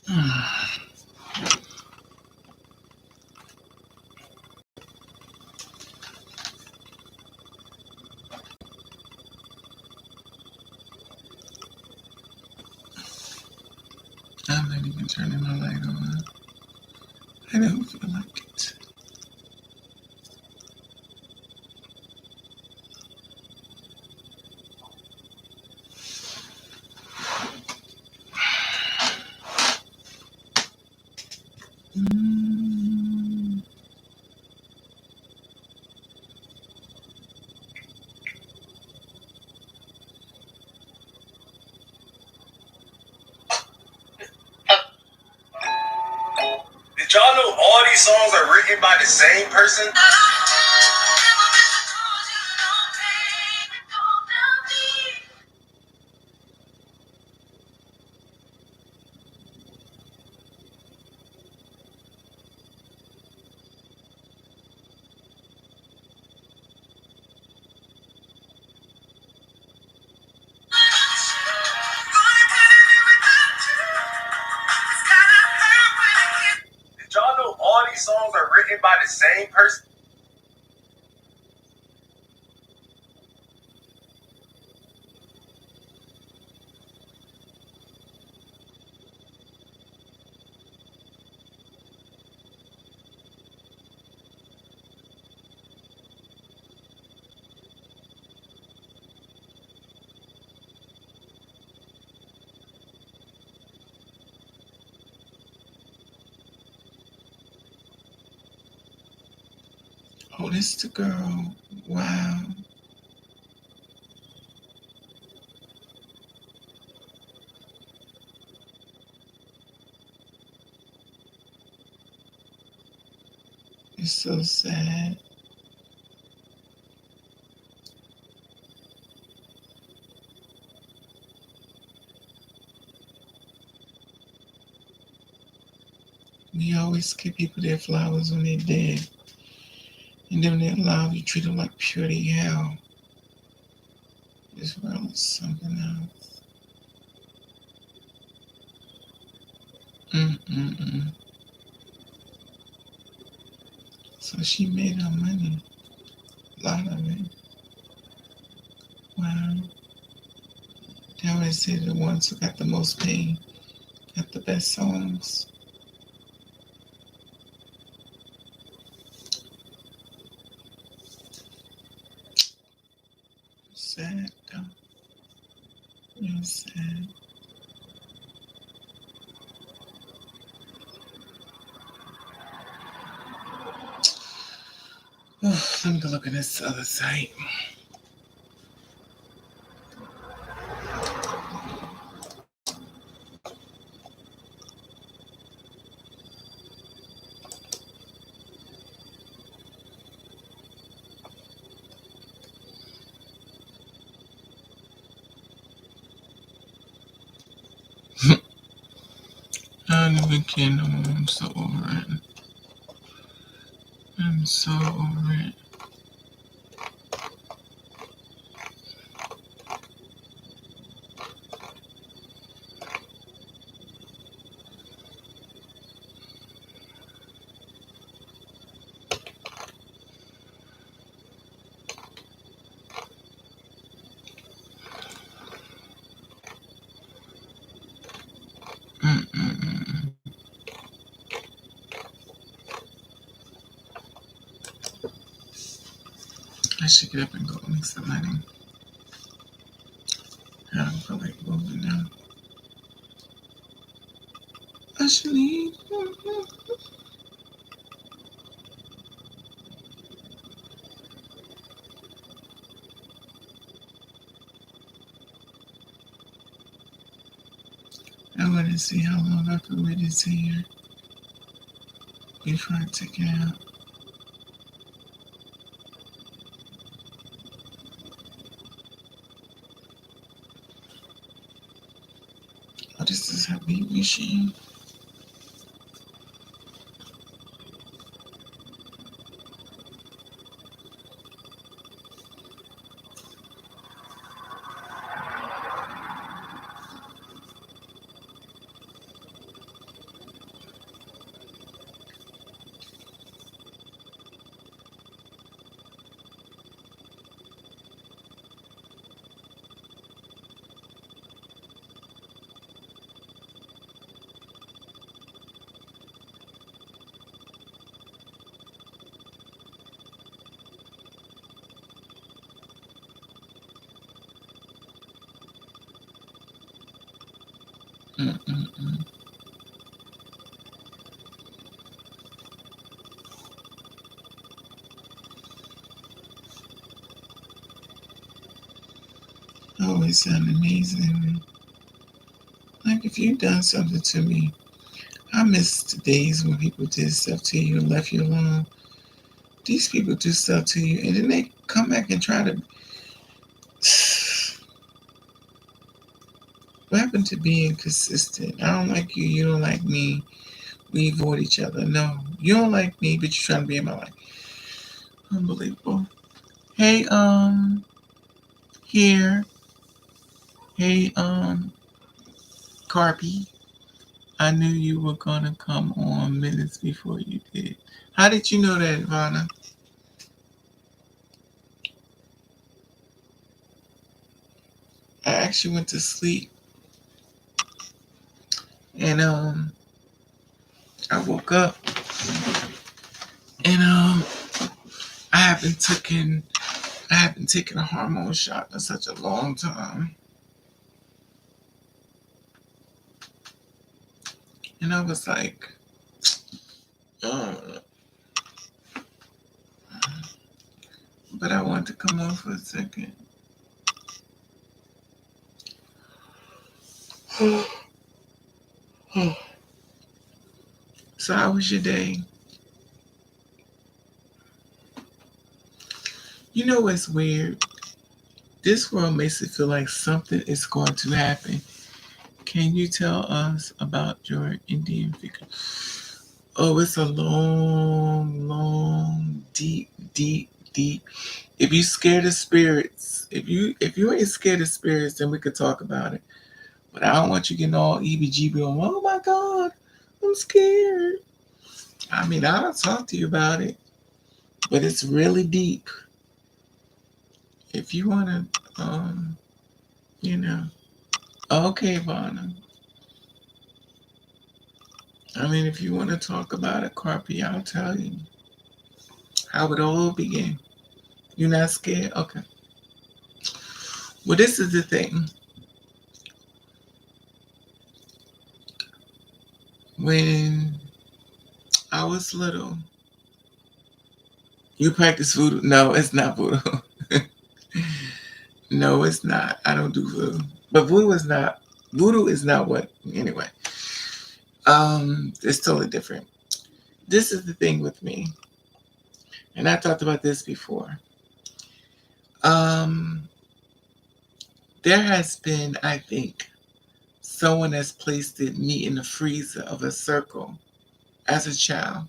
I'm not even turning my light on. I don't feel like it. Did y'all know all these songs are written by the same person? Did y'all know all these songs are written by the same person? Oh, this the girl. Wow. It's so sad. We always give people their flowers when they're dead. And then when they're alive, you treat them like purity hell. This world is something else. So she made her money. A lot of it. Wow. They always say the ones who got the most pain got the best songs. Sad though. Real sad. Oh, let me go look at this other site. I don't even care no more. I'm so over it. I'm so over it. I should get up and go make some money. I don't feel like moving now. I should leave. I want to see how long I can wear this hair before I take it out. Oh, this is her baby machine. Mm-mm-mm. Always sound amazing. Like if you've done something to me, I miss the days when people did stuff to you and left you alone. These people do stuff to you and then they come back and try to. What happened to being consistent? I don't like you, you don't like me. We avoid each other. No, you don't like me, but you're trying to be in my life. Unbelievable. Hey, here. Hey, Carpy. I knew you were gonna come on minutes before you did. How did you know that, Ivana? I actually went to sleep and I woke up and I haven't taken I haven't taken a hormone shot in such a long time. And I was like, uh, but I wanted to come on for a second. So how was your day? You know what's weird? This world makes it feel like something is going to happen. Can you tell us about your Indian figure? Oh, it's a long, long, deep, deep, deep. If you scared of spirits, if you ain't scared of spirits, then we could talk about it. But I don't want you getting all EBGB on. Oh my God, I'm scared. I mean, I'll talk to you about it, but it's really deep. If you wanna, you know, okay, Vonna. I mean, if you want to talk about it, Carpy, I'll tell you how it all began. You're not scared? Okay. Well, this is the thing. When I was little, you practice voodoo? No, it's not voodoo. No, it's not. I don't do voodoo. But voodoo is not what, anyway. It's totally different. This is the thing with me, and I talked about this before. Um, there has been, I think, someone has placed me in the freezer of a circle as a child.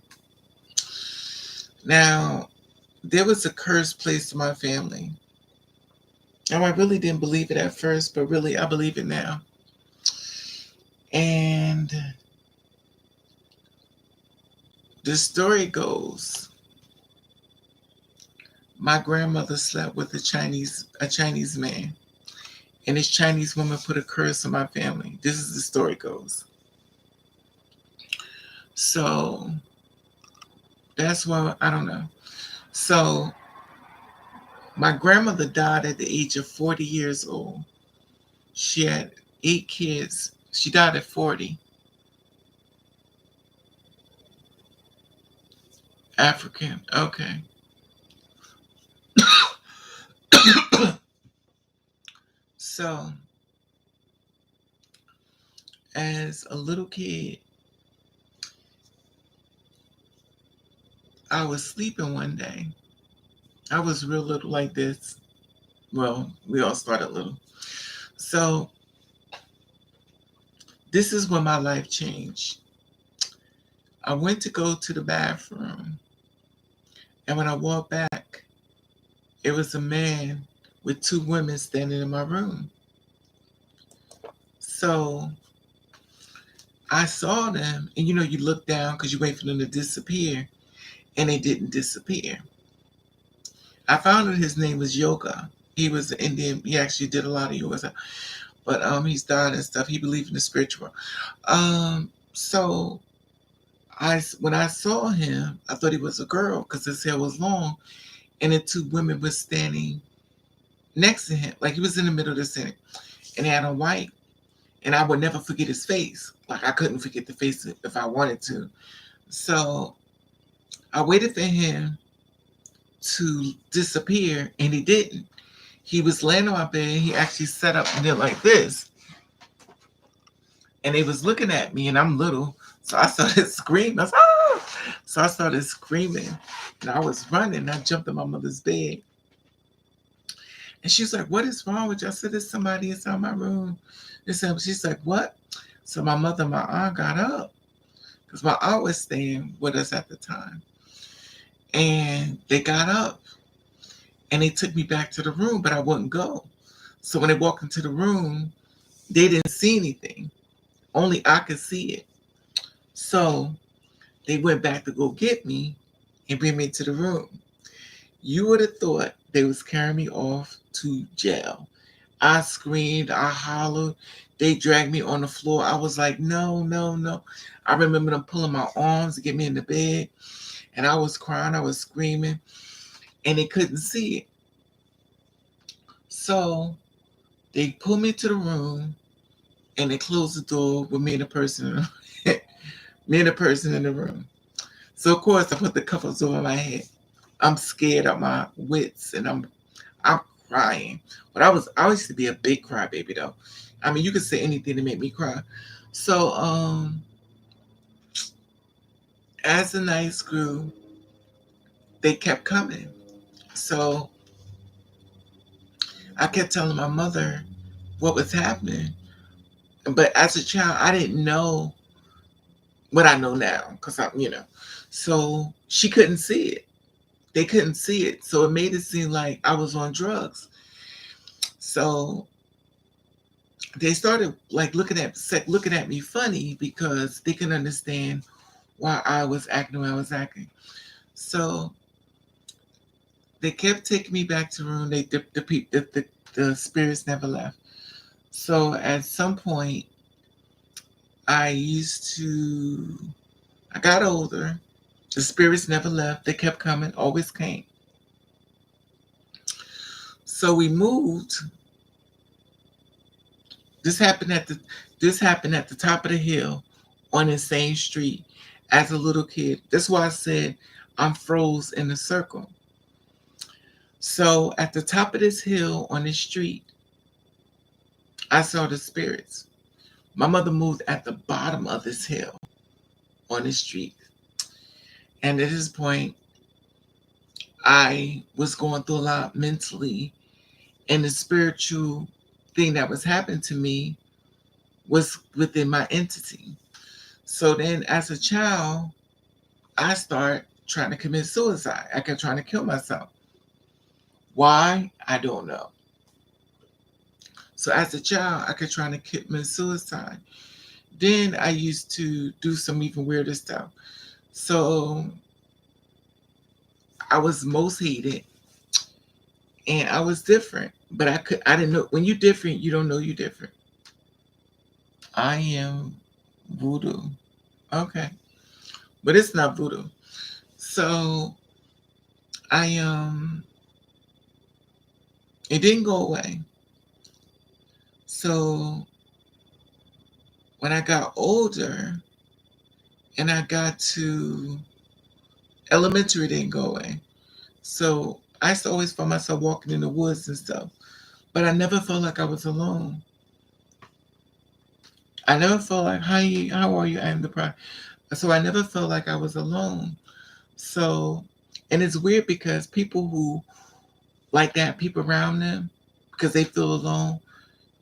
Now, there was a curse placed on my family. Now, I really didn't believe it at first, but really, I believe it now. And the story goes, my grandmother slept with a Chinese man, and this Chinese woman put a curse on my family. This is the story goes. So that's why I don't know. So my grandmother died at the age of 40 years old. She had 8 kids. She died at 40. African. Okay. So, as a little kid, I was sleeping one day. I was real little like this. Well, we all started little. So, this is when my life changed. I went to go to the bathroom, and when I walked back, it was a man with 2 women standing in my room. So, I saw them, and you look down because you wait for them to disappear, and they didn't disappear. I found out his name was Yoga. He was an Indian. He actually did a lot of yoga, but he's died and stuff. He believed in the spiritual. So when I saw him, I thought he was a girl because his hair was long, and the 2 women were standing next to him, like he was in the middle of the center, and they had on white, and I would never forget his face. Like I couldn't forget the face if I wanted to. So I waited for him to disappear, and he didn't. He was laying on my bed. He actually sat up and did like this, and he was looking at me, and I'm little, so I started screaming. I was, ah! So I started screaming, and I was running. I jumped in my mother's bed, and she's like, "What is wrong with you?" I said, "There's somebody inside my room." She's like, "What?" So my mother and my aunt got up because my aunt was staying with us at the time, and they got up and they took me back to the room, but I wouldn't go. So when they walked into the room, they didn't see anything. Only I could see it. So they went back to go get me and bring me to the room. You would have thought they was carrying me off to jail. I screamed, I hollered. They dragged me on the floor. I was like, no, no, no. I remember them pulling my arms to get me in the bed. And I was crying, I was screaming. And they couldn't see it. So they pulled me to the room and they closed the door with me and the person me and the person in the room. So of course I put the covers over my head. I'm scared of my wits and I'm crying. But I used to be a big crybaby though. I mean you could say anything to make me cry. So as the nights grew, they kept coming. So I kept telling my mother what was happening. But as a child, I didn't know what I know now because I'm. So she couldn't see it. They couldn't see it. So it made it seem like I was on drugs. So they started like looking at me funny because they couldn't understand why I was acting the way I was acting. So they kept taking me back to the room. The spirits never left. So at some point, I got older. The spirits never left. They kept coming, always came. So we moved. This happened at the top of the hill on the same street as a little kid. That's why I said I'm froze in a circle. So at the top of this hill on this street, I saw the spirits. My mother moved at the bottom of this hill on this street. And at this point, I was going through a lot mentally, and the spiritual thing that was happening to me was within my entity. So then as a child, I started trying to commit suicide. I kept trying to kill myself. Why? I don't know. So as a child, I kept trying to commit suicide. Then I used to do some even weirder stuff. So I was most hated and I was different. But I didn't know when you're different, you don't know you're different. I am voodoo. Okay. But it's not voodoo. So I it didn't go away. So when I got older and I got to elementary, it didn't go away. So I used to always find myself walking in the woods and stuff. But I never felt like I was alone. I never felt like, hi, how are you? I am the pride. So I never felt like I was alone. So, and it's weird because people who like that, people around them, because they feel alone,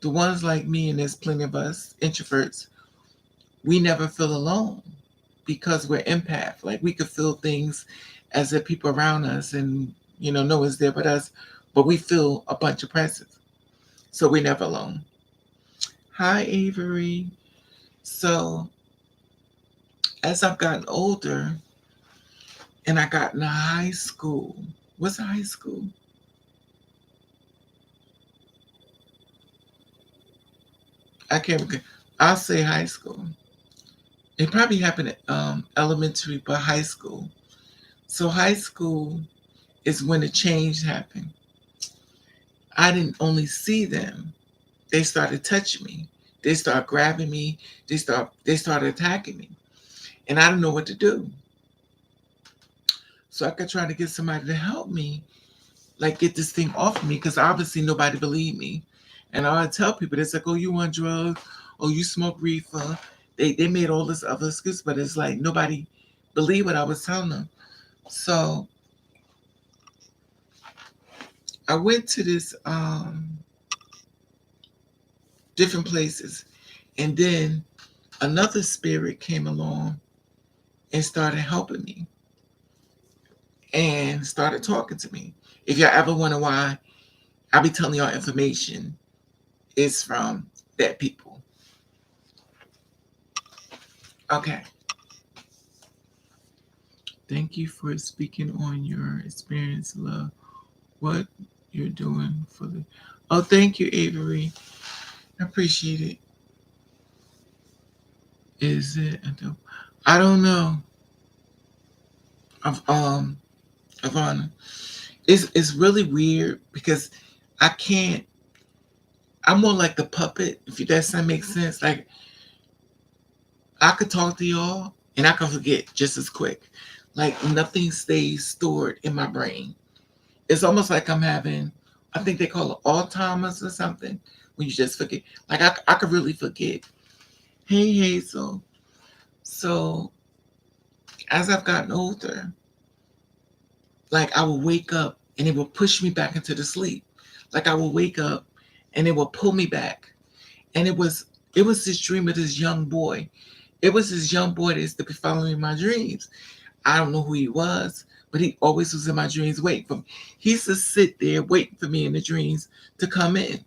the ones like me, and there's plenty of us introverts, we never feel alone because we're empath. Like we could feel things as if people around us and, no one's there but us, but we feel a bunch of presence. So we're never alone. Hi, Avery. So as I've gotten older and I got into high school, what's high school? I can't remember. I'll say high school. It probably happened at elementary, but high school. So high school is when the change happened. I didn't only see them; they started touching me. They start grabbing me. They started attacking me. And I didn't know what to do. So I could try to get somebody to help me, like get this thing off of me, because obviously nobody believed me. And I would tell people, it's like, oh, you on drugs, oh, you smoke reefer. They made all this other excuse, but it's like nobody believed what I was telling them. So I went to this different places, and then another spirit came along and started helping me and started talking to me. If y'all ever wonder why I be telling y'all information, it's from that people. Okay. Thank you for speaking on your experience, love. What you're doing for the. Oh, thank you, Avery. I appreciate it. Is it? I don't know. Of Ivana. It's really weird because I can't. I'm more like the puppet. If that makes sense, like I could talk to y'all and I can forget just as quick. Like nothing stays stored in my brain. It's almost like I'm having, I think they call it Alzheimer's or something, when you just forget. Like I could really forget. Hey Hazel. So as I've gotten older, like I will wake up and it will push me back into the sleep. Like I will wake up and it will pull me back. And it was this dream of this young boy. It was this young boy that used to be following my dreams. I don't know who he was, but he always was in my dreams waiting for me. He used to sit there waiting for me in the dreams to come in.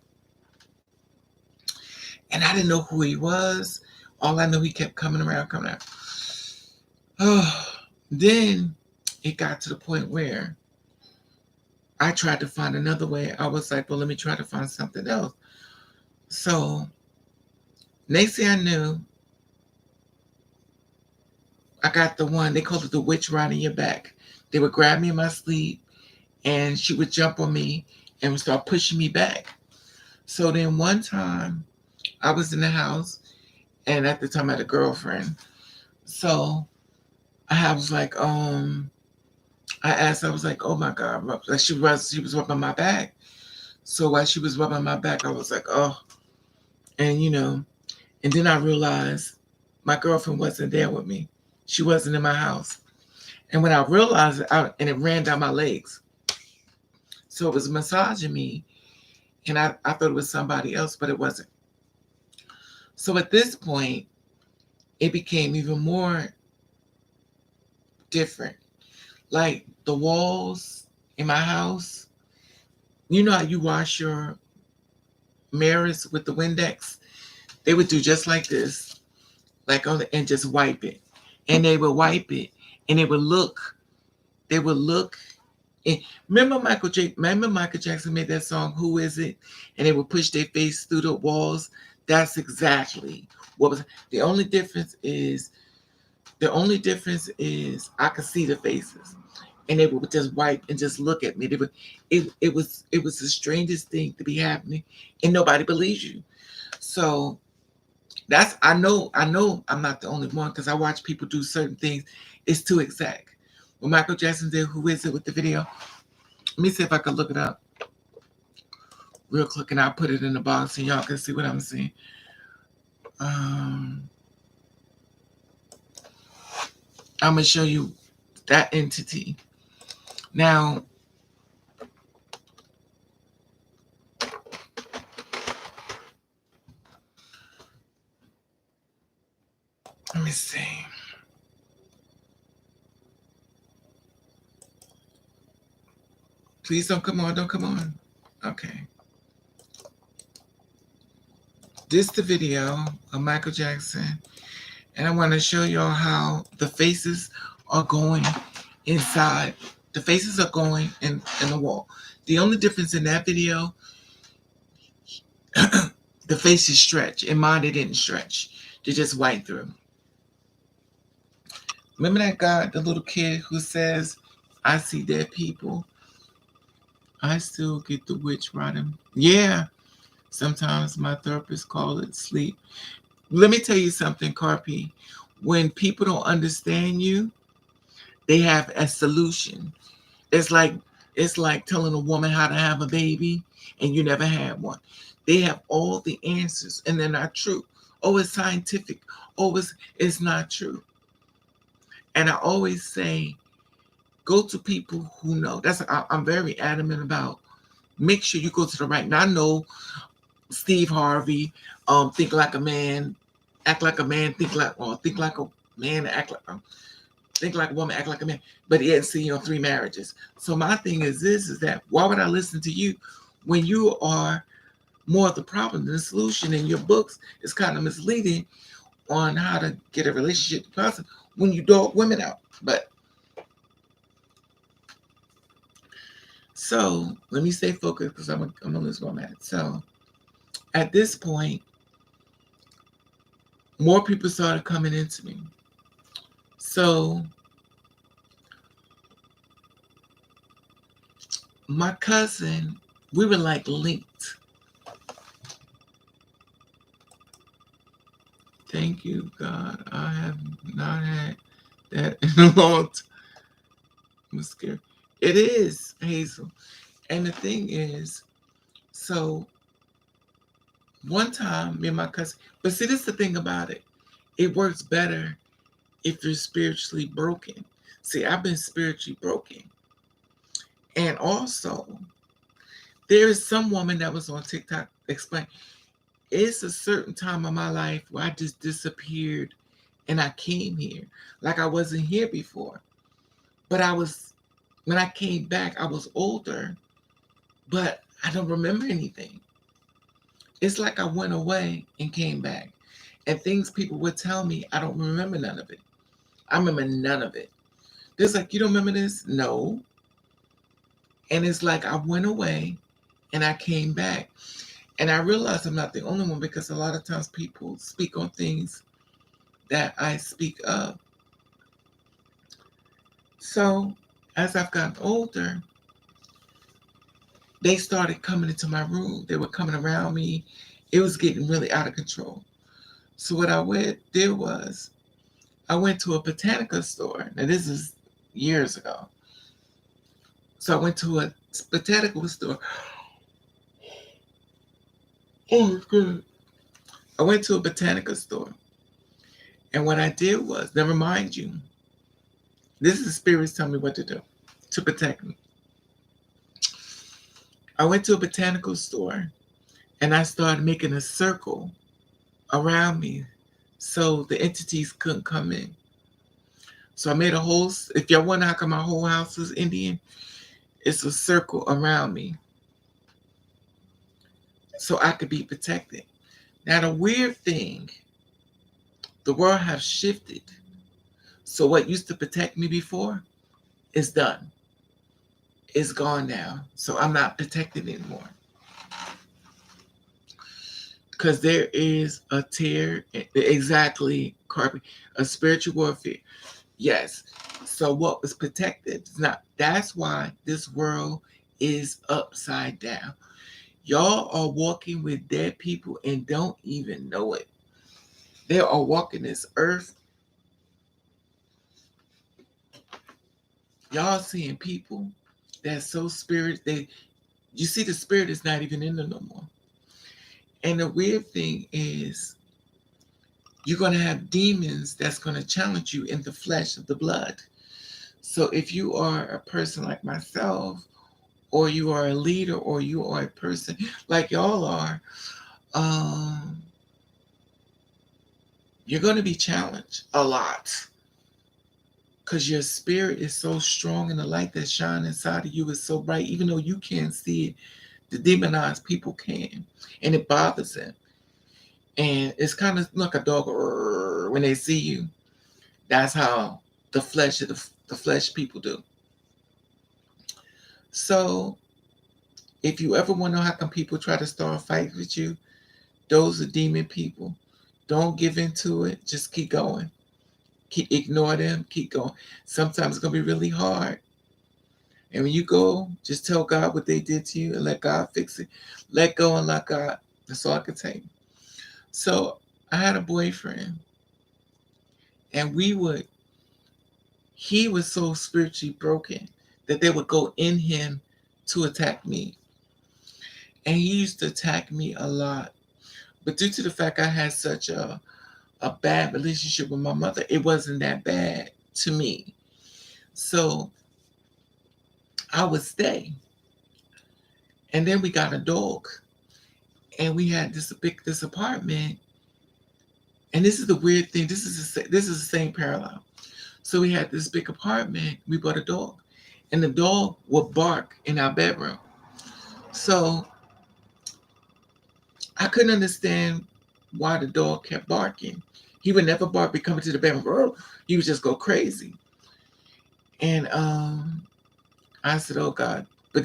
And I didn't know who he was. All I know, he kept coming around, coming out. Oh, then it got to the point where I tried to find another way. I was like, well, let me try to find something else. So next thing I knew, I got the one, they called it the witch riding your back. They would grab me in my sleep and she would jump on me and would start pushing me back. So then one time I was in the house, and at the time I had a girlfriend. So I was like, I was like, oh my God. Like she was rubbing my back. So while she was rubbing my back, I was like, oh. And and then I realized my girlfriend wasn't there with me. She wasn't in my house. And when I realized it, and it ran down my legs. So it was massaging me. And I thought it was somebody else, but it wasn't. So at this point, it became even more different. Like the walls in my house, you know how you wash your mirrors with the Windex? They would do just like this, like and just wipe it. And they would wipe it, and they would look. And remember Michael Jackson made that song, Who Is It? And they would push their face through the walls. That's exactly what was. The only difference is I could see the faces, and they would just wipe and just look at me. It was the strangest thing to be happening, and nobody believes you. So I know I'm not the only one, because I watch people do certain things. It's too exact. When Michael Jackson did Who Is It with the video, let me see if I can look it up real quick, and I'll put it in the box and y'all can see what I'm seeing. I'm gonna show you that entity. Now, let me see. Please don't come on. Okay. This is the video of Michael Jackson, and I want to show y'all how the faces are going inside. The faces are going in the wall. The only difference in that video, the faces stretch. In mine, they didn't stretch. They just wiped through. Remember that guy, the little kid who says, I see dead people. I still get the witch riding. Yeah. Sometimes my therapist calls it sleep. Let me tell you something, Carpi. When people don't understand you, they have a solution. It's like it's like telling a woman how to have a baby and you never had one. They have all the answers and they're not true. Oh, it's scientific. Oh, it's not true. And I always say, go to people who know. I'm very adamant about. Make sure you go to the right. Now I know Steve Harvey, think like a man, act like a man, think like a man, think like a woman, act like a man. But he hadn't seen 3 marriages. So my thing is this: is that why would I listen to you when you are more of the problem than the solution? And your books is kind of misleading on how to get a relationship positive when you dog women out. But so let me stay focused because I'm gonna lose my mind. So at this point, more people started coming into me. So my cousin, we were like linked. Thank you, God. I have not had that in a long time. I'm scared. It is, Hazel. And the thing is, so one time, me and my cousin, but see, this is the thing about it. It works better if you're spiritually broken. See, I've been spiritually broken. And also, there is some woman that was on TikTok explain, it's a certain time of my life where I just disappeared and I came here. Like I wasn't here before. But when I came back, I was older, but I don't remember anything. It's like I went away and came back. And things people would tell me, I don't remember none of it. I remember none of it. There's like, you don't remember this? No. And it's like I went away and I came back. And I realized I'm not the only one because a lot of times people speak on things that I speak of. So as I've gotten older, they started coming into my room. They were coming around me. It was getting really out of control. So what I did was I went to a botanica store. Now this is years ago. So I went to a botanical store. Oh, it's good. I went to a botanica store. And what I did was, never mind you, this is the spirits telling me what to do to protect me. I went to a botanical store and I started making a circle around me so the entities couldn't come in. So I made a whole, if y'all wonder how come my whole house is Indian, it's a circle around me so I could be protected. Now the weird thing, the world has shifted. So what used to protect me before is done. It's gone now. So I'm not protected anymore. Because there is a tear, exactly, Carpy, a spiritual warfare. Yes. So what was protected is not. That's why this world is upside down. Y'all are walking with dead people and don't even know it. They are walking this earth. Y'all seeing people that's so spirit. You see the spirit is not even in them no more. And the weird thing is, you're going to have demons that's going to challenge you in the flesh of the blood. So if you are a person like myself, or you are a leader, or you are a person like y'all are, you're going to be challenged a lot. Because your spirit is so strong and the light that shines inside of you is so bright, even though you can't see it, the demonized people can. And it bothers them. And it's kind of like a dog when they see you. That's how the flesh of the flesh people do. So if you ever want to know how come people try to start a fight with you, those are demon people. Don't give into it. Just keep going. Ignore them. Keep going. Sometimes it's going to be really hard. And when you go, just tell God what they did to you and let God fix it. Let go and let God That's all I could tell you. So I had a boyfriend, and he was so spiritually broken that they would go in him to attack me. And he used to attack me a lot. But due to the fact I had such a bad relationship with my mother, it wasn't that bad to me. So I would stay. And then we got a dog. And we had this apartment. And this is the weird thing. This is the same parallel. So we had this big apartment. We bought a dog. And the dog would bark in our bedroom. So I couldn't understand why the dog kept barking. He would never bark, be coming to the bedroom. He would just go crazy. And I said, "Oh God!" But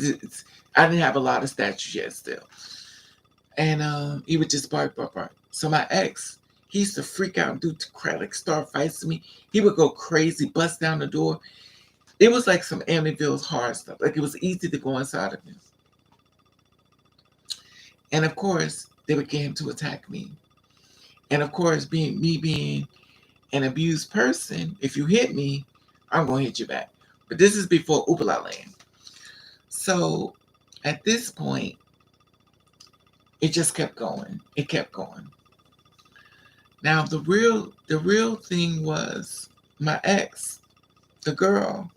I didn't have a lot of statues yet, still. And he would just bark, bark, bark. So my ex, he used to freak out and do like start fights to me. He would go crazy, bust down the door. It was like some Amityville's horror stuff. Like it was easy to go inside of him. And of course, they would get him to attack me. And of course, being an abused person, if you hit me, I'm gonna hit you back. But this is before Oopala Land. So at this point, it just kept going. It kept going. Now the real thing was my ex, the girl.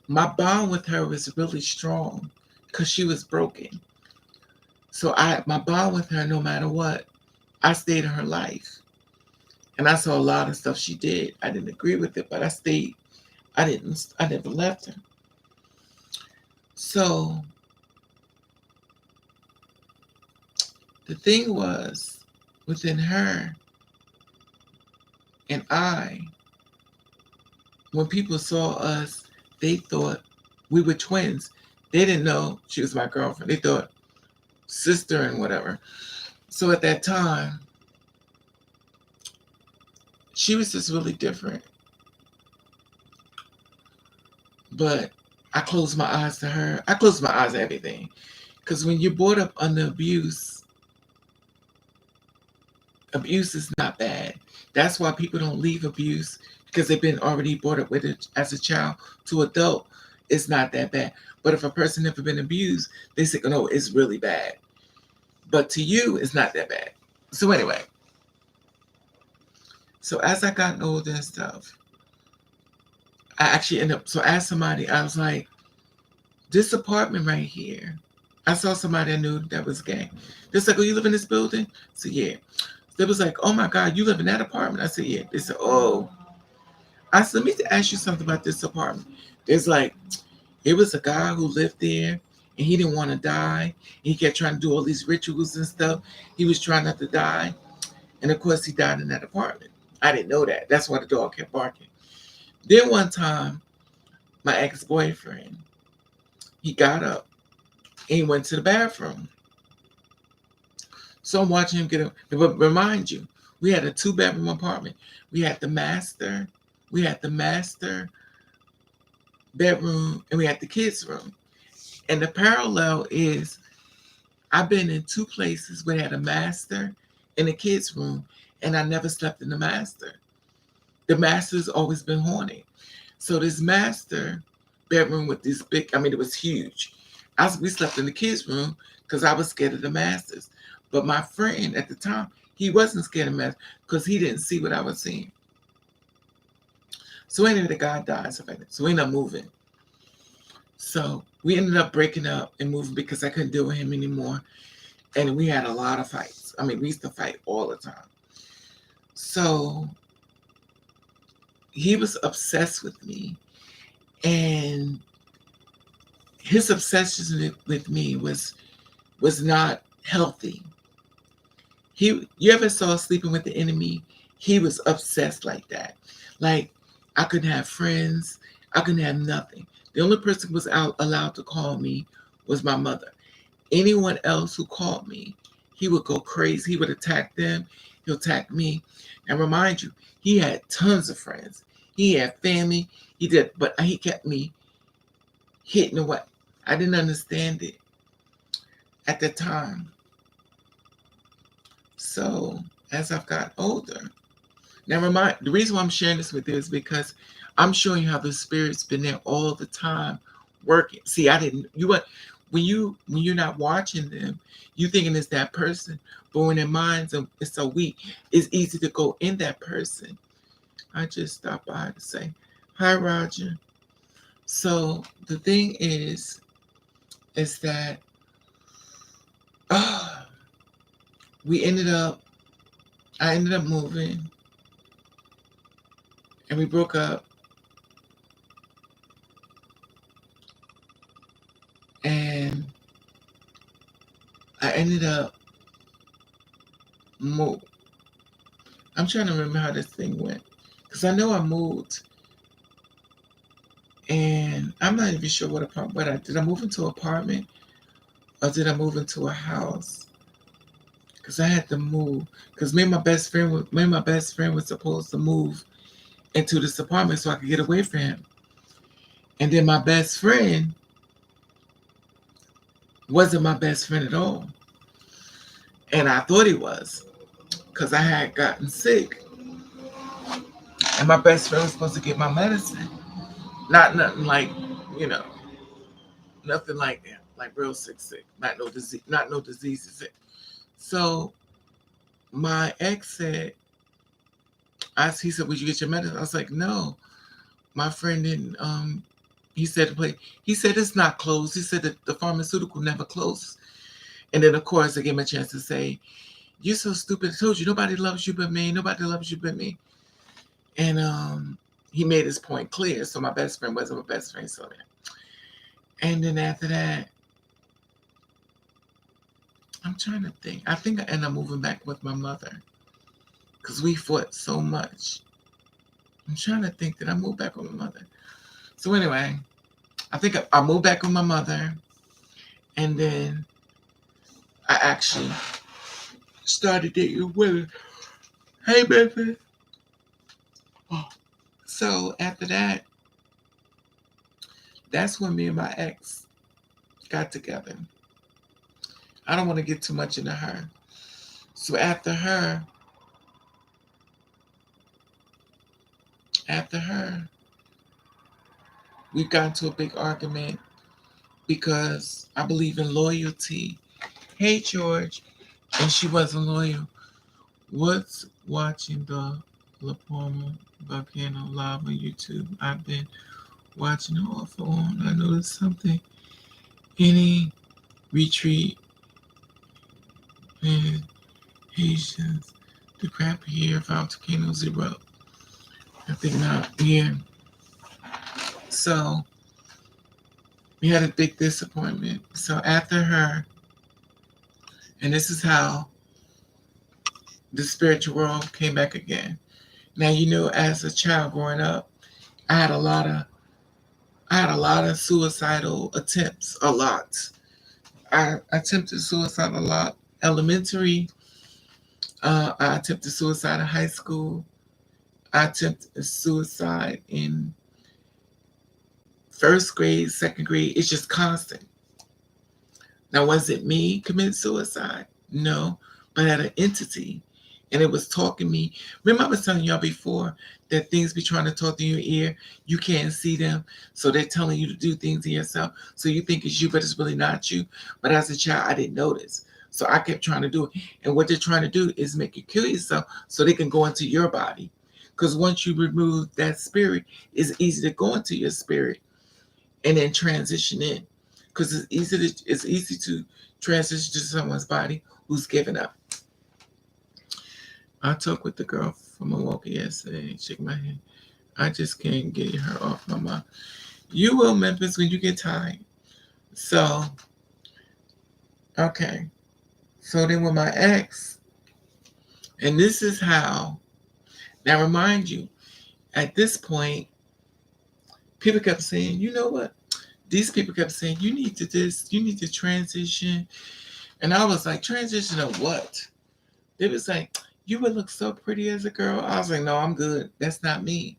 My bond with her was really strong because she was broken. So my bond with her, no matter what, I stayed in her life. And I saw a lot of stuff she did. I didn't agree with it, but I stayed. I never left her. So the thing was, within her and I, when people saw us, they thought we were twins. They didn't know she was my girlfriend. They thought sister and whatever. So at that time, she was just really different. But I closed my eyes to her. I closed my eyes to everything. Because when you're brought up under abuse, abuse is not bad. That's why people don't leave abuse, because they've been already brought up with it as a child to adult. It's not that bad. But if a person never been abused, they say, oh, no, it's really bad. But to you, it's not that bad. So anyway, so as I got older and stuff, I actually ended up, so I asked somebody, I was like, this apartment right here, I saw somebody I knew that was gay. They're like, oh, you live in this building? I said, yeah. They was like, oh my God, you live in that apartment? I said, yeah. They said, oh. I said, let me ask you something about this apartment. There's like, it was a guy who lived there and he didn't want to die. He kept trying to do all these rituals and stuff. He was trying not to die. And of course, he died in that apartment. I didn't know that. That's why the dog kept barking. Then one time, my ex-boyfriend, he got up and he went to the bathroom. So I'm watching him get up. But remind you, we had a 2-bedroom apartment. We had the master bedroom, and we had the kids' room. And the parallel is, I've been in 2 places where they had a master and a kids' room, and I never slept in the master. The master's always been haunted. So this master bedroom with this big, it was huge. We slept in the kids' room because I was scared of the masters. But my friend at the time, he wasn't scared of masters because he didn't see what I was seeing. So anyway, the guy died. So we ended up moving. So we ended up breaking up and moving because I couldn't deal with him anymore. And we had a lot of fights. We used to fight all the time. So he was obsessed with me. And his obsession with me was not healthy. You ever saw Sleeping with the Enemy? He was obsessed like that. Like, I couldn't have friends. I couldn't have nothing. The only person who was allowed to call me was my mother. Anyone else who called me, he would go crazy. He would attack them. He'll attack me. And remind you, he had tons of friends. He had family. He did, but he kept me hitting away. I didn't understand it. at the time. So as I've got older, now remind the reason why I'm sharing this with you is because I'm showing you how the spirit's been there all the time working. See, I didn't you what when you're not watching them, you thinking it's that person, but when their minds are it's so weak, it's easy to go in that person. I just stopped by to say, hi Roger. So the thing is that uh, we ended up I ended up moving and we broke up and I ended up move. I'm trying to remember how this thing went because I know I moved and I'm not even sure what apartment. What I did. I move into an apartment or did I move into a house? Because I had to move. Because me and my best friend was supposed to move into this apartment so I could get away from him. And then my best friend wasn't my best friend at all, and I thought he was because I had gotten sick, and my best friend was supposed to get my medicine. Not nothing like, you know, nothing like that, like real sick, sick, not no diseases. Sick. So my ex said, he said, "Would you get your medicine?" I was like, "No, my friend didn't." He said the place. He said it's not closed. He said that the pharmaceutical never closes. And then of course I gave him a chance to say, "You're so stupid. I told you nobody loves you but me. Nobody loves you but me." And he made his point clear. So my best friend wasn't my best friend. So and then after that, I'm trying to think. I think I ended up moving back with my mother because we fought so much. I'm trying to think that I moved back with my mother. So anyway, I think I moved back with my mother, and then I actually started dating women. Hey, baby. So after that, that's when me and my ex got together. I don't want to get too much into her. So after her, we got into a big argument because I believe in loyalty. Hey, George. And she wasn't loyal. What's watching the La Palma volcano live on YouTube? I've been watching it off on. I noticed something. Any retreat and Haitians, the crap here, volcanoes erupt. I think not. Yeah. So we had a big disappointment. So after her, and this is how the spiritual world came back again. Now you know, as a child growing up, I had a lot of suicidal attempts. A lot. I attempted suicide a lot. Elementary. I attempted suicide in high school. I attempted suicide in first grade, second grade. It's just constant. Now, was it me committing suicide? No, but I had an entity, and it was talking me. Remember, I was telling y'all before that things be trying to talk to your ear. You can't see them, so they're telling you to do things to yourself. So you think it's you, but it's really not you. But as a child, I didn't notice. So I kept trying to do it. And what they're trying to do is make you kill yourself so they can go into your body. Because once you remove that spirit, it's easy to go into your spirit and then transition in. Because it's easy to transition to someone's body who's given up. I talked with the girl from Milwaukee yesterday, shake my head. I just can't get her off my mind. You will, Memphis, when you get tired. So, okay. So then with my ex, and this is how, now remind you, at this point, people kept saying, you know what? These people kept saying, you need to transition. And I was like, transition of what? They was like, you would look so pretty as a girl. I was like, no, I'm good. That's not me.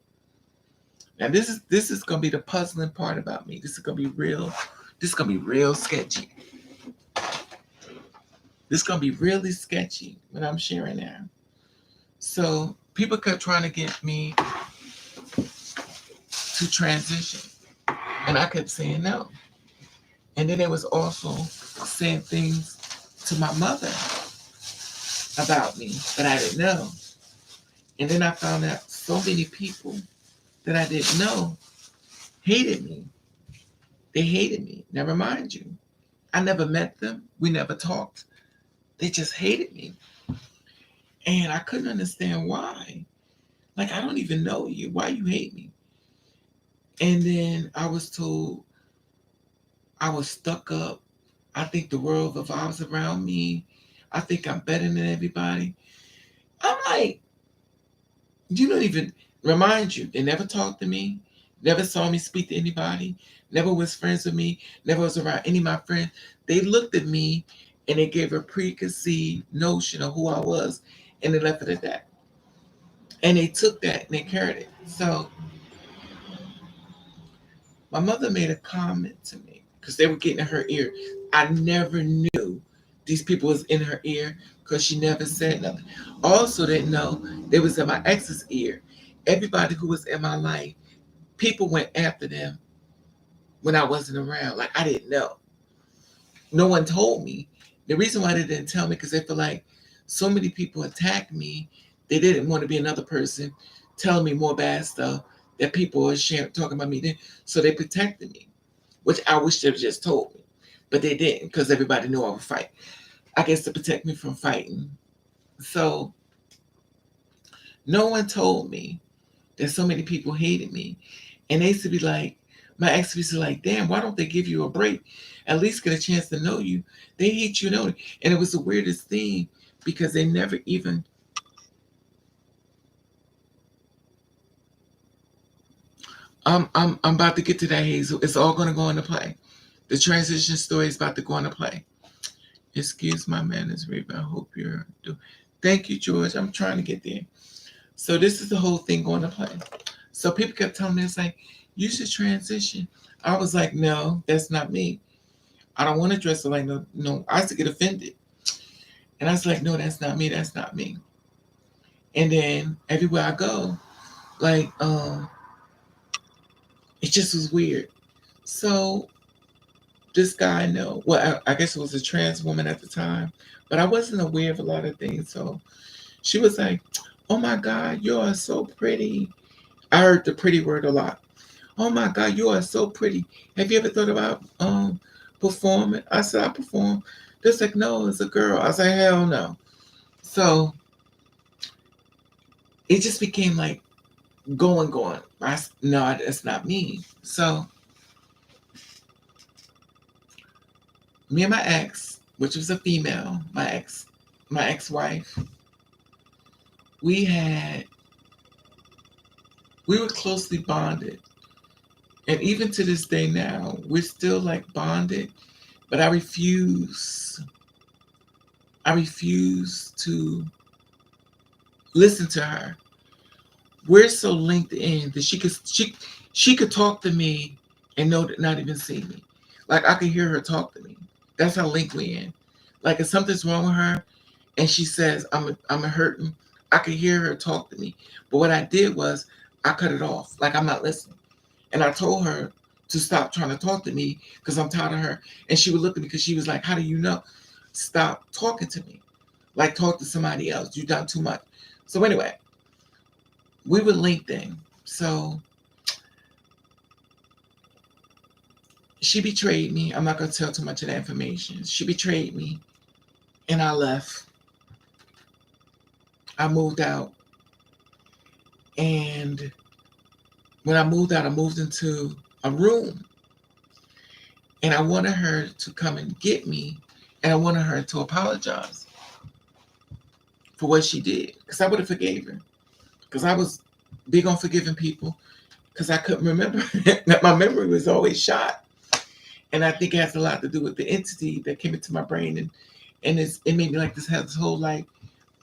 Now this is gonna be the puzzling part about me. This is gonna be real. This is gonna be real sketchy. This is gonna be really sketchy what I'm sharing now. So people kept trying to get me to transition, and I kept saying no. And then they was also saying things to my mother about me that I didn't know. And then I found out so many people that I didn't know hated me. They hated me. Never mind you. I never met them. We never talked. They just hated me. And I couldn't understand why. Like, I don't even know you. Why you hate me? And then I was told I was stuck up. I think the world revolves around me. I think I'm better than everybody. I'm like, you don't even remind you. They never talked to me, never saw me speak to anybody, never was friends with me, never was around any of my friends. They looked at me and they gave a preconceived notion of who I was, and they left it at that. And they took that and they carried it. So my mother made a comment to me because they were getting in her ear. I never knew these people was in her ear because she never said nothing. Also didn't know they was in my ex's ear. Everybody who was in my life, people went after them when I wasn't around. Like, I didn't know. No one told me. The reason why they didn't tell me because they feel like so many people attacked me. They didn't want to be another person telling me more bad stuff that people were sharing, talking about me. So they protected me, which I wish they just told me. But they didn't because everybody knew I would fight. I guess to protect me from fighting. So no one told me that so many people hated me. And they used to be like, my ex used to be like, damn, why don't they give you a break? At least get a chance to know you. They hate you, know. And it was the weirdest thing because they never even. I'm about to get to that, Hazel. It's all gonna go into play. The transition story is about to go into play. Excuse my manners, Raven. I hope you're doing. Thank you, George. I'm trying to get there. So this is the whole thing going to play. So people kept telling me, it's like, you should transition. I was like, no, that's not me. I don't want to dress like no. I used to get offended. And I was like, no, that's not me. That's not me. And then everywhere I go, like, it just was weird. So this guy I know, well, I guess it was a trans woman at the time, but I wasn't aware of a lot of things. So she was like, oh my God, you are so pretty. I heard the pretty word a lot. Oh my God, you are so pretty. Have you ever thought about performing? I said, I perform. They're like, no, it's a girl. I said, hell no. So it just became like going. No, that's not me. So me and my ex, which was a female, my ex-wife, we were closely bonded. And even to this day now, we're still like bonded, but I refuse to listen to her. We're so linked in that she could talk to me and not even see me. Like, I could hear her talk to me. That's how linked we in. Like, if something's wrong with her and she says I'm a hurting, I could hear her talk to me. But what I did was I cut it off. Like, I'm not listening. And I told her to stop trying to talk to me because I'm tired of her. And she would look at me because she was like, how do you know? Stop talking to me. Like, talk to somebody else. You've done too much. So anyway, we were linked in. So she betrayed me. I'm not going to tell too much of that information. She betrayed me. And I left. I moved out. And when I moved out, I moved into a room. And I wanted her to come and get me. And I wanted her to apologize for what she did. Because I would have forgave her. Because I was big on forgiving people. Because I couldn't remember. My memory was always shot. And I think it has a lot to do with the entity that came into my brain. And it made me like this whole life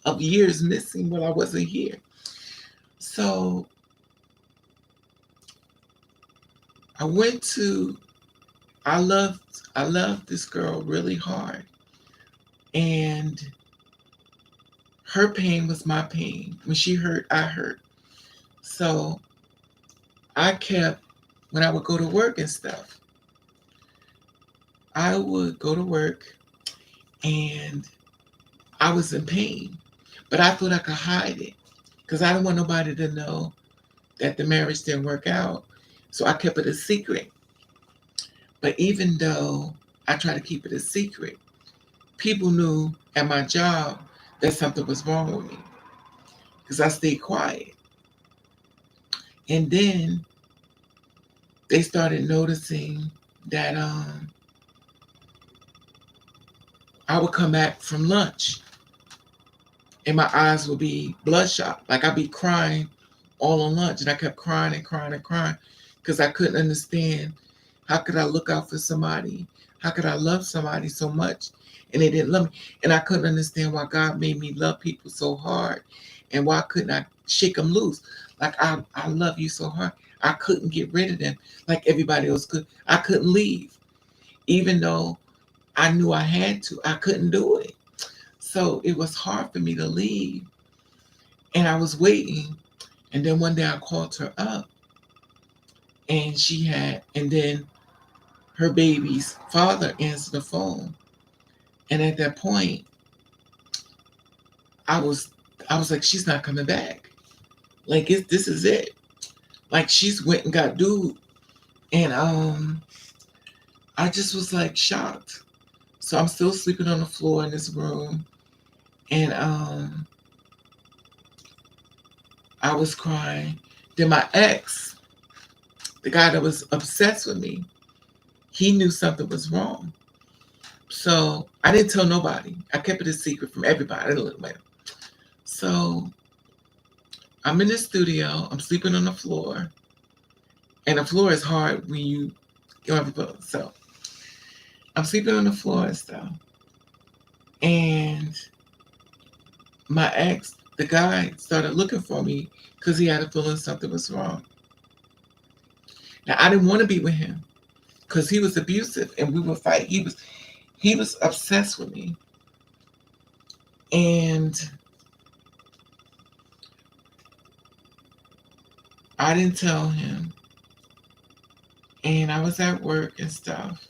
of years missing while I wasn't here. So I loved this girl really hard. And her pain was my pain. When she hurt, I hurt. So I kept, when I would go to work and stuff, I would go to work and I was in pain. But I thought I could hide it because I didn't want nobody to know that the marriage didn't work out. So I kept it a secret. But even though I tried to keep it a secret, people knew at my job that something was wrong with me because I stayed quiet. And then they started noticing that I would come back from lunch and my eyes would be bloodshot. Like I'd be crying all on lunch. And I kept crying and crying and crying because I couldn't understand how could I look out for somebody? How could I love somebody so much? And they didn't love me. And I couldn't understand why God made me love people so hard. And why couldn't I shake them loose? Like I love you so hard. I couldn't get rid of them like everybody else could. I couldn't leave. Even though I knew I had to, I couldn't do it. So it was hard for me to leave. And I was waiting. And then one day I called her up and and then her baby's father answered the phone. And at that point, I was like, she's not coming back. Like this is it. Like she's went and got dude. And I just was like shocked. So I'm still sleeping on the floor in this room. And I was crying. Then my ex, the guy that was obsessed with me, he knew something was wrong. So I didn't tell nobody. I kept it a secret from everybody. I didn't let him. So I'm in the studio. I'm sleeping on the floor. And the floor is hard when you don't have a pillow. So I'm sleeping on the floor and stuff. And my ex, the guy, started looking for me because he had a feeling something was wrong. Now I didn't want to be with him because he was abusive and we would fight. He was obsessed with me. And I didn't tell him. And I was at work and stuff.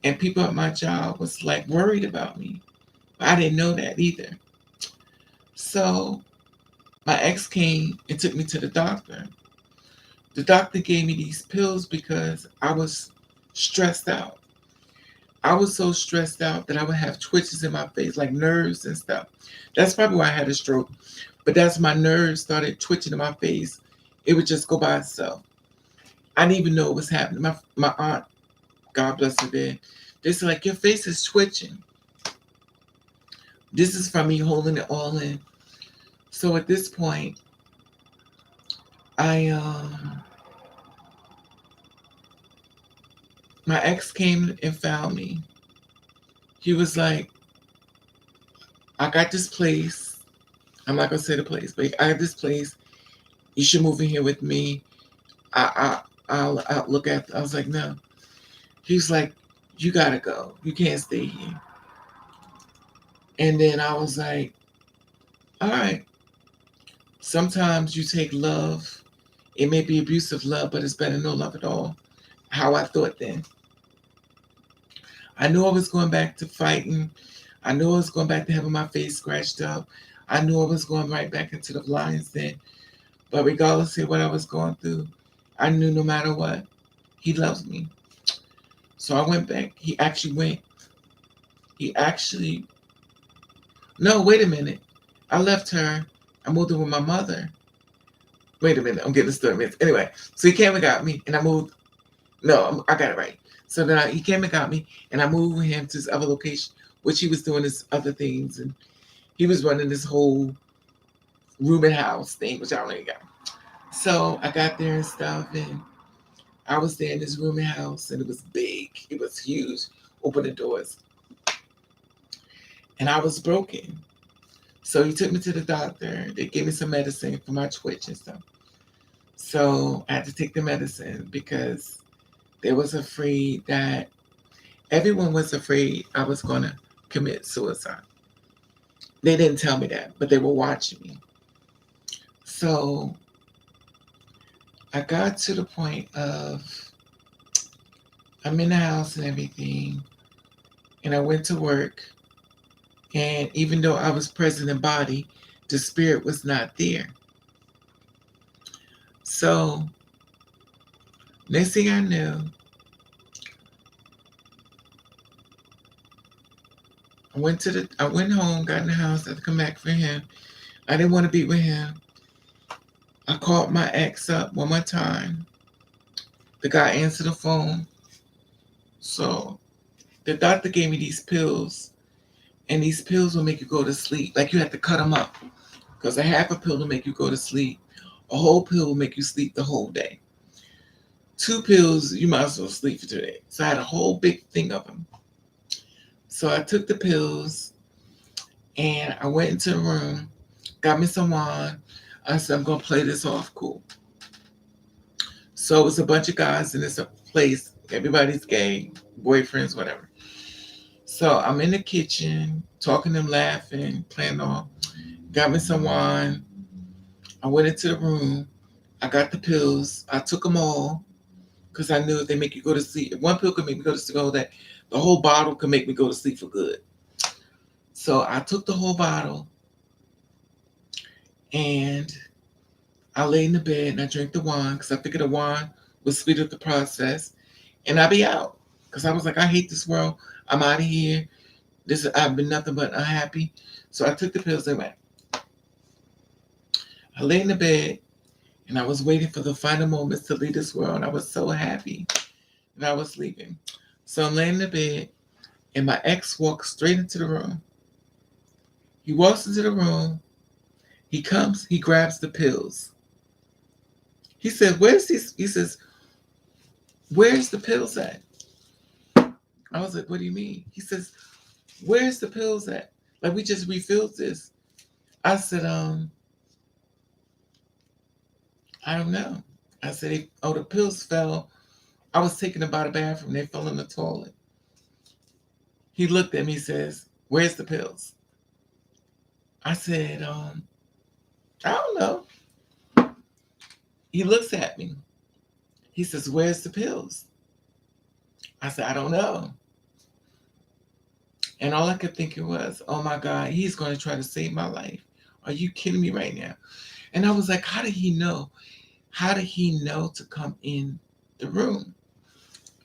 And people at my job was like worried about me. I didn't know that either. So my ex came and took me to the doctor. The doctor gave me these pills because I was stressed out. I was so stressed out that I would have twitches in my face, like nerves and stuff. That's probably why I had a stroke. But that's my nerves started twitching in my face. It would just go by itself. I didn't even know what was happening. My aunt, God bless her dead, they said, like, your face is twitching. This is from me holding it all in. So at this point, my ex came and found me. He was like, I got this place. I'm not gonna say the place, but I got this place. You should move in here with me. I'll look at. I was like, no. He's like, you gotta go. You can't stay here. And then I was like, all right. Sometimes you take love. It may be abusive love, but it's better no love at all. How I thought then. I knew I was going back to fighting. I knew I was going back to having my face scratched up. I knew I was going right back into the lion's den. But regardless of what I was going through, I knew no matter what, he loves me. So I went back. He actually, no, wait a minute. I left her. I moved in with my mother. Wait a minute. I'm getting the story mixed. Anyway, so he came and got me, and I moved. No, I got it right. So then he came and got me, and I moved with him to this other location, which he was doing his other things, and he was running this whole room and house thing, which I don't really got. So I got there and stuff, and I was there in this room and house, and it was big. It was huge. Open the doors. And I was broken. So he took me to the doctor. They gave me some medicine for my twitch and stuff. So I had to take the medicine because they was afraid that everyone was afraid I was going to commit suicide. They didn't tell me that, but they were watching me. So I got to the point of I'm in the house and everything, and I went to work. And even though I was present in body, the spirit was not there. So next thing I knew, I went home, got in the house, I had to come back for him. I didn't want to be with him. I called my ex up one more time. The guy answered the phone. So the doctor gave me these pills, and these pills will make you go to sleep. Like you have to cut them up. Because a half a pill will make you go to sleep. A whole pill will make you sleep the whole day. 2 pills, you might as well sleep for 2 days. So I had a whole big thing of them. So I took the pills and I went into the room, got me some wine. I said, I'm going to play this off cool. So it was a bunch of guys in this place. Everybody's gay, boyfriends, whatever. So I'm in the kitchen, talking to them, laughing, playing off. Got me some wine. I went into the room. I got the pills. I took them all because I knew if they make you go to sleep. If one pill could make me go to sleep all day, the whole bottle could make me go to sleep for good. So I took the whole bottle and I lay in the bed and I drank the wine because I figured the wine would speed up the process and I'd be out. Because I was like, I hate this world. I'm out of here. I've been nothing but unhappy. So I took the pills and went. I lay in the bed and I was waiting for the final moments to leave this world. I was so happy that I was leaving. So I'm laying in the bed and my ex walks straight into the room. He walks into the room. He comes, he grabs the pills. He said, where's this? He says, where's the pills at? I was like, what do you mean? He says, where's the pills at? Like, we just refilled this. I said, I don't know. I said, the pills fell. I was taking them by the bathroom. They fell in the toilet. He looked at me, says, where's the pills? I said, I don't know. He looks at me. He says, where's the pills? I said, I don't know. And all I could think was, oh my God, he's going to try to save my life. Are you kidding me right now? And I was like, how did he know? How did he know to come in the room?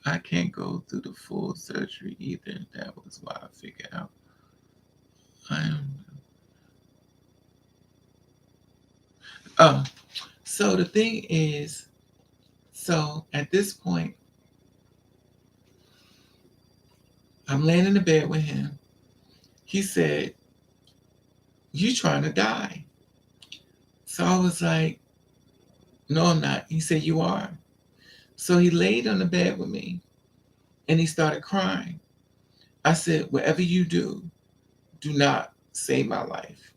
I can't go through the full surgery either. That was why I figured out. So the thing is, so at this point, I'm laying in the bed with him. He said, you trying to die. So I was like, no, I'm not. He said, you are. So he laid on the bed with me and he started crying. I said, whatever you do not save my life.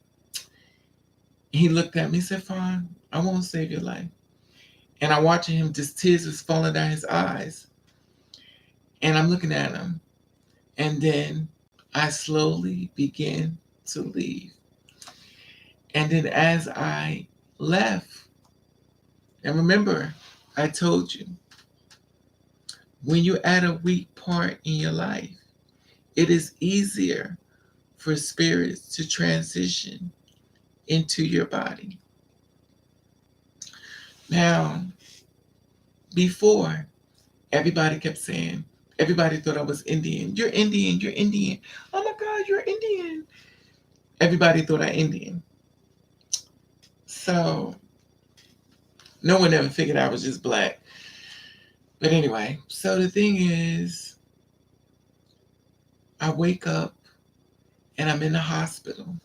He looked at me and said, fine, I won't save your life. And I'm watching him, just tears was falling down his eyes. And I'm looking at him. And then I slowly began to leave. And then as I left, and remember, I told you, when you're at a weak part in your life, it is easier for spirits to transition into your body. Now, before, everybody kept saying, everybody thought I was Indian. You're Indian, you're Indian. Oh my God, you're Indian. Everybody thought I Indian. So, no one ever figured I was just black. But anyway, so the thing is, I wake up and I'm in the hospital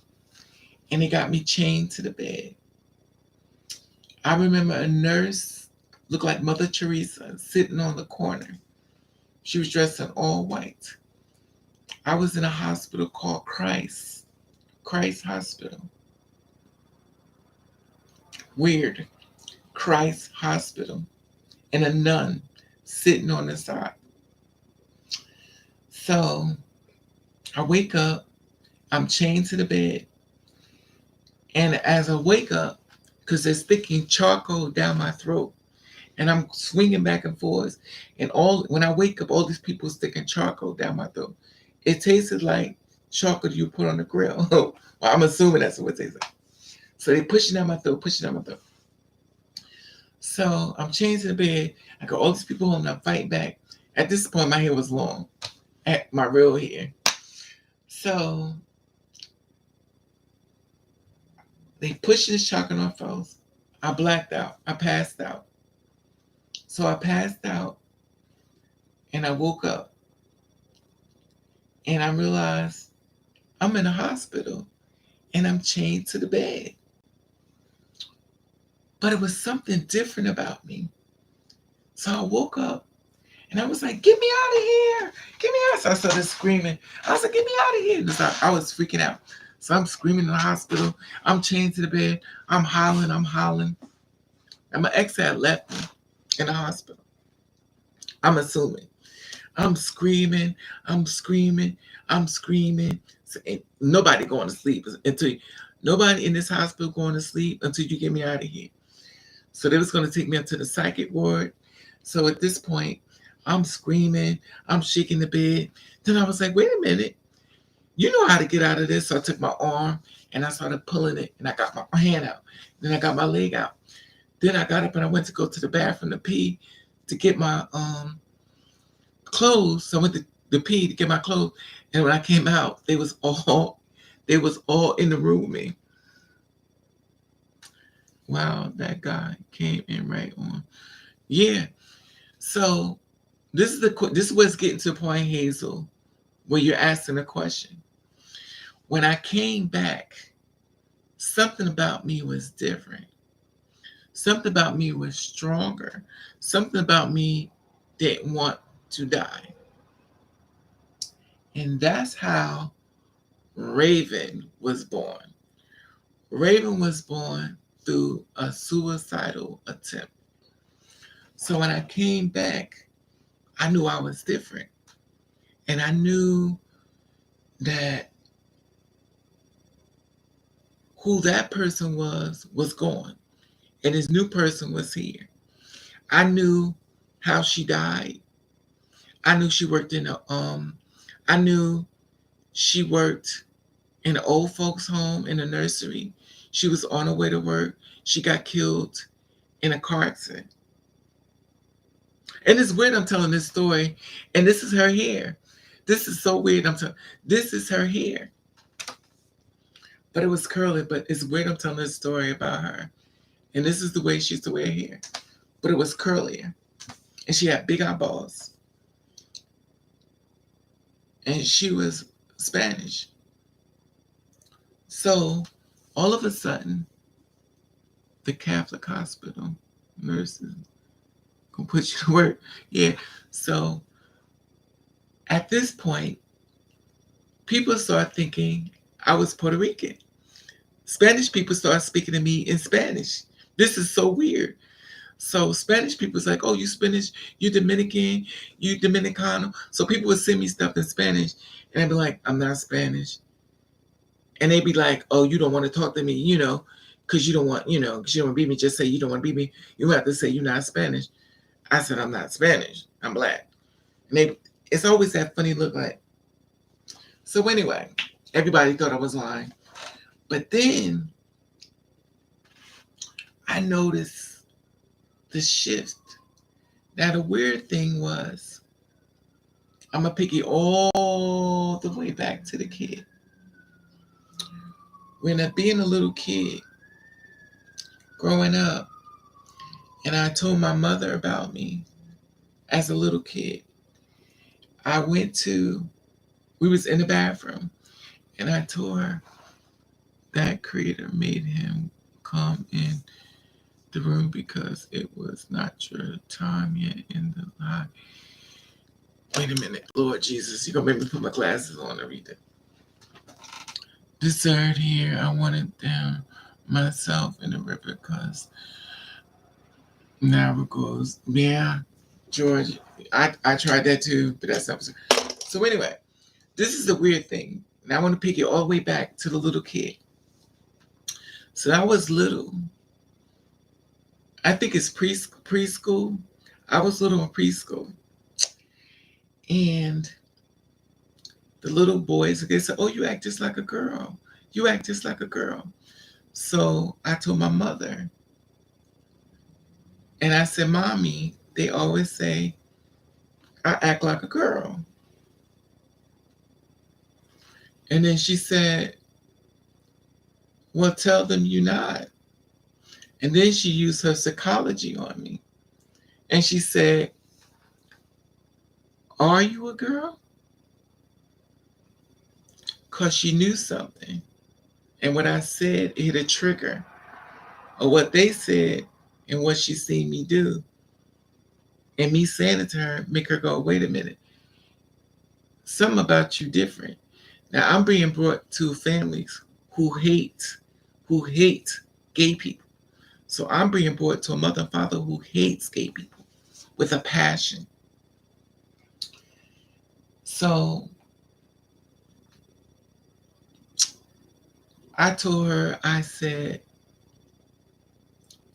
and they got me chained to the bed. I remember a nurse, looked like Mother Teresa, sitting on the corner. She was dressed in all white. I was in a hospital called Christ Hospital. Weird. Christ Hospital. And a nun sitting on the side. So I wake up, I'm chained to the bed, and as I wake up, because they're sticking charcoal down my throat, and I'm swinging back and forth, and when I wake up, all these people sticking charcoal down my throat. It tasted like charcoal you put on the grill. Well, I'm assuming that's what it tastes like. So they pushing down my throat, pushing down my throat. So I'm chained to the bed. I got all these people holding up, fighting back. At this point, my hair was long, at my real hair. So they pushed this chocolate on face. I blacked out. I passed out. So I passed out and I woke up and I realized I'm in a hospital and I'm chained to the bed. But it was something different about me. So I woke up and I was like, get me out of here. Get me out. So I started screaming. I was like, get me out of here. Because I was freaking out. So I'm screaming in the hospital. I'm chained to the bed. I'm hollering. And my ex had left me in the hospital. I'm assuming. I'm screaming. So nobody going to sleep nobody in this hospital going to sleep until you get me out of here. So they was going to take me up to the psychic ward. So at this point, I'm screaming. I'm shaking the bed. Then I was like, wait a minute. You know how to get out of this. So I took my arm and I started pulling it. And I got my hand out. Then I got my leg out. Then I got up and I went to go to the bathroom to pee to get my clothes. So I went to pee to get my clothes. And when I came out, they was all in the room with me. Wow, that guy came in right on. Yeah. So this is what's getting to the point, Hazel, where you're asking a question. When I came back, something about me was different. Something about me was stronger. Something about me didn't want to die. And that's how Raven was born. Raven was born through a suicidal attempt. So when I came back, I knew I was different. And I knew that who that person was gone. And his new person was here. I knew how she died. I knew she worked I knew she worked in an old folks home in a nursery. She was on her way to work. She got killed in a car accident. And it's weird I'm telling this story. And this is her hair. This is so weird. This is her hair. But it was curly, but it's weird I'm telling this story about her. And this is the way she used to wear hair. But it was curlier. And she had big eyeballs. And she was Spanish. So all of a sudden, the Catholic hospital nurses gonna put you to work. Yeah. So at this point, people start thinking I was Puerto Rican. Spanish people start speaking to me in Spanish. This is so weird. So Spanish people's like, oh, you Spanish, you Dominican, you Dominicano. So people would send me stuff in Spanish, and I'd be like, I'm not Spanish. And they'd be like, oh, you don't want to talk to me, because you don't want, because you don't want to be me. Just say you don't want to be me. You have to say you're not Spanish. I said, I'm not Spanish. I'm black. And it's always that funny look like. So anyway, everybody thought I was lying. But then I noticed the shift. Now the weird thing was, I'm going to pick it all the way back to the kid. When I being a little kid, growing up, and I told my mother about me as a little kid, we was in the bathroom, and I told her that creator made him come in the room because it was not your time yet in the life. Wait a minute, Lord Jesus, you're going to make me put my glasses on and read it. Dessert here, I wanted them myself in the river because now it goes, yeah, George, I tried that too, but that's not. So anyway, This is the weird thing. And I want to pick it all the way back to the little kid. So I was little. I think it's preschool. I was little in preschool. And the little boys, they said, "Oh, you act just like a girl. You act just like a girl." So I told my mother, and I said, "Mommy, they always say I act like a girl." And then she said, "Well, tell them you're not." And then she used her psychology on me. And she said, "Are you a girl?" Because she knew something. And what I said hit a trigger. Or what they said and what she seen me do. And me saying it to her make her go, "Wait a minute. Something about you different." Now I'm being brought to families who hate gay people. So I'm being brought to a mother and father who hates gay people with a passion. So I told her, I said,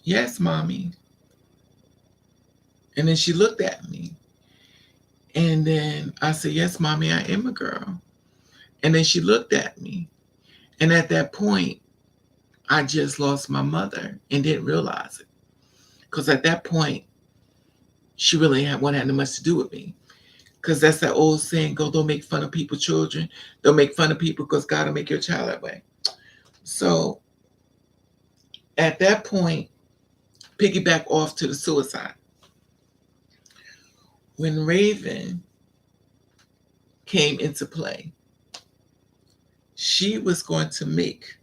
"Yes, mommy." And then she looked at me. And then I said, "Yes, mommy, I am a girl." And then she looked at me. And at that point, I just lost my mother and didn't realize it. Because at that point, she really wasn't having much to do with me. Because that's that old saying, go, don't make fun of people's children. Don't make fun of people because God will make your child that way. So at that point, piggyback off to the suicide. When Raven came into play, she was going to make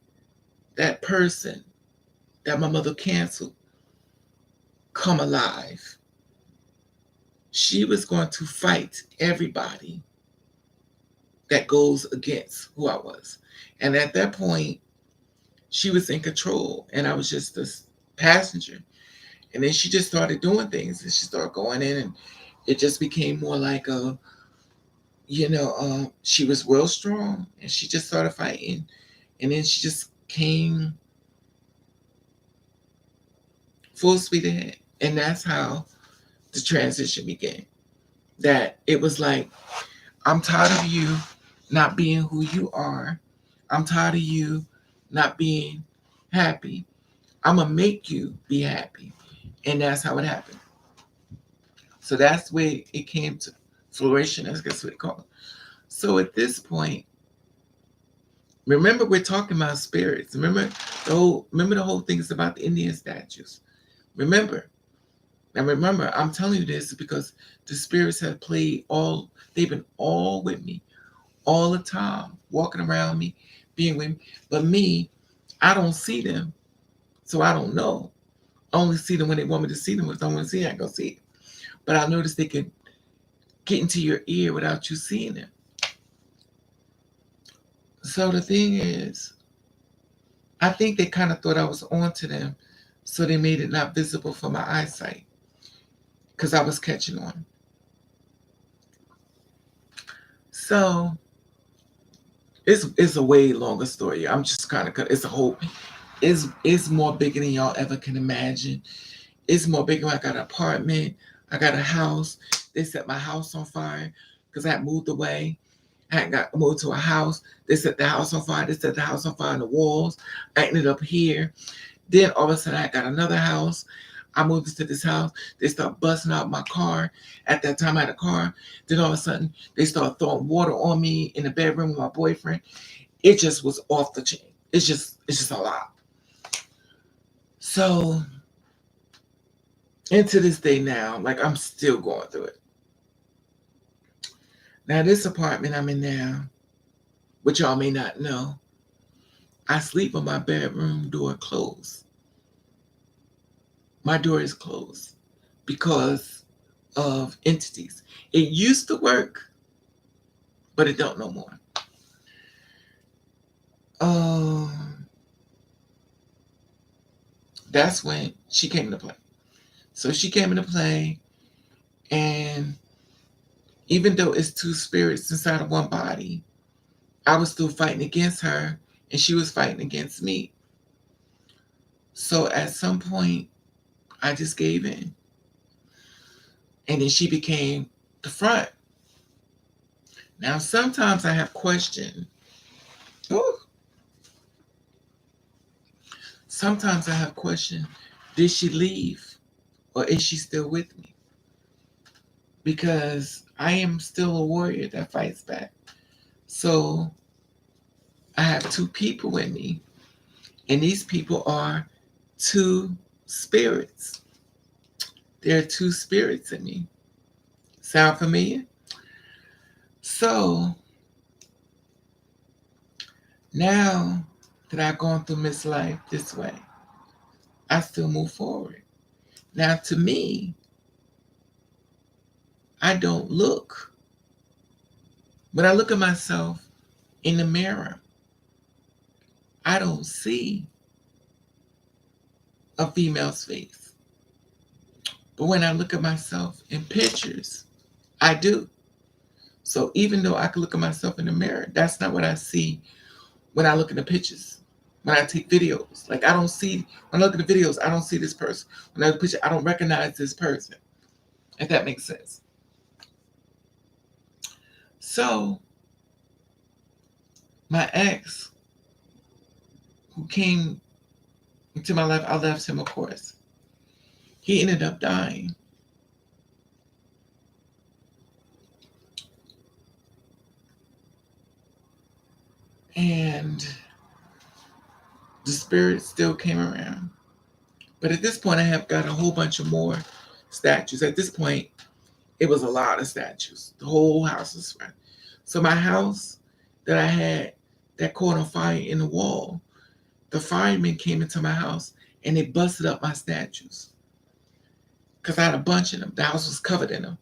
that person that my mother canceled come alive. She was going to fight everybody that goes against who I was. And at that point, she was in control and I was just a passenger. And then she just started doing things and she started going in and it just became more like she was real strong and she just started fighting. And then she just came full speed ahead. And that's how the transition began. That it was like, I'm tired of you not being who you are. I'm tired of you not being happy. I'm going to make you be happy. And that's how it happened. So that's where it came to flourishing, I guess what they call it. So at this point, remember we're talking about spirits. Remember the whole thing is about the Indian statues. Remember. Now remember, I'm telling you this because the spirits have they've been all with me all the time, walking around me, being with me. But me, I don't see them, so I don't know. I only see them when they want me to see them. If I don't want to see them, I go see it. But I noticed they can get into your ear without you seeing them. So the thing is, I think they kind of thought I was onto them, so they made it not visible for my eyesight because I was catching on. So it's a way longer story. I'm just kind of it's more bigger than y'all ever can imagine. It's more bigger. I got an apartment. I got a house. They set my house on fire because I had moved away. I had got moved to a house. They set the house on fire. They set the house on fire in the walls. I ended up here. Then all of a sudden I got another house. I moved into this house. They start busting out my car. At that time I had a car. Then all of a sudden they start throwing water on me in the bedroom with my boyfriend. It just was off the chain. It's just a lot. So, and to this day now, like I'm still going through it. Now this apartment I'm in now, which y'all may not know, I sleep with my bedroom door closed. My door is closed because of entities. It used to work, but it don't no more. Um, that's when she came into play. So she came into play, and Even though it's two spirits inside of one body, I was still fighting against her and she was fighting against me. So at some point, I just gave in. And then she became the front. Now, sometimes I have questioned. Ooh, sometimes I have questioned, did she leave or is she still with me? Because I am still a warrior that fights back. So I have two people in me, and these people are two spirits. There are two spirits in me. Sound familiar? So now that I've gone through this life this way, I still move forward. Now, to me, I don't look. When I look at myself in the mirror, I don't see a female's face. But when I look at myself in pictures, I do. So even though I can look at myself in the mirror, that's not what I see when I look at the pictures. When I take videos, like I don't see, when I look at the videos, I don't see this person. When I look at the picture, I don't recognize this person, if that makes sense. So my ex, who came into my life, I left him, of course. He ended up dying. And the spirit still came around. But at this point, I have got a whole bunch of more statues. At this point, it was a lot of statues. The whole house was fine. So my house that I had that caught on fire in the wall, the firemen came into my house and they busted up my statues. Because I had a bunch of them. The house was covered in them.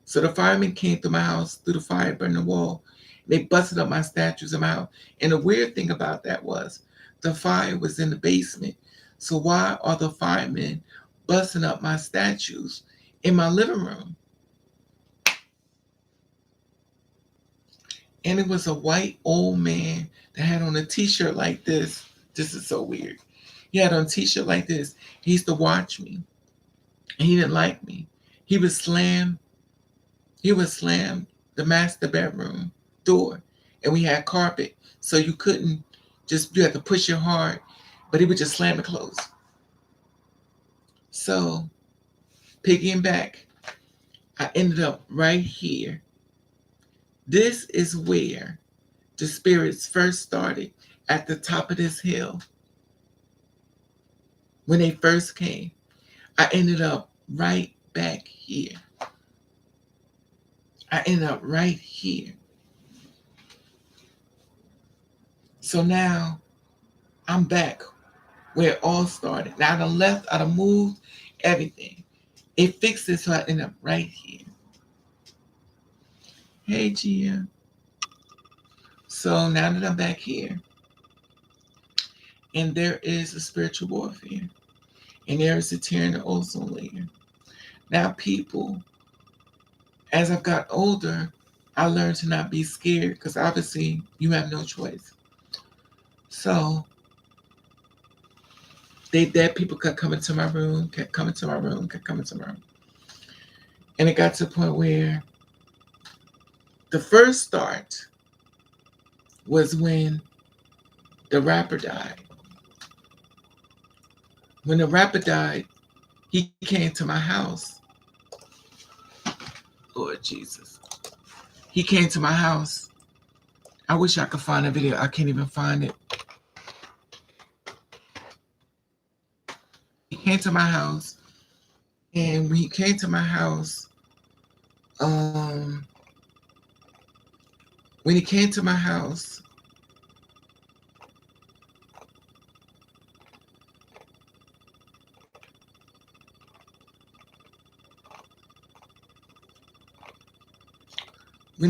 So the firemen came through my house, through the fire, burning the wall. They busted up my statues in my house. And the weird thing about that was the fire was in the basement. So why are the firemen busting up my statues in my living room? And it was a white old man that had on a t-shirt like this. This is so weird. He had on a t-shirt like this. He used to watch me. And he didn't like me. He would slam the master bedroom door. And we had carpet. So you couldn't you had to push it hard. But he would just slam it closed. So, picking back, I ended up right here. This is where the spirits first started, at the top of this hill. When they first came, I ended up right back here. I ended up right here. So now I'm back where it all started. Now I done left, I done moved, everything. It fixed it so I ended up right here. Hey, Gia. So now that I'm back here, and there is a spiritual warfare, and there is a tear in the ozone layer. Now, people, as I've got older, I learned to not be scared because obviously you have no choice. So dead people kept coming to my room, kept coming to my room, kept coming to my room. And it got to a point where the first start was when the rapper died. When the rapper died, he came to my house. Lord Jesus. He came to my house. I wish I could find a video. I can't even find it. He came to my house. And when he came to my house, when he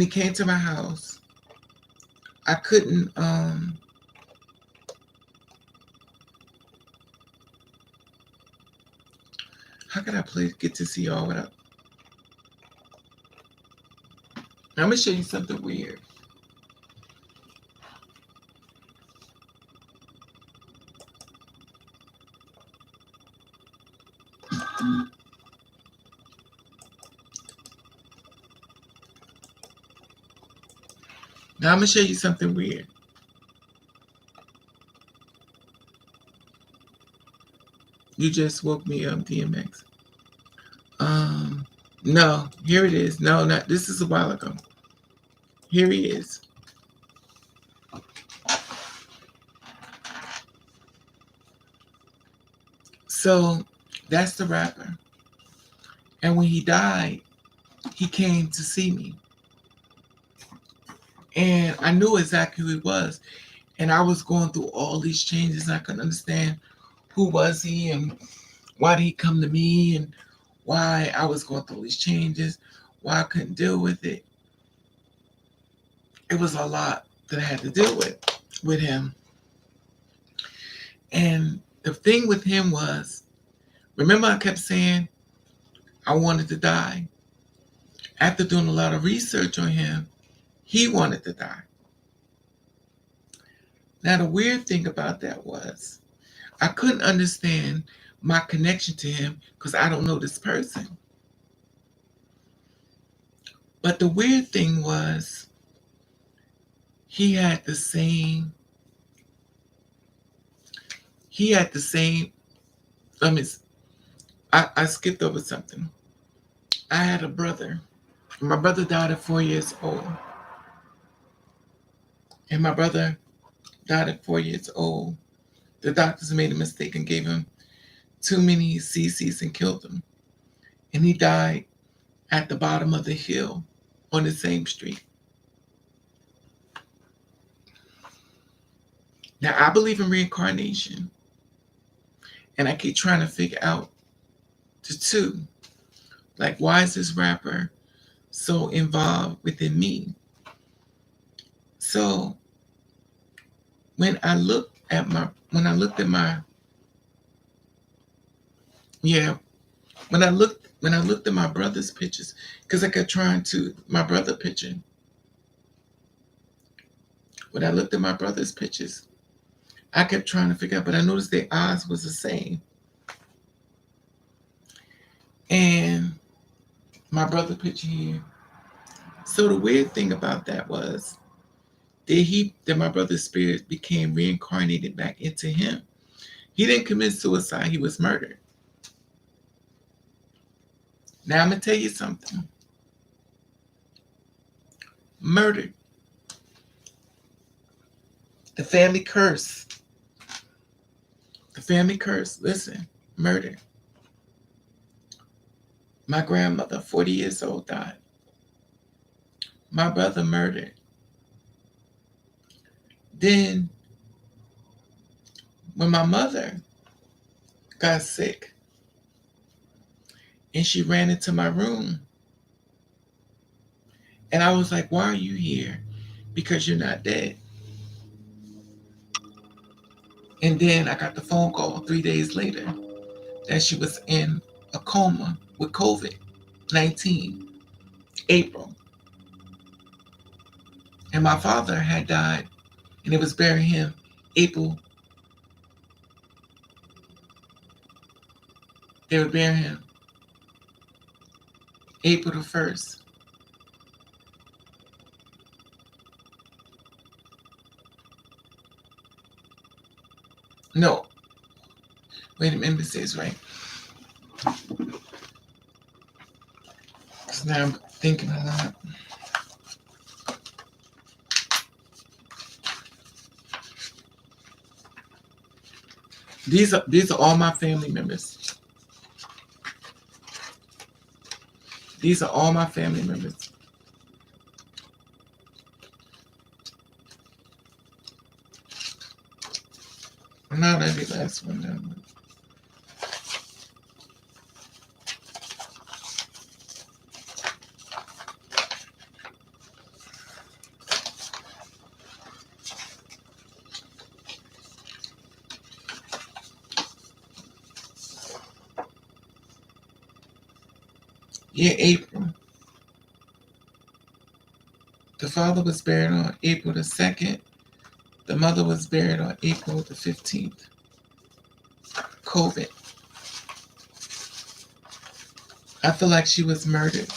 came to my house, I couldn't, how could I get to see y'all without? I'm gonna show you something weird. Now I'm gonna show you something weird. You just woke me up, DMX. No, here it is. No, not this is a while ago. Here he is. So that's the rapper. And when he died, he came to see me. And I knew exactly who he was. And I was going through all these changes. I couldn't understand who was he and why did he come to me and why I was going through these changes, why I couldn't deal with it. It was a lot that I had to deal with him. And the thing with him was, remember I kept saying I wanted to die. After doing a lot of research on him, he wanted to die. Now the weird thing about that was I couldn't understand my connection to him because I don't know this person. But the weird thing was he had the same, I skipped over something. I had a brother. My brother died at 4 years old. And my brother died at 4 years old. The doctors made a mistake and gave him too many cc's and killed him. And he died at the bottom of the hill on the same street. Now, I believe in reincarnation. And I keep trying to figure out the two. Like, why is this rapper so involved within me? So when I looked at my brother's pictures, because I kept trying to my brother picture. When I looked at my brother's pictures, I kept trying to figure out, but I noticed their eyes was the same. And my brother picture here. So the weird thing about that was that my brother's spirit became reincarnated back into him. He didn't commit suicide, he was murdered. Now I'm gonna tell you something. Murdered. The family curse. The family curse. Listen, murder. My grandmother, 40 years old, died. My brother murdered. Then, when my mother got sick and she ran into my room, and I was like, why are you here? Because you're not dead. And then I got the phone call 3 days later that she was in a coma with COVID-19, April. And my father had died, and it was burying him April. They were burying him April the 1st. No. Wait a minute, let me say it's right. Because now I'm thinking a lot. These are all my family members. These are all my family members. Not every last one down. Yeah, April. The father was buried on April the 2nd. The mother was buried on April the 15th. COVID. I feel like she was murdered.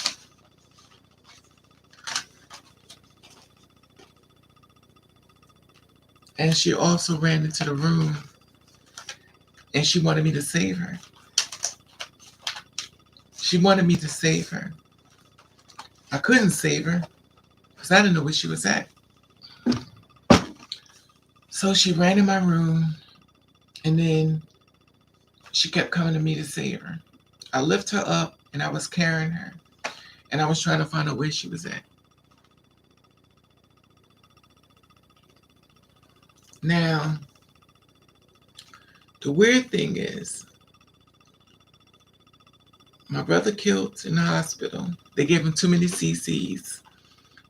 And she also ran into the room and she wanted me to save her. She wanted me to save her. I couldn't save her because I didn't know where she was at. So she ran in my room and then she kept coming to me to save her. I lifted her up and I was carrying her and I was trying to find out where she was at. Now, the weird thing is, my brother killed in the hospital. They gave him too many cc's,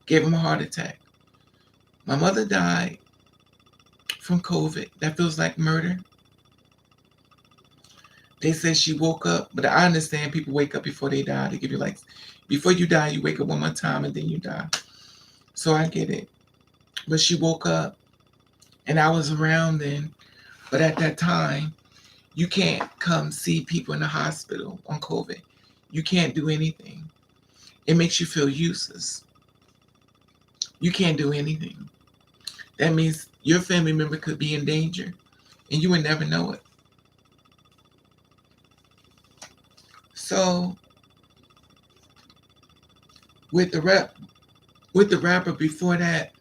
gave him a heart attack. My mother died from COVID. That feels like murder. They said she woke up, but I understand people wake up before they die. They give you like, before you die, you wake up one more time and then you die. So I get it. But she woke up and I was around then. But at that time, you can't come see people in the hospital on COVID. You can't do anything. It makes you feel useless. You can't do anything. That means your family member could be in danger and you would never know it. So with the rapper before that,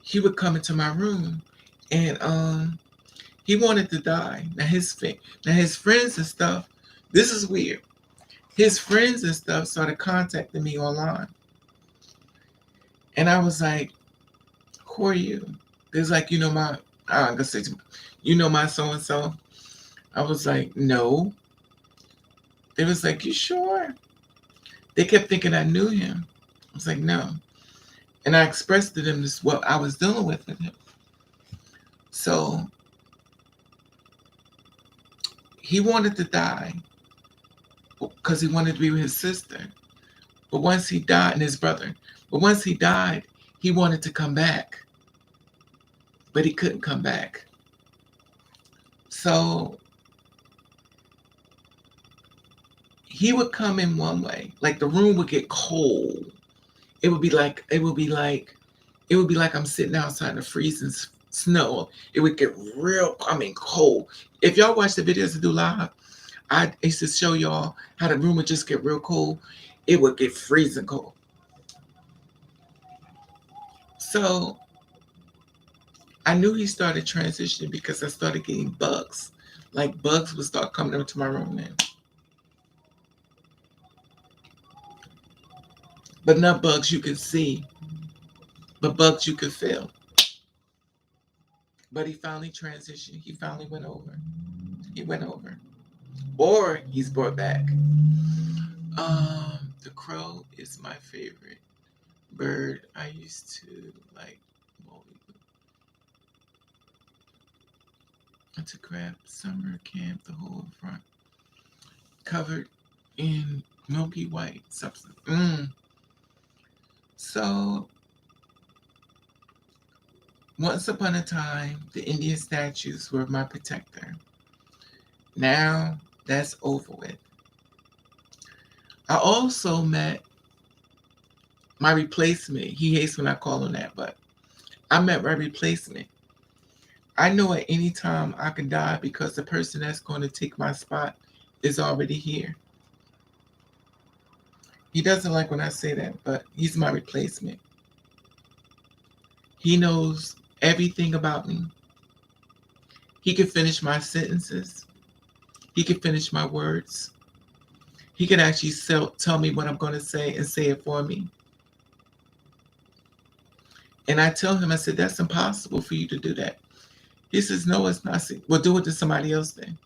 he would come into my room and he wanted to die. Now his friends and stuff, this is weird. His friends and stuff started contacting me online. And I was like, who are you? There's like, I'm gonna say, my so-and-so. I was like, no. They was like, you sure? They kept thinking I knew him. I was like, no. And I expressed to them this what I was dealing with him. So he wanted to die because he wanted to be with his sister. But once he died, and his brother, but once he died, he wanted to come back. But he couldn't come back. So he would come in one way. Like the room would get cold. It would be like I'm sitting outside in the freezing snow. It would get cold. If y'all watch the videos I do live, I used to show y'all how the room would just get real cold. It would get freezing cold. So I knew he started transitioning because I started getting bugs. Like bugs would start coming into my room now. But not bugs you can see, but bugs you can feel. But he finally transitioned. He finally went over. He went over. Or he's brought back. The crow is my favorite bird. I used to like. To grab summer camp, the whole front covered in milky white substance. So once upon a time, the Indian statues were my protector. Now that's over with. I also met my replacement. He hates when I call him that, but I met my replacement. I know at any time I can die because the person that's going to take my spot is already here. He doesn't like when I say that, but he's my replacement. He knows everything about me. He can finish my sentences. He can finish my words. He can actually tell me what I'm going to say and say it for me. And I tell him, I said, that's impossible for you to do that. He says, no, it's not. Well, do it to somebody else then.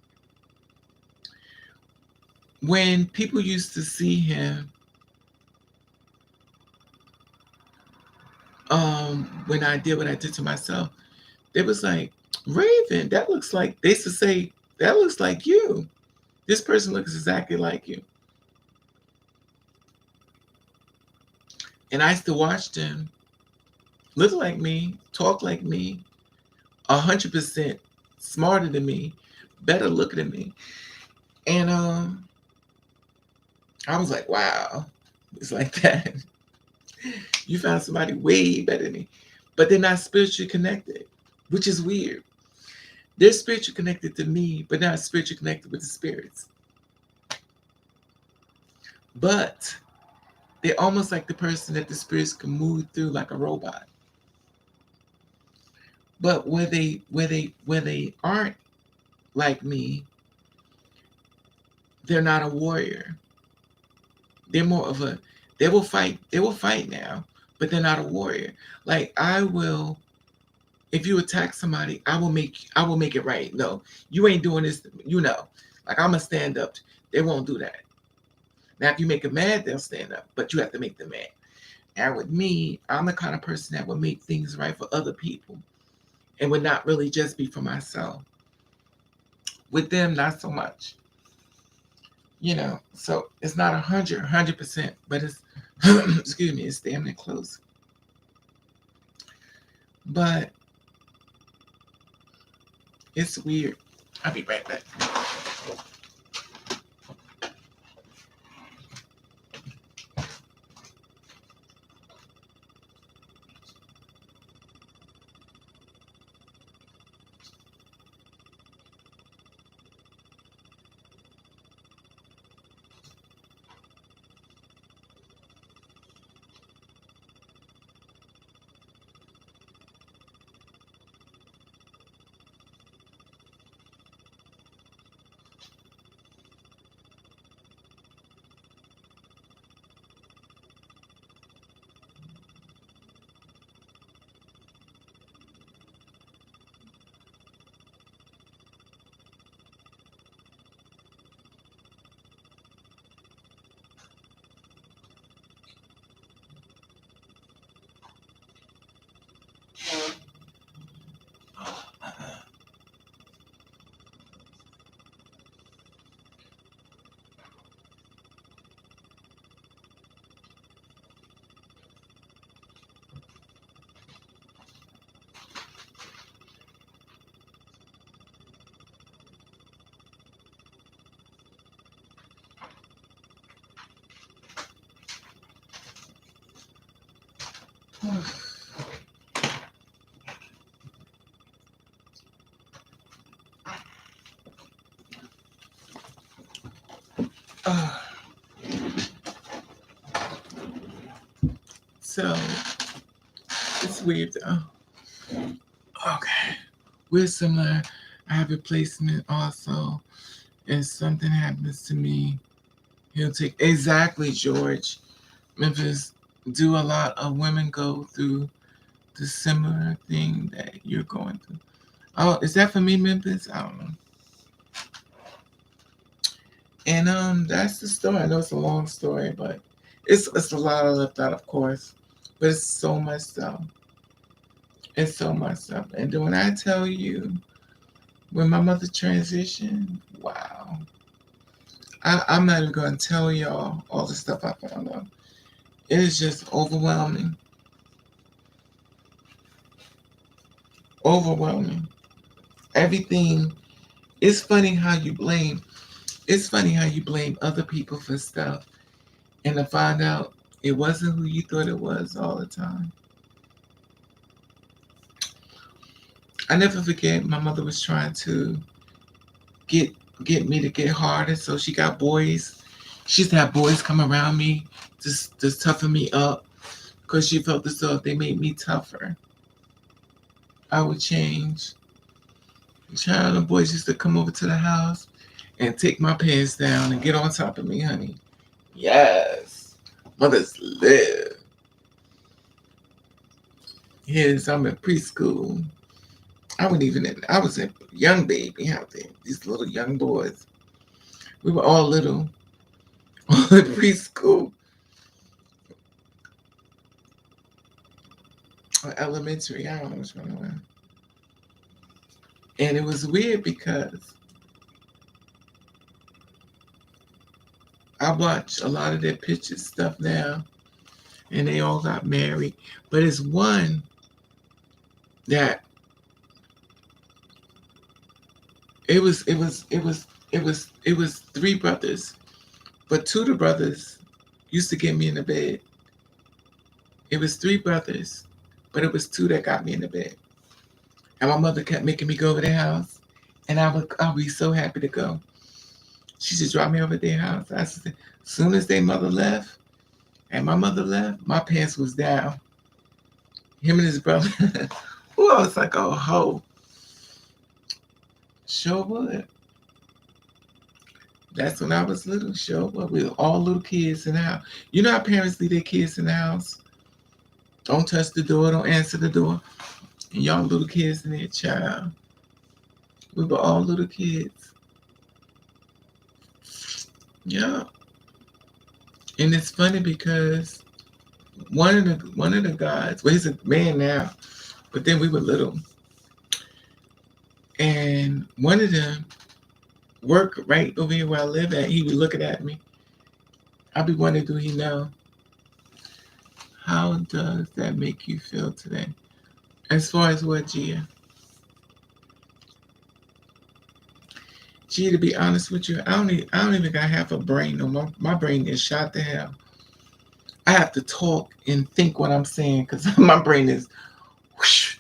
When people used to see him, when I did what I did to myself, they was like, Raven, that looks like, they used to say, that looks like you. This person looks exactly like you. And I used to watch them look like me, talk like me, 100% smarter than me, better looking than me. And I was like, wow, it's like that. You found somebody way better than me. But they're not spiritually connected, which is weird. They're spiritually connected to me, but not spiritually connected with the spirits. But they're almost like the person that the spirits can move through like a robot. But where they aren't like me, they're not a warrior. They're more of a they will fight now, but they're not a warrior. Like I will, if you attack somebody, I will make it right. No, you ain't doing this, Like I'm gonna stand up. They won't do that. Now if you make them mad, they'll stand up, but you have to make them mad. And with me, I'm the kind of person that would make things right for other people and would not really just be for myself. With them, not so much. So it's not 100%, but it's excuse me, it's damn near close. But it's weird. I'll be right back. Uh, so it's weird though. Okay. We're similar. I have a placement also. If something happens to me, he'll take exactly George. Memphis do a lot of women go through the similar thing that you're going through. Oh, is that for me, Memphis? I don't know. And that's the story. I know it's a long story, but it's a lot of left out, of course. But it's so much stuff. It's so much stuff. And then when I tell you, when my mother transitioned, wow. I'm not even going to tell y'all all the stuff I found out. It is just overwhelming. Overwhelming. Everything. It's funny how you blame. It's funny how you blame other people for stuff and to find out it wasn't who you thought it was all the time. I never forget my mother was trying to get me to get harder, so she got boys. She used to have boys come around me to toughen me up because she felt as though if they made me tougher, I would change. The child and boys used to come over to the house and take my pants down and get on top of me, honey. Yes. Mothers live. Yes, I'm in preschool. I was a young baby out there. These little young boys. We were all little. All in preschool. Or elementary. I don't know which one it was. And it was weird because I watch a lot of their pictures stuff now. and they all got married. But it's one that it was three brothers, but two of the brothers used to get me in the bed. It was three brothers, but it was two that got me in the bed. And my mother kept making me go over their house, and I'll be so happy to go. She just dropped me over at their house. I said, as soon as their mother left, and my mother left, my pants was down. Him and his brother. Ooh, I was like, oh, ho. Sure would. That's when I was little. Sure would. We were all little kids in the house. You know how parents leave their kids in the house? Don't touch the door. Don't answer the door. And y'all little kids in there, child. We were all little kids. Yeah. And it's funny because one of the guys, well, he's a man now, but then we were little. And one of them worked right over here where I live at. He was looking at me. I'd be wondering, do he know? How does that make you feel today? As far as what, Gia? Gia, to be honest with you, I don't even got half a brain no more. My brain is shot to hell. I have to talk and think what I'm saying because my brain is whoosh.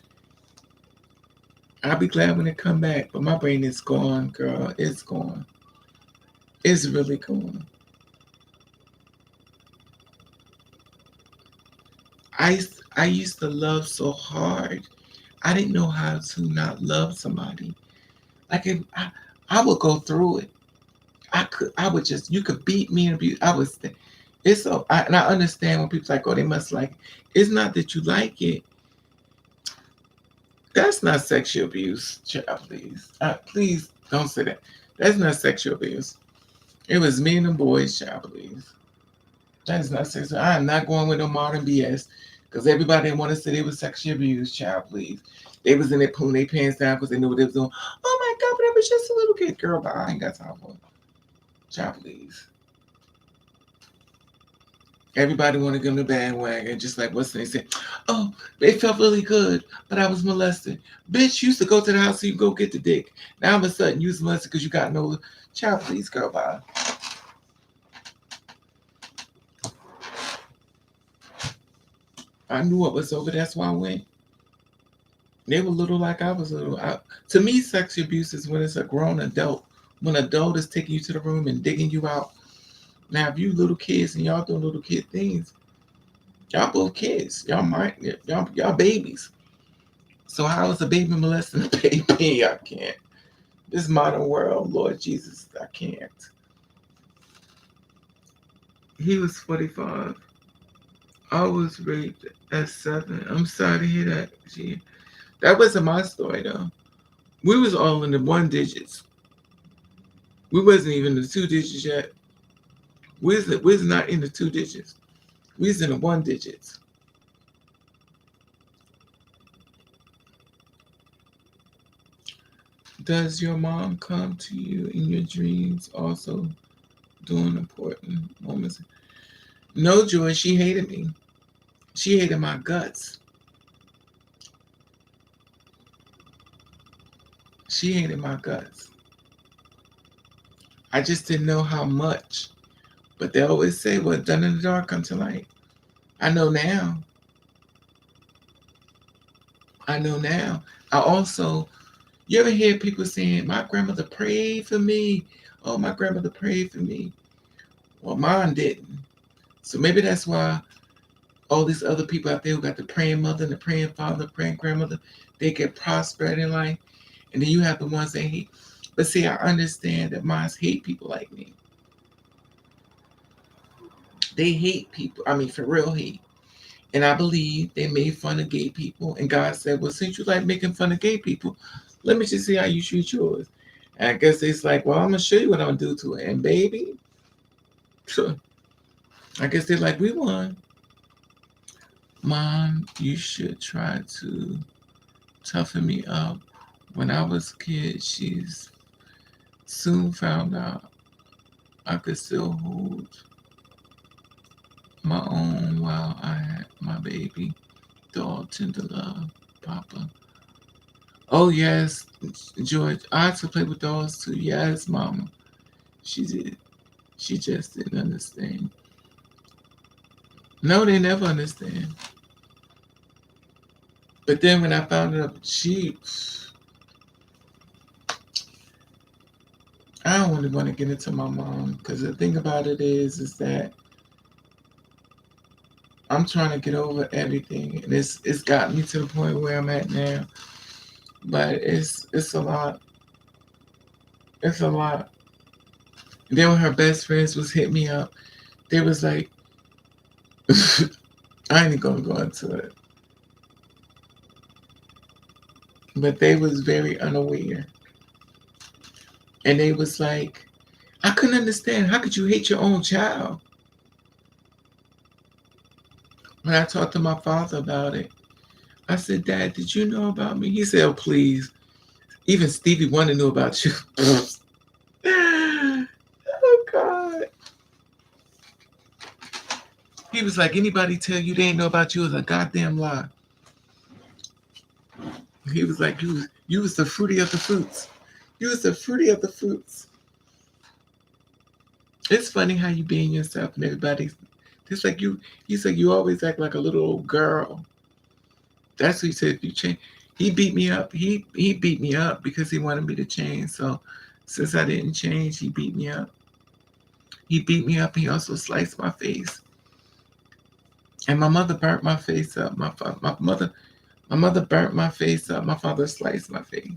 I'll be glad when it come back, but my brain is gone, girl. It's gone. It's really gone. I used to love so hard. I didn't know how to not love somebody. Like if I would go through it. I would just, you could beat me and abuse. It's so, and I understand when people like, oh, they must like it. It's not that you like it. That's not sexual abuse, child, please. Please don't say that. That's not sexual abuse. It was me and the boys, child, please. That is not sexual. I am not going with no modern BS because everybody want to say they was sexually abused, child, please. They was in there pulling their pants down because they knew what they was doing. Oh my God, but it was just a little kid, girl, but I ain't got time for it. Child, please. Everybody want to give them the bandwagon, just like what's they say. Oh, it felt really good, but I was molested. Bitch, you used to go to the house so you go get the dick. Now all of a sudden you was molested because you got no child. Please, girl, bye. I knew what was over. That's why I went. They were little like I was little. To me, sexual abuse is when it's a grown adult. When an adult is taking you to the room and digging you out. Now, if you little kids and y'all doing little kid things, y'all both kids. Y'all babies. So how is a baby molesting a baby? I can't. This modern world, Lord Jesus, I can't. He was 45. I was raped at 7. I'm sorry to hear that. Gee. That wasn't my story though. We was all in the 1 digits. We wasn't even in the 2 digits yet. We was not in the 2 digits. We was in the 1 digits. Does your mom come to you in your dreams also during important moments? No, Joy, she hated me. She hated my guts. She hated my guts. I just didn't know how much. But they always say, what's done in the dark come to light. I know now. I know now. I also, you ever hear people saying, my grandmother prayed for me? Oh, my grandmother prayed for me. Well, mine didn't. So maybe that's why all these other people out there who got the praying mother and the praying father, the praying grandmother, they get prospered in life. And then you have the ones that hate. But see, I understand that moms hate people like me. They hate people. I mean, for real hate. And I believe they made fun of gay people. And God said, well, since you like making fun of gay people, let me just see how you treat yours. And I guess it's like, well, I'm going to show you what I'm going to do to it. And baby, I guess they're like, we won. Mom, you should try to toughen me up. When I was a kid, she's soon found out I could still hold my own while I had my baby. Dog tender love, Papa. Oh yes, George. I had to play with dolls too. Yes, Mama. She did. She just didn't understand. No, they never understand. But then when I found out I don't really want to get into my mom because the thing about it is that I'm trying to get over everything, and it's got me to the point where I'm at now. But it's a lot. It's a lot. Then when her best friends was hit me up, they was like, I ain't gonna go into it, but they was very unaware, and they was like, I couldn't understand. How could you hate your own child? When I talked to my father about it, I said, Dad, did you know about me? He said, oh, please. Even Stevie Wonder knew about you. Oh, God. He was like, anybody tell you they ain't know about you is a goddamn lie. He was like, you was the fruity of the fruits. You was the fruity of the fruits. It's funny how you being yourself and everybody's just like you. He said you always act like a little old girl. That's what he said. If you change, he beat me up. He beat me up because he wanted me to change. So since I didn't change, he beat me up. He beat me up. He also sliced my face. And my mother burnt my face up. My mother burnt my face up. My father sliced my face.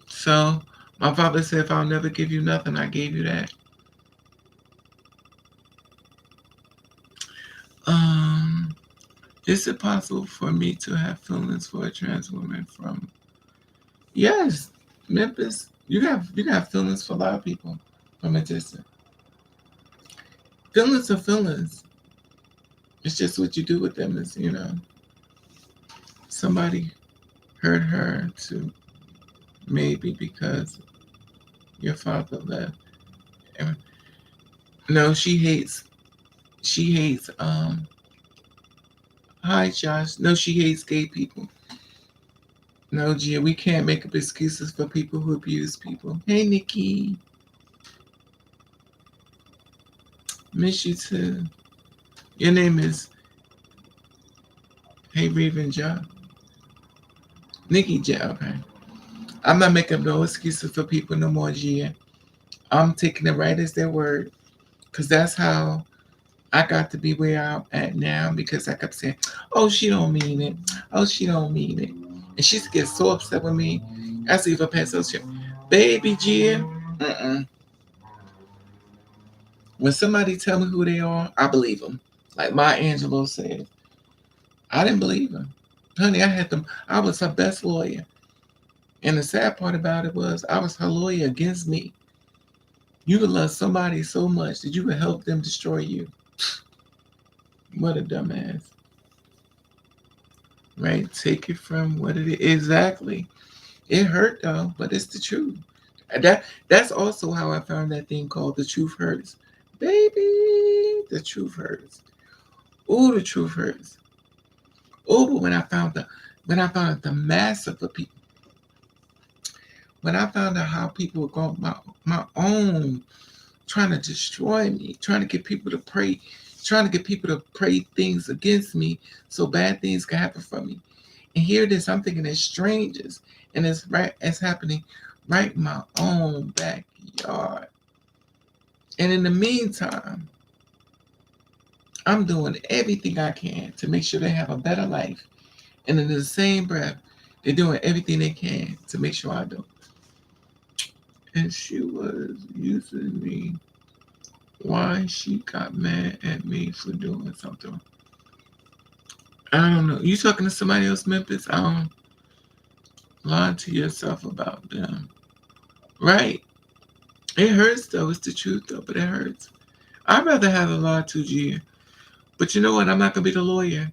So my father said, if I'll never give you nothing, I gave you that. Um, is it possible for me to have feelings for a trans woman from? Yes, Memphis. You have feelings for a lot of people from a distance. Feelings are feelings. It's just what you do with them is, somebody hurt her to maybe because your father left. No, she hates hi Josh. No, she hates gay people. No, Gia, we can't make up excuses for people who abuse people. Hey Nikki. Miss you too. Your name is Hey Raven Job. Nikki J. Okay. I'm not making up no excuses for people no more, Gia. I'm taking it right as their word. Because that's how I got to be where I'm at now because I kept saying, oh, she don't mean it. Oh, she don't mean it. And she gets so upset with me. I see if I pass those shit. Baby Gia, when somebody tell me who they are, I believe them. Like Maya Angelou said, I didn't believe her. Honey, I had them. I was her best lawyer. And the sad part about it was I was her lawyer against me. You could love somebody so much that you could help them destroy you. What a dumbass. Right? Take it from what it is. Exactly. It hurt though, but it's the truth. That's also how I found that thing called The Truth Hurts. Baby, the truth hurts. Ooh, the truth hurts. Ooh, but when I found out the massive of people, when I found out how people were going my own trying to destroy me, trying to get people to pray, trying to get people to pray things against me so bad things can happen for me. And here it is, I'm thinking it's strangers, and it's happening right in my own backyard. And in the meantime, I'm doing everything I can to make sure they have a better life. And in the same breath, they're doing everything they can to make sure I don't. And she was using me. Why she got mad at me for doing something? I don't know. You talking to somebody else, Memphis? I don't lie to yourself about them. Right. It hurts though. It's the truth though, but it hurts. I'd rather have a lie to G. But you know what? I'm not gonna be the lawyer.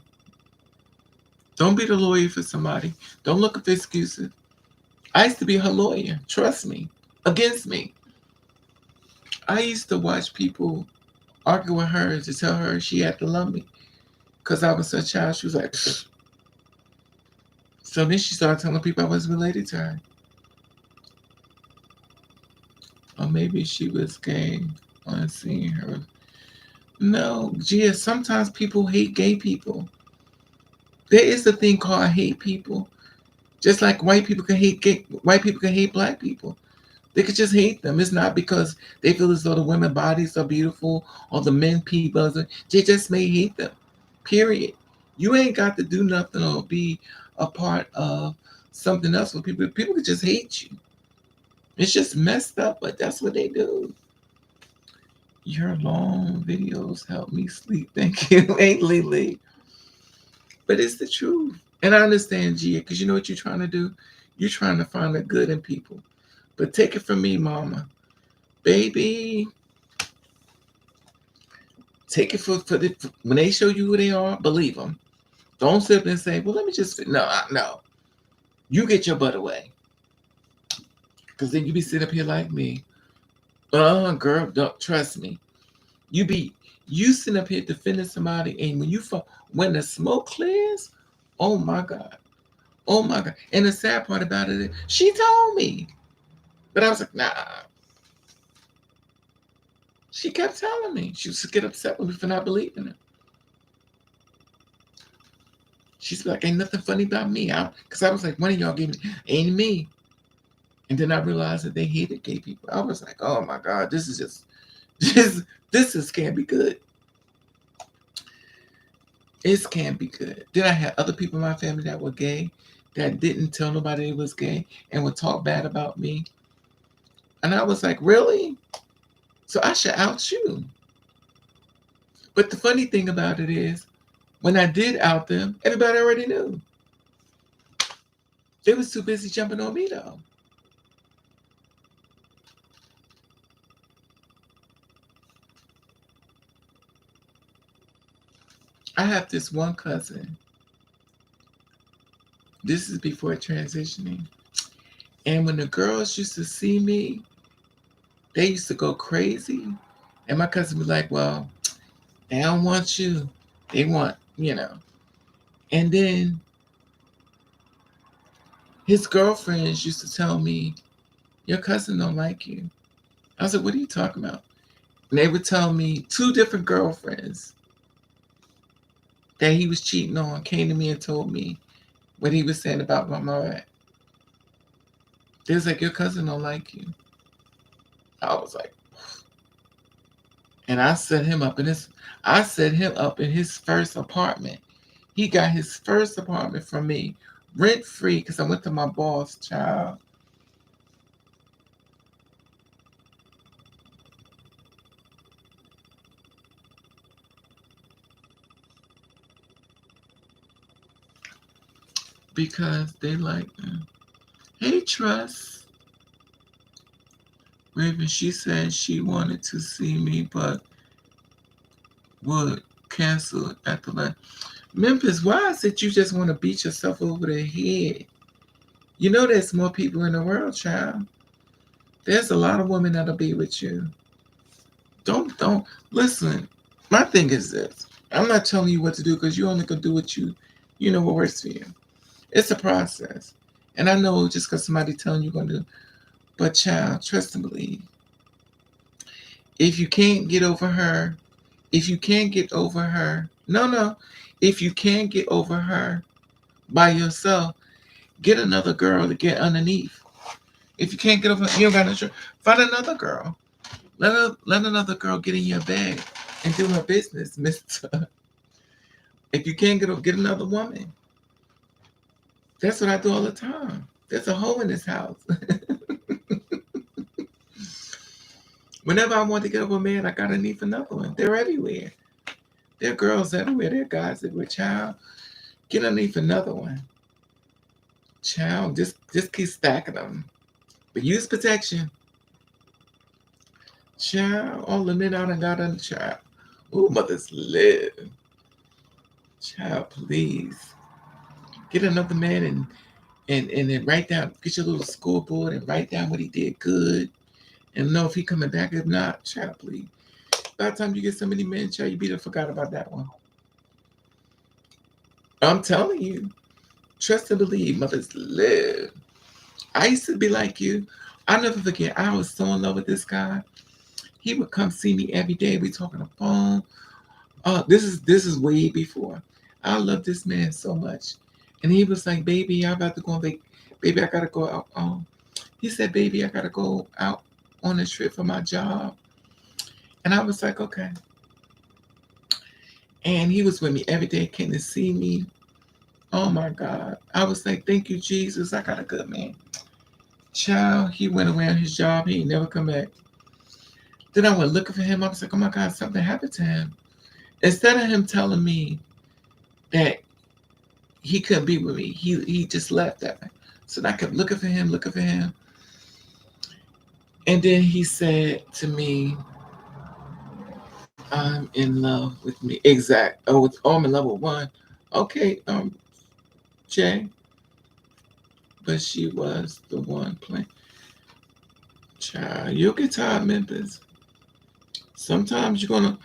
Don't be the lawyer for somebody. Don't look for excuses. I used to be her lawyer. Trust me. Against me. I used to watch people argue with her to tell her she had to love me because I was her child. She was like, pfft. So then she started telling people I was related to her. Or maybe she was gay on seeing her. No, Gia, sometimes people hate gay people. There is a thing called hate people. Just like white people can hate gay, white people can hate black people. They could just hate them. It's not because they feel as though the women bodies are beautiful or the men people. They just may hate them. Period. You ain't got to do nothing or be a part of something else with people. People could just hate you. It's just messed up, but that's what they do. Your long videos help me sleep. Thank you. Ain't Lily. But it's the truth. And I understand, Gia, because you know what you're trying to do? You're trying to find the good in people. But take it from me, mama. Baby, take it when they show you who they are, believe them. Don't sit up and say, well, let me just, no. You get your butt away. Because then you be sitting up here like me. Girl, don't trust me. You sitting up here defending somebody, and when the smoke clears, oh my God. Oh my God. And the sad part about it is, she told me. But I was like, nah. She kept telling me. She used to get upset with me for not believing her. She's like, ain't nothing funny about me. Because I was like, one of y'all gave me, ain't me. And then I realized that they hated gay people. I was like, oh my God, this is just can't be good. It can't be good. Then I had other people in my family that were gay that didn't tell nobody they was gay and would talk bad about me. And I was like, really? So I should out you. But the funny thing about it is, when I did out them, everybody already knew. They was too busy jumping on me though. I have this one cousin. This is before transitioning. And when the girls used to see me, they used to go crazy. And my cousin was like, well, they don't want you. They want, And then his girlfriends used to tell me, your cousin don't like you. I was like, what are you talking about? And they would tell me two different girlfriends that he was cheating on came to me and told me what he was saying about my mother. They was like, your cousin don't like you. I was like, and I set him up in his first apartment. He got his first apartment from me, rent free, because I went to my boss, child. Because they like him. Hey, Trust. Raven, she said she wanted to see me, but would cancel at the last. Memphis, why is it you just want to beat yourself over the head? You know there's more people in the world, child. There's a lot of women that'll be with you. Don't listen. My thing is this. I'm not telling you what to do because you only can do what you know what works for you. It's a process. And I know just because somebody telling you gonna do, but child, trust and believe. If you can't get over her, if you can't get over her, no. If you can't get over her by yourself, get another girl to get underneath. If you can't get over, you don't got no choice. Find another girl. Let another girl get in your bag and do her business, Mister. If you can't get another woman, that's what I do all the time. There's a hole in this house. Whenever I want to get over a man, I gotta need another one. They're everywhere. There are girls everywhere. There are guys everywhere. Child, get underneath another one. Child, just keep stacking them. But use protection. Child, all the men out and got on the child. Ooh, mothers live. Child, please. Get another man and then write down, get your little scoreboard and write down what he did good. And know if he coming back. If not, child, please. By the time you get so many men, child, you be done forgot about that one. I'm telling you, trust and believe, mothers live. I used to be like you. I'll never forget. I was so in love with this guy. He would come see me every day. We talk on the phone. This is way before. I love this man so much, and he was like, "Baby, I'm about to go on Baby, I gotta go out." He said, "Baby, I gotta go out on a trip for my job," and I was like, "Okay." And he was with me every day, came to see me. Oh my God! I was like, "Thank you, Jesus. I got a good man." Child, he went away on his job. He ain't never come back. Then I went looking for him. I was like, "Oh my God, something happened to him." Instead of him telling me that he couldn't be with me, he just left that way. So I kept looking for him. And then he said to me, "I'm in love with me." Exact. I'm in love with one. Okay, Jay. But she was the one playing. Child, you'll get tired, Memphis. Sometimes you're gonna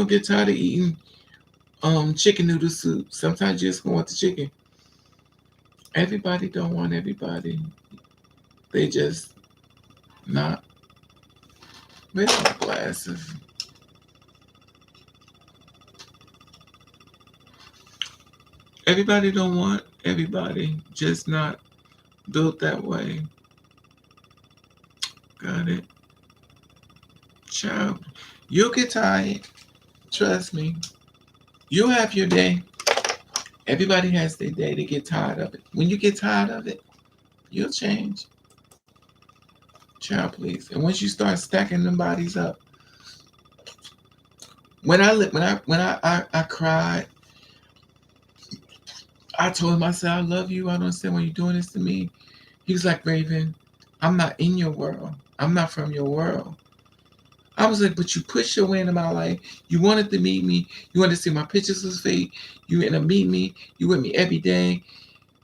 get tired of eating chicken noodle soup. Sometimes you just gonna want the chicken. Everybody don't want everybody. They just not. Where's my glasses? Everybody don't want everybody. Just not built that way. Got it. Child, you'll get tired. Trust me. You'll have your day. Everybody has their day. They get tired of it. When you get tired of it, you'll change. Child, please. And once you start stacking them bodies up, when I cried, I told him, I said, "I love you. I don't understand why you're doing this to me." He was like, "Raven, I'm not in your world. I'm not from your world." I was like, "But you pushed your way into my life. You wanted to meet me. You wanted to see my pictures of fake. You went to meet me. You with me every day."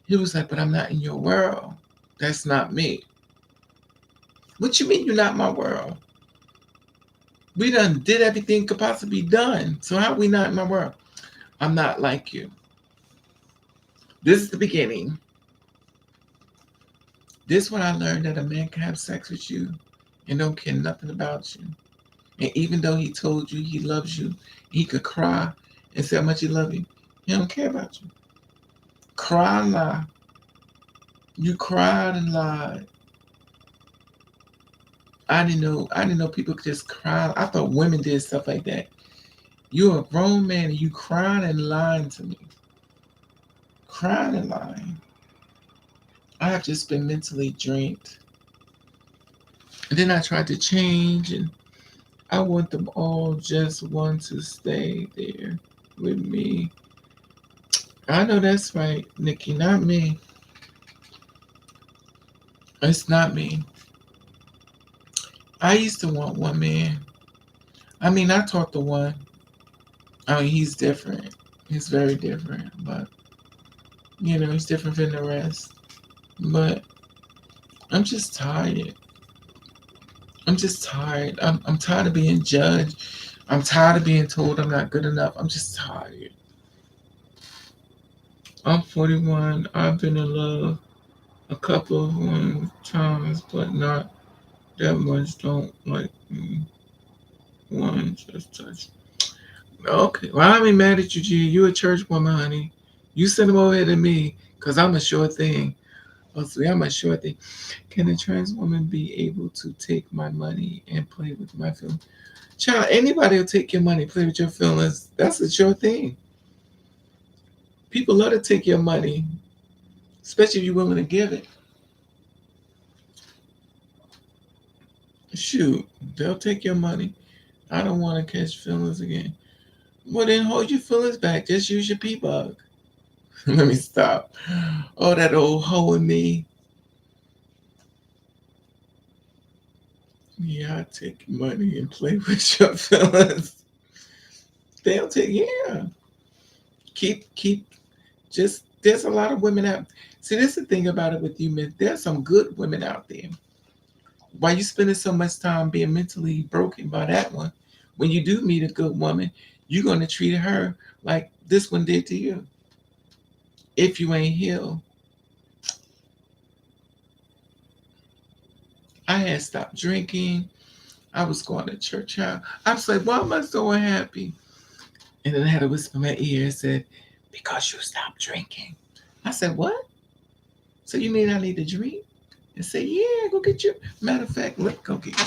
He was like, "But I'm not in your world. That's not me." What you mean you're not my world? We done did everything could possibly be done. So how we not in my world? I'm not like you. This is the beginning. This is when I learned that a man can have sex with you and don't care nothing about you. And even though he told you he loves you, he could cry and say how much he loves you. He don't care about you. Cry and lie. You cried and lied. I didn't know people could just cry. I thought women did stuff like that. You're a grown man and you crying and lying to me. Crying and lying. I have just been mentally drained. And then I tried to change, and I want them all just want to stay there with me. I know that's right, Nikki, not me. It's not me. I used to want one man. I mean, I talked to one. I mean, he's different. He's very different, but he's different than the rest. But I'm just tired. I'm just tired. I'm tired of being judged. I'm tired of being told I'm not good enough. I'm just tired. I'm 41. I've been in love a couple of times, but not that much. Don't like me. One just touch. Okay. Well, I ain't mad at you, G. You a church woman, honey. You send them over here to me, because I'm a sure thing. Oh, see, I'm a sure thing. Can a trans woman be able to take my money and play with my feelings? Child, anybody will take your money, play with your feelings. That's a sure thing. People love to take your money, especially if you're willing to give it. Shoot, they'll take your money. I don't want to catch feelings again. Well, then hold your feelings back. Just use your pee bug. Let me stop. Oh, that old hoe in me. Yeah, I take money and play with your feelings. They'll take, yeah. Keep, just, there's a lot of women out. See, this is the thing about it with you, men. There's some good women out there. Why you spending so much time being mentally broken by that one? When you do meet a good woman, you're going to treat her like this one did to you. If you ain't healed. I had stopped drinking. I was going to church out. I was like, why am I so unhappy? And then I had a whisper in my ear and said, because you stopped drinking. I said, what? So you mean I need to drink? And say, yeah, go get you. Matter of fact, look, go get you.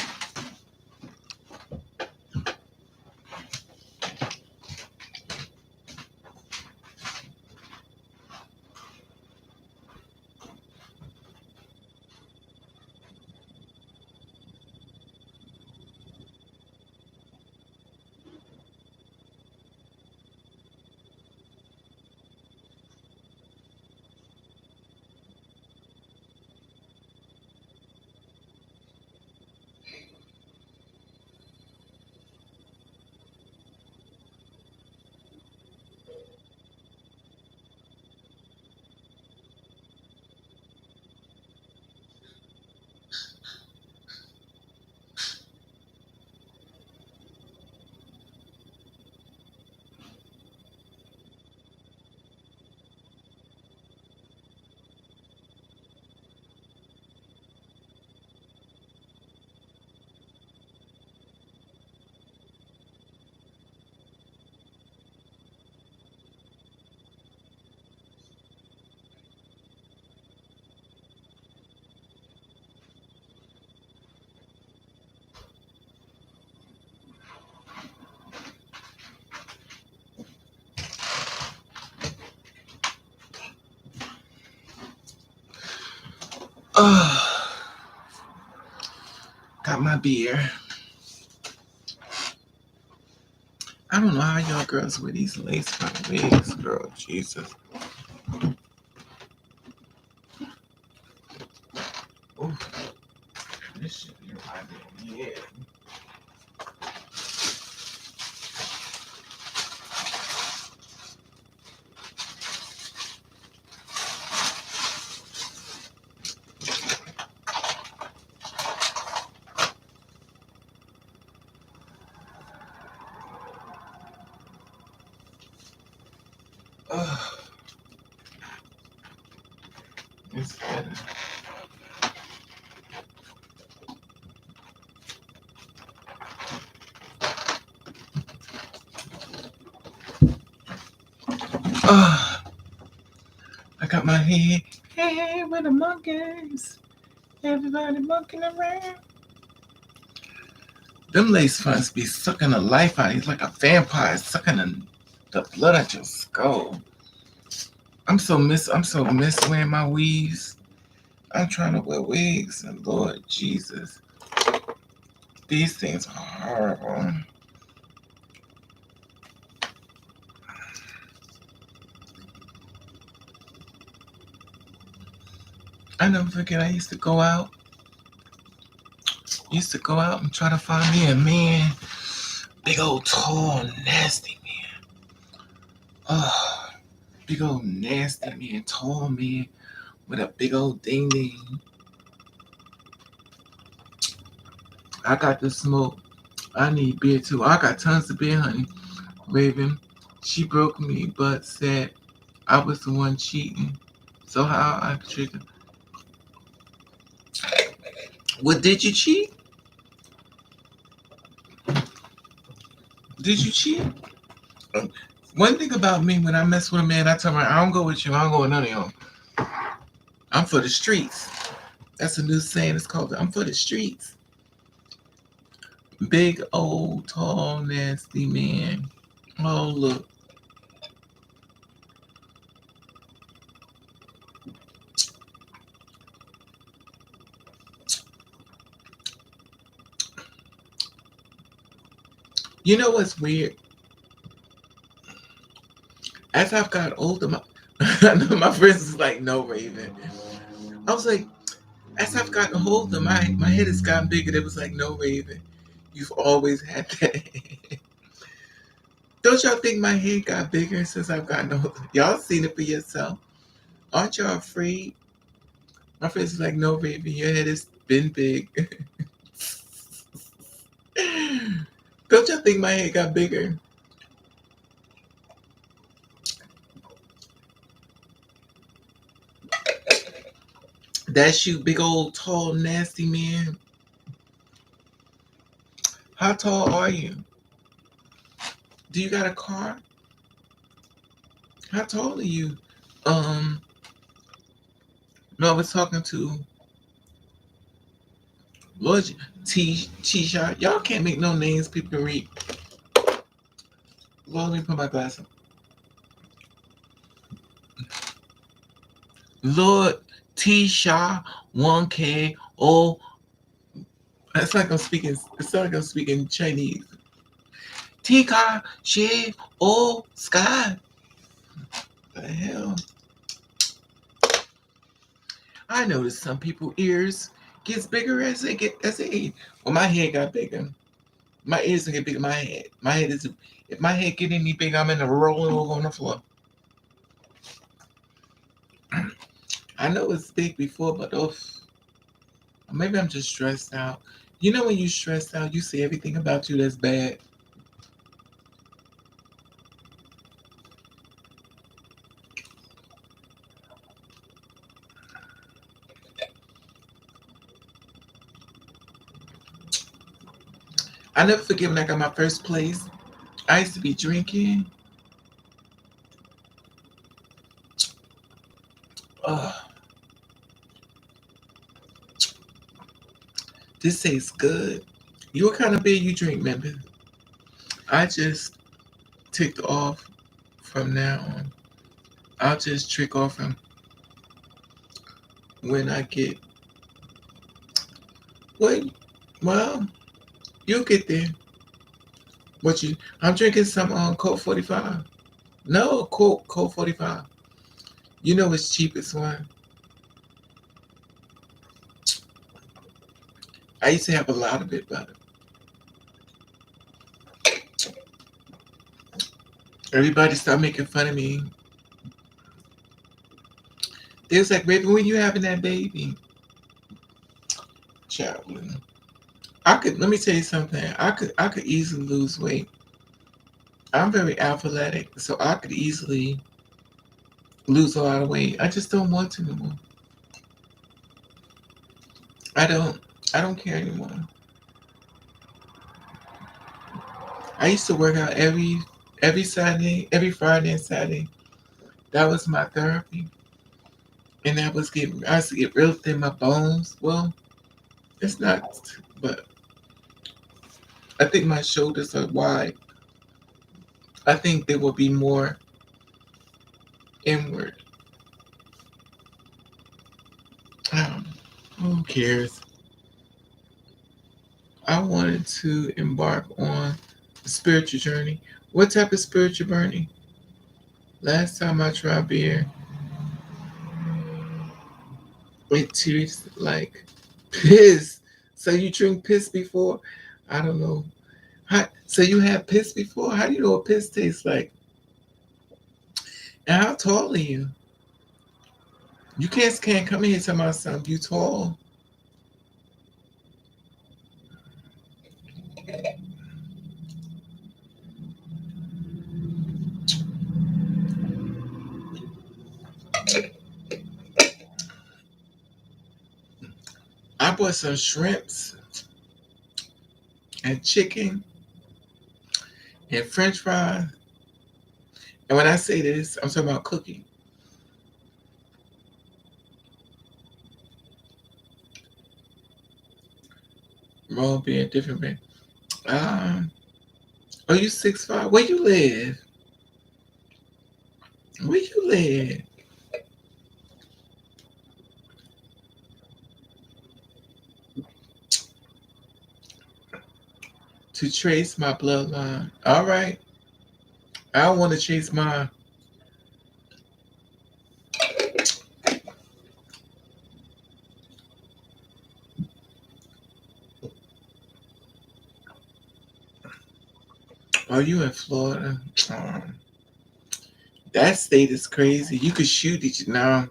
Got my beer. I don't know how y'all girls wear these lace front wigs, girl. Jesus. Ooh, this shit be right in the head. It's better. I got my head. Hey, where the monkeys? Everybody monkeying around. Them lace fronts be sucking the life out of you like a vampire sucking the blood out your skull. I'm so miss wearing my weaves. I'm trying to wear wigs, and Lord Jesus, these things are horrible. I never forget I used to go out and try to find me a man. Big old tall, nasty man. Big old nasty man, tall man with a big old ding ding. I got to smoke. I need beer too. I got tons of beer, honey. Raven, she broke me but said I was the one cheating. So how I triggered. Well, did you cheat? Did you cheat? One thing about me, when I mess with a man, I tell him, I don't go with you. I don't go with none of y'all. I'm for the streets. That's a new saying. It's called, I'm for the streets. Big, old, tall, nasty man. Oh, look. You know what's weird? As I've got older, my friends is like, no, Raven. I was like, as I've gotten older, my head has gotten bigger. It was like, no, Raven. You've always had that. Don't y'all think my head got bigger since I've gotten older? Y'all seen it for yourself. Aren't y'all afraid? My friends is like, no, Raven, your head has been big. Don't y'all think my head got bigger? That's you, big old tall nasty man. How tall are you? Do you got a car? How tall are you? Um, no, I was talking to Lord T-shirt. Y'all can't make no names people can read. Lord, let me put my glass on. Lord T-shirt 1K. Oh, it's like I'm speaking. It's like I'm speaking Chinese. Tika She Oh Sky. The hell. I noticed some people ears gets bigger as they age. Well, my head got bigger. My ears get bigger. My head. My head is. If my head get any bigger, I'm in a rolling over on the floor. I know it's big before, but maybe I'm just stressed out. You know when you stressed out, you see everything about you that's bad. I never forget when I got my first place. I used to be drinking. Oh, this tastes good. You what kind of beer you drink, member? I just ticked off from now on. I'll just trick off from when I get. Well, you'll get there. What you? I'm drinking some Coke 45. No, Coke 45. You know it's cheapest one. I used to have a lot of it, but everybody started making fun of me. They was like, "Baby, when you having that baby?" Child, I could. Let me tell you something. I could easily lose weight. I'm very athletic, so I could easily lose a lot of weight. I just don't want to anymore. I don't. I don't care anymore. I used to work out every Saturday, every Friday and Saturday. That was my therapy, and I used to get real thin my bones. Well, it's not, but I think my shoulders are wide. I think they will be more inward. Who cares? I wanted to embark on a spiritual journey. What type of spiritual journey? Last time I tried beer, it tastes like piss. So you drink piss before? I don't know. So you had piss before? How do you know what piss tastes like? And how tall are you? You can't come in here and tell my son you tall. I bought some shrimps and chicken and French fries. And when I say this, I'm talking about cooking. Raw beer, different beer. Are you 6'5"? Where you live? Where you live? To trace my bloodline. All right. I want to chase mine. Are you in Florida? That state is crazy. You could shoot each now.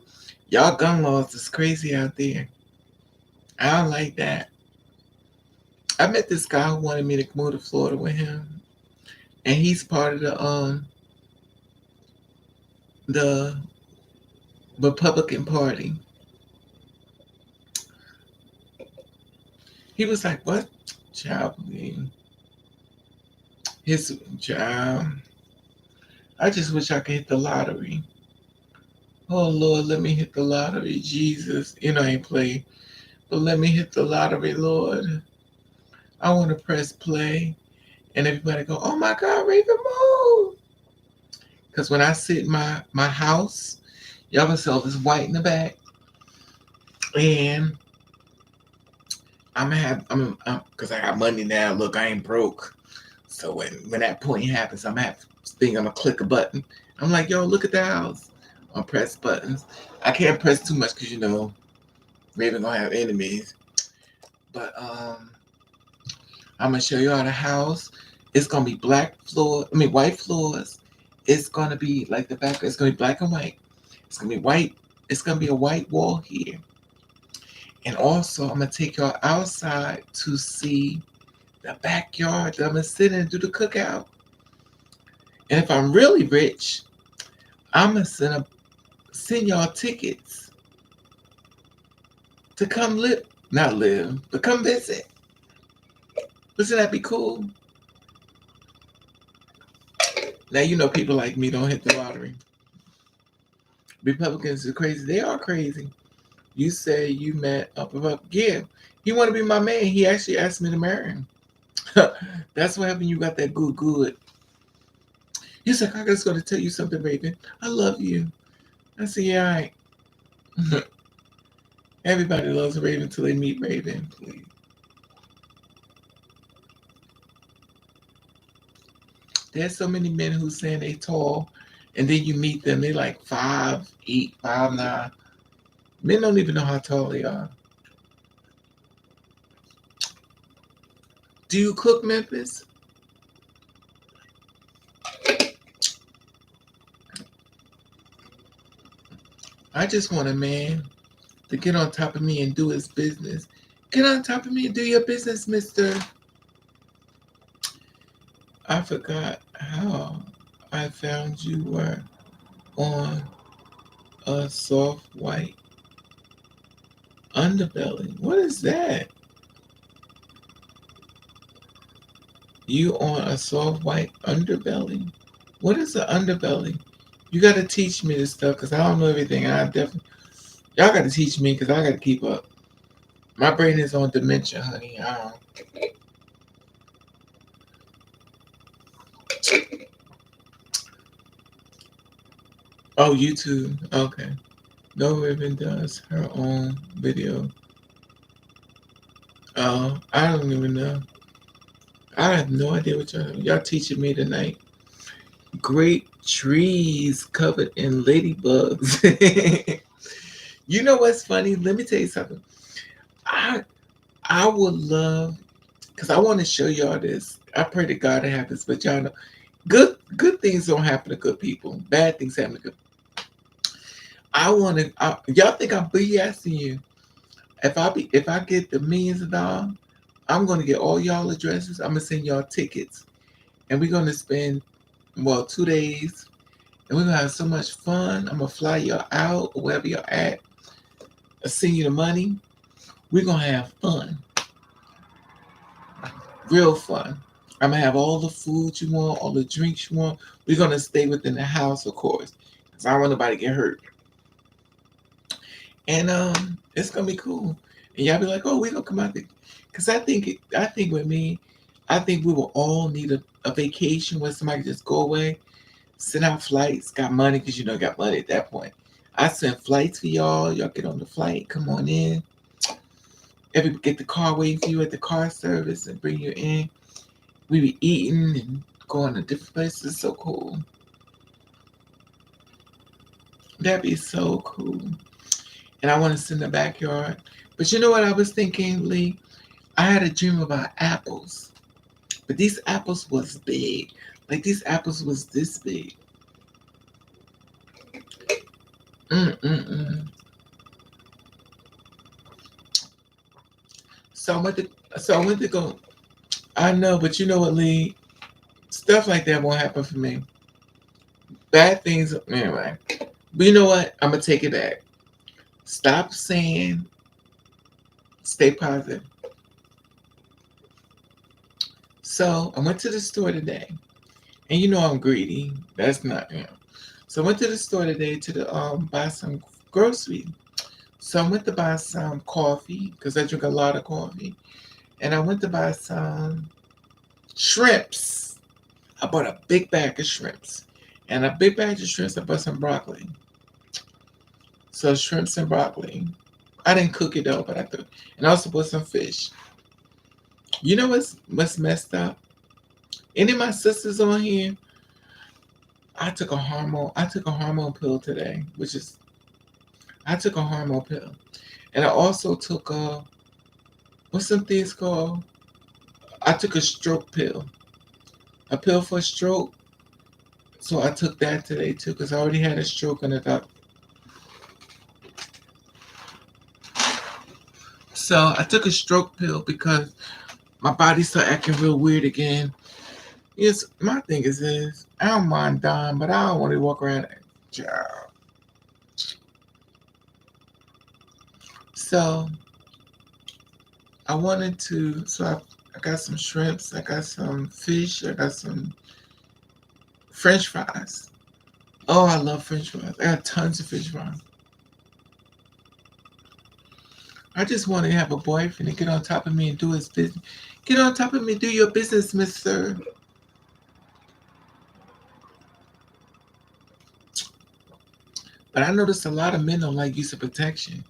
Y'all gun laws is crazy out there. I don't like that. I met this guy who wanted me to move to Florida with him, and he's part of the Republican Party. He was like, "What, child? His child. I just wish I could hit the lottery. Oh Lord, let me hit the lottery, Jesus. I ain't play, but let me hit the lottery, Lord. I want to press play, and everybody go, oh my God, Raven move. Because when I sit in my house, y'all can see all this white in the back, and because I got money now. Look, I ain't broke. So when that point happens, I'm gonna click a button. I'm like, yo, look at the house. I'll press buttons. I can't press too much because Raven gonna have enemies. But I'm gonna show you all the house. It's gonna be white floors. It's gonna be like the back. It's gonna be black and white. It's gonna be white. It's gonna be a white wall here. And also, I'm gonna take y'all outside to see the backyard that I'm gonna sit in and do the cookout. And if I'm really rich, I'm gonna send y'all tickets to come live, not live, but come visit. Wouldn't that be cool? Now people like me don't hit the lottery. Republicans are crazy. They are crazy. You say you met up above. Yeah, he want to be my man. He actually asked me to marry him. That's what happened. You got that good. He's like, I just got to tell you something, Raven. I love you. I said, yeah, all right. Everybody loves Raven until they meet Raven. Please. There's so many men who saying they tall, and then you meet them, they like 5'8", 5'9". Men don't even know how tall they are. Do you cook, Memphis? I just want a man to get on top of me and do his business. Get on top of me and do your business, mister. I forgot how I found you were on a soft white underbelly. What is that? You on a soft white underbelly? What is an underbelly? You got to teach me this stuff because I don't know everything. Y'all got to teach me because I got to keep up. My brain is on dementia, honey. Oh, YouTube. Okay. No Raven does her own video. Oh, I don't even know. I have no idea what y'all teaching me tonight. Great trees covered in ladybugs. You know what's funny? Let me tell you something. I would love, because I want to show y'all this. I pray to God it happens, but y'all know good things don't happen to good people. Bad things happen to good. Y'all think I'm BSing you. If I get the millions of dollars, I'm gonna get all y'all addresses. I'm gonna send y'all tickets, and we're gonna spend 2 days, and we're gonna have so much fun. I'm gonna fly y'all out or wherever you're at. I'll send you the money. We're gonna have fun, real fun. I'm gonna have all the food you want, all the drinks you want. We're gonna stay within the house, of course, because I don't want nobody to get hurt. And it's gonna be cool. And y'all be like, oh, we gonna come out there. Cause I think with me, I think we will all need a vacation where somebody just go away, send out flights, got money, cause got money at that point. I send flights for y'all. Y'all get on the flight, come on in. Everybody get the car waiting for you at the car service and bring you in. We be eating and going to different places. It's so cool. That'd be so cool. And I want to sit in the backyard. But you know what I was thinking, Lee? I had a dream about apples. But these apples was big. Like these apples was this big. Mm-mm-mm. So So I went to go. I know, but you know what, Lee? Stuff like that won't happen for me. Bad things, anyway. But you know what? I'm gonna take it back. Stop saying stay positive. So I went to the store today, and you know I'm greedy. That's not, So I went to the store today to buy some groceries. So I went to buy some coffee because I drink a lot of coffee, and I went to buy some shrimps. I bought a big bag of shrimps, and a big bag of shrimps. I bought some broccoli. So shrimps and broccoli. I didn't cook it though, but I threw. And I also bought some fish. You know what's messed up? Any of my sisters on here, I took a hormone pill today, which is I took a hormone pill. And I also took what's some things called? I took a stroke pill. A pill for stroke. So I took that today too, because I already had a stroke and I thought. So I took a stroke pill because my body started acting real weird again. Yes, my thing is this. I don't mind dying, but I don't want to walk around. So I wanted to. I got some shrimps. I got some fish. I got some French fries. Oh, I love French fries. I got tons of French fries. I just want to have a boyfriend and get on top of me and do his business. Get on top of me, do your business, mister. But I noticed a lot of men don't like use of protection.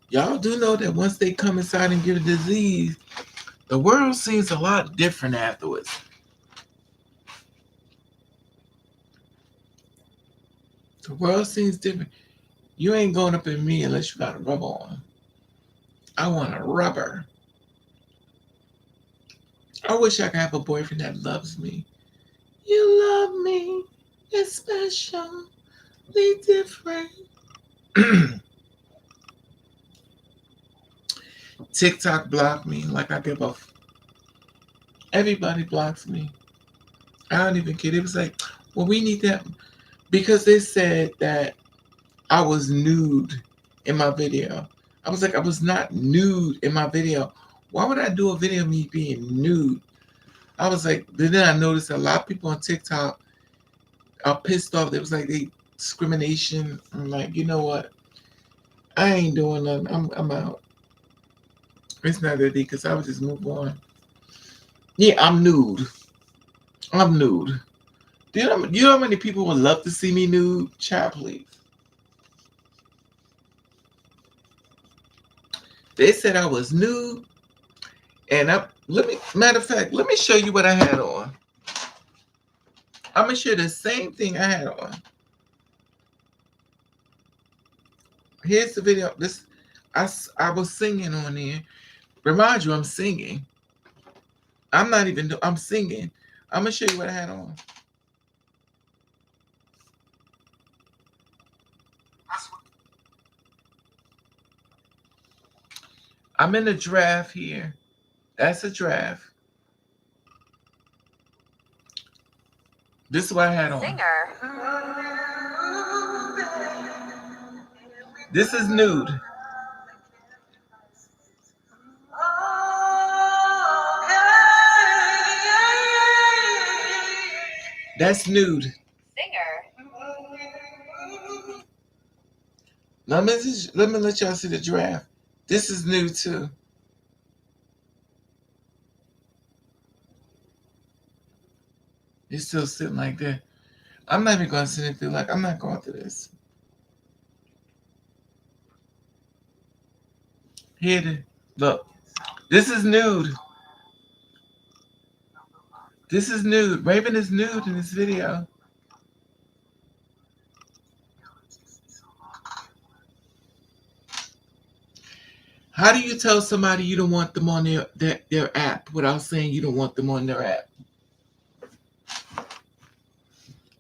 Y'all do know that once they come inside and get a disease, the world seems a lot different afterwards. The world seems different. You ain't going up in me unless you got a rubber on. I want a rubber. I wish I could have a boyfriend that loves me. You love me. It's special. We different. TikTok blocked me like I give a. Everybody blocks me. I don't even care. It was like, well, we need that because they said that I was nude in my video. I was like, I was not nude in my video. Why would I do a video of me being nude? I was like, then I noticed a lot of people on TikTok are pissed off. It was like they discrimination. I'm like, you know what? I ain't doing nothing. I'm out. It's not that deep because I would just move on. Yeah, I'm nude. I'm nude. You know how many people would love to see me nude? Child, please. They said I was nude, and matter of fact, let me show you what I had on. I'm gonna show the same thing I had on. Here's the video. I was singing on there. Remind you, I'm singing. I'm singing. I'm gonna show you what I had on. I'm in a draft here. That's a draft. This is what I had on. Singer. This is nude. That's nude. Singer. Now let me let y'all see the draft. This is nude too. It's still sitting like that. I'm not even gonna sit it through. Like I'm not going through this. Here it is. Look. This is nude. This is nude. Raven is nude in this video. How do you tell somebody you don't want them on their app without saying you don't want them on their app?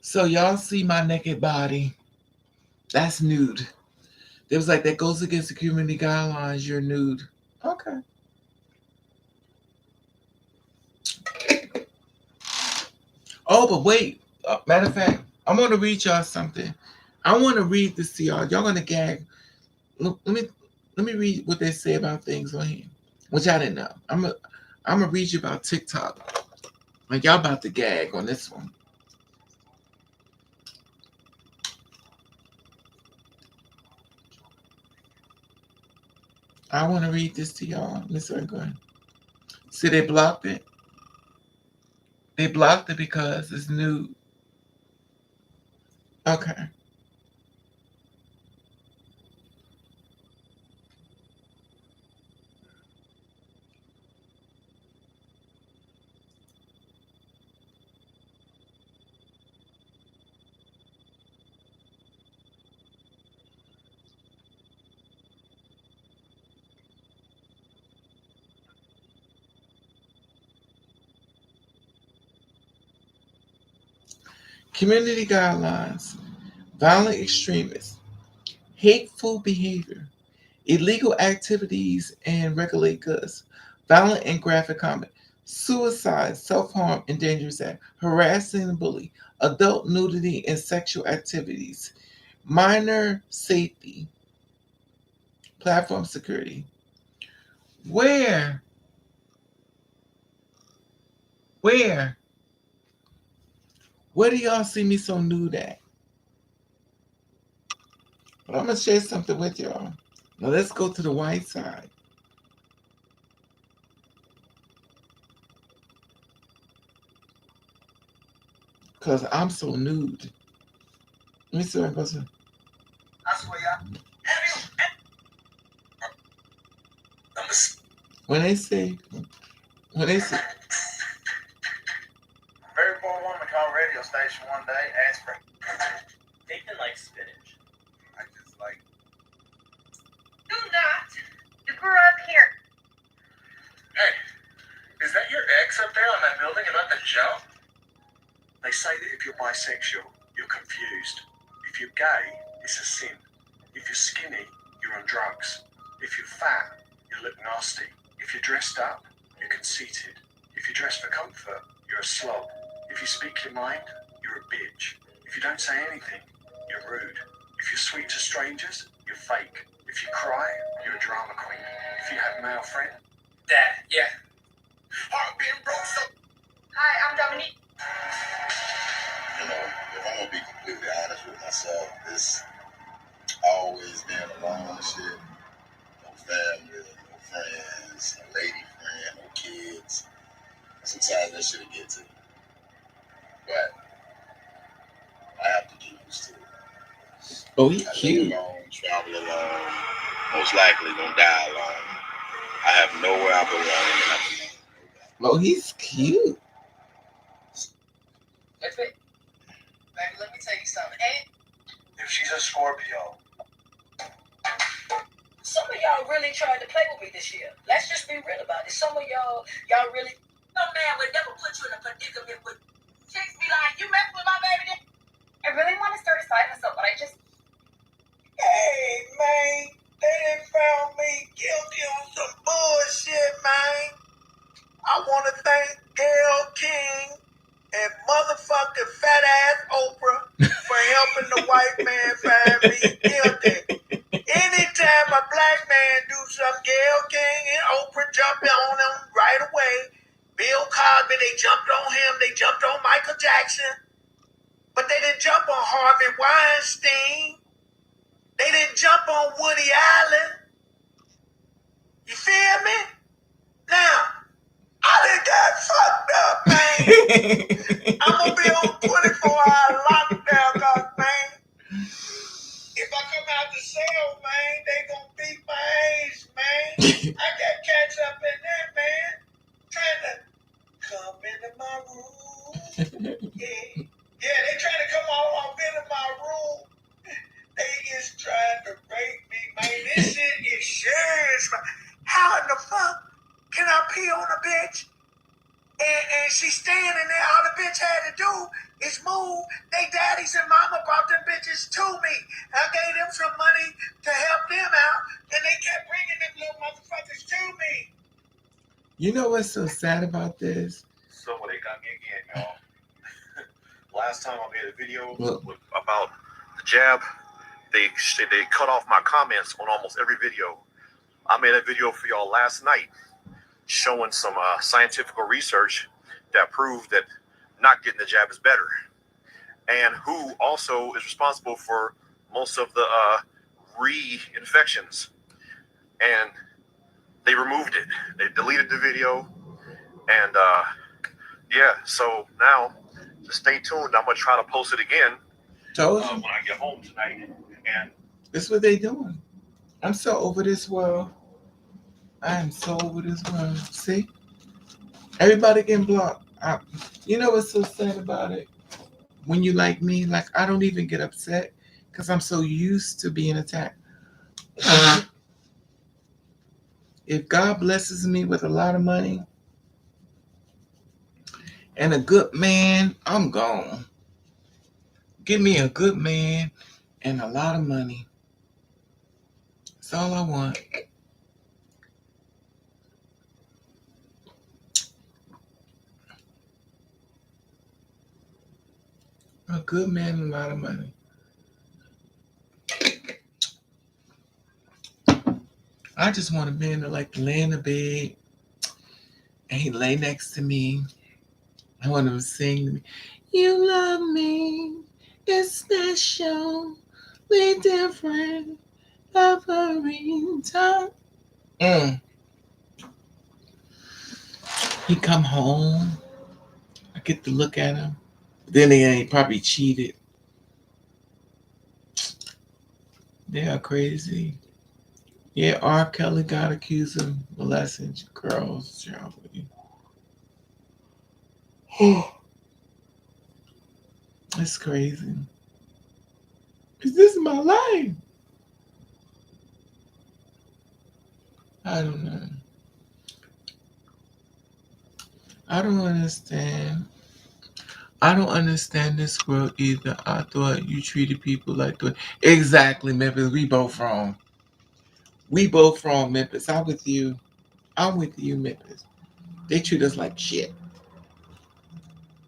So y'all see my naked body. That's nude. It was like that goes against the community guidelines. You're nude. Okay. Oh, but wait. Matter of fact, I'm gonna read y'all something. I want to read this to y'all. Y'all gonna gag. Let me read what they say about things on here, which I didn't know. I'm gonna read you about TikTok. Like y'all about to gag on this one. I want to read this to y'all. Miss Go. See, they blocked it. They blocked it because it's nude. Okay. Community guidelines. Violent extremists. Hateful behavior. Illegal activities and regulate goods. Violent and graphic comment. Suicide, self-harm, and dangerous act. Harassing and bully. Adult nudity and sexual activities. Minor safety. Platform security. Where? Where? Where do y'all see me so nude at? But I'm gonna share something with y'all. Now let's go to the white side. Cause I'm so nude. Let me see what I go to. I swear, y'all. When they say Very poor woman called radio station one day, asked for. Nathan likes spinach. I just like. Do not. You grew up here. Hey, is that your ex up there on that building about to jump? They say that if you're bisexual, you're confused. If you're gay, it's a sin. If you're skinny, you're on drugs. If you're fat, you look nasty. If you're dressed up, you're conceited. If you dress for comfort, you're a slob. If you speak your mind, you're a bitch. If you don't say anything, you're rude. If you're sweet to strangers, you're fake. If you cry, you're a drama queen. If you have male friend, Dad, yeah. Heart being broke so. Hi, I'm Dominique. You know, if I'm gonna be completely honest with myself, it's always been alone and shit. No family, no friends, no lady friend, no kids. Sometimes that shit'll get to me. But I have to get used to it. oh, he I live cute. alone, travel alone, most likely gonna die alone. I have nowhere I belong and I belong to nobody. Oh, he's cute. Baby, let me tell you something. Ain't If she's a Scorpio, some of y'all really tried to play with me this year. Let's just be real about it. Some of y'all really. No man would never put you in a predicament with chicks be like, you mess with my baby. I really want to start a side hustle, but I just. hey man, they done found me guilty on some bullshit, man. I want to thank Gail King and motherfucking fat ass Oprah for helping the white man find me guilty. Anytime a black man do something, Gail King and Oprah jump on him right away. Bill Cosby, they jumped on him. They jumped on Michael Jackson. But they didn't jump on Harvey Weinstein. They didn't jump on Woody Allen. You feel me? Now, I done got fucked up, man. I'm gonna be on 24-hour lockdown, cause, man, if I come out the cell, man, they gonna beat my ass, man. I got cats up in there, man, trying to come into my room. Yeah, they trying to come all up into my room. They is trying to rape me, man. This shit is serious, man. How in the fuck can I pee on a bitch and she's standing there? All the bitch had to do It's moved. They daddies and mama brought them bitches to me. I gave them some money to help them out, and they kept bringing them little motherfuckers to me. You know what's so sad about this? So they got me again, y'all. Last time I made a video Well- about the jab, they cut off my comments on almost every video. I made a video for y'all last night showing some scientific research that proved that not getting the jab is better, and who also is responsible for most of the reinfections. And they removed it. They deleted the video, and yeah. So now, just stay tuned. I'm gonna try to post it again Told you. when I get home tonight. And That's what they doing. I'm so over this world. I am so over this world. See? Everybody getting blocked. You know what's so sad about it? When you like me, like I don't even get upset because I'm so used to being attacked. If God blesses me with a lot of money and a good man, I'm gone. Give me a good man and a lot of money. That's all I want. A good man and a lot of money. I just want a man to like lay in the bed and he lay next to me. I want him to sing to me. You love me. It's special. We different every time. He come home. I get to look at him. Then again, he probably cheated. They are crazy. Yeah, R. Kelly got accused of molesting girls. Child. It's crazy. Cause this is my life. I don't know. I don't understand. I don't understand this world either. I thought you treated people like the exactly, Memphis. We both wrong. We both wrong, Memphis. I'm with you. I'm with you, Memphis. They treat us like shit.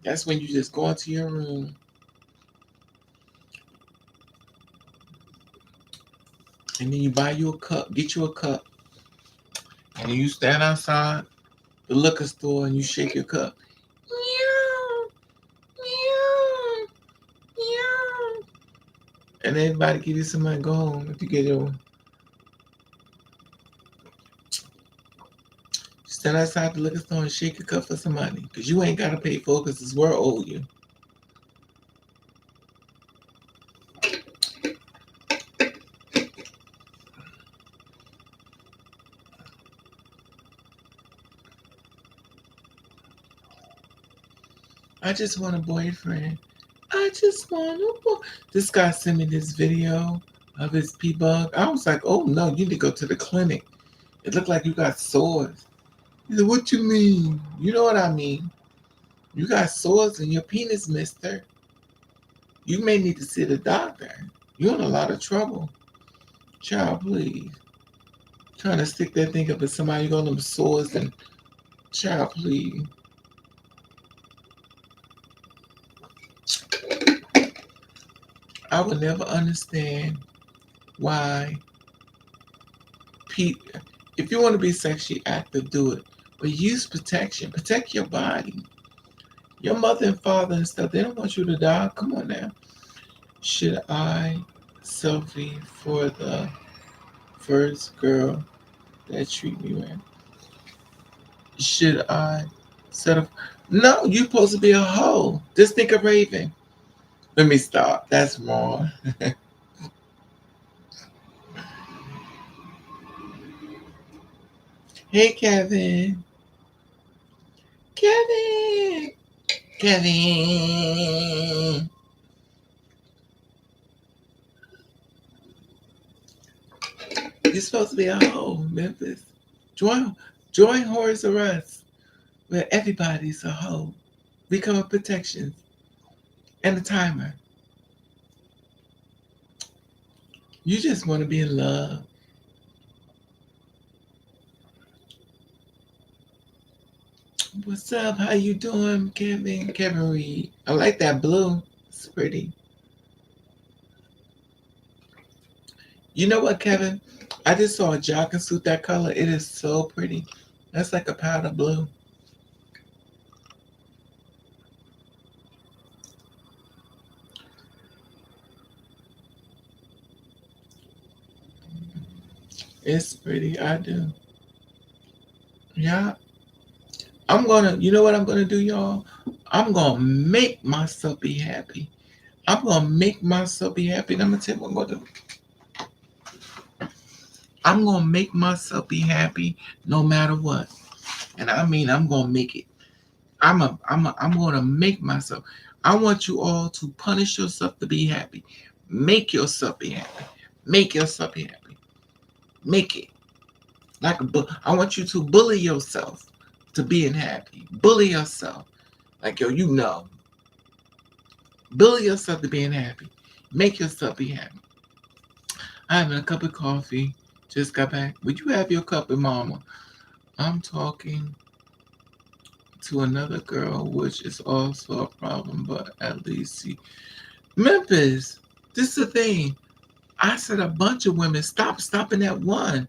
That's when you just go into your room and then you buy you a cup, get you a cup, and then you stand outside the liquor store and you shake your cup. Meow, meow, meow. And everybody give you some money, go home if you get your. Stand outside the liquor store and shake your cup for some money. Because you ain't got to pay for it because this world owe you. I just want a boyfriend. I just want a boy. This guy sent me this video of his P-Bug. I was like, oh no, you need to go to the clinic. It looked like you got sores. He said, what you mean? You know what I mean. You got sores in your penis, mister. You may need to see the doctor. You're in a lot of trouble. Child, please. Trying to stick that thing up in somebody, you got them sores and child, please. I would never understand why people, if you want to be sexually active, do it. But use protection. Protect your body. Your mother and father and stuff, they don't want you to die. Come on now. Should I selfie for the first girl that treat me right? Should I set up? No, you supposed to be a hoe. Just think of Raven. Let me stop. That's wrong. Hey, Kevin. Kevin. Kevin. You're supposed to be a hoe, Memphis. Join Horrors of Us, where everybody's a hoe. We come with protections. and a timer. You just want to be in love. What's up? How you doing, Kevin? Kevin Reed. I like that blue. It's pretty. You know what, Kevin? I just saw a jogging suit that color. It is so pretty. That's like a powder blue. It's pretty. I do. Yeah. You know what I'm gonna do, y'all? I'm gonna make myself be happy. I'm gonna make myself be happy. And I'm gonna tell you what I'm gonna do. I'm gonna make myself be happy no matter what. And I mean, I'm gonna make it. I'm gonna make myself. I want you all to punish yourself to be happy. Make yourself be happy. Make yourself be happy. Make it. I want you to bully yourself to being happy. Bully yourself. Like, yo, you know. Bully yourself to being happy. Make yourself be happy. I'm having a cup of coffee. Just got back. Would you have your cup of mama? I'm talking to another girl, which is also a problem, but at least see. Memphis, this is the thing. I said a bunch of women, stop stopping at one.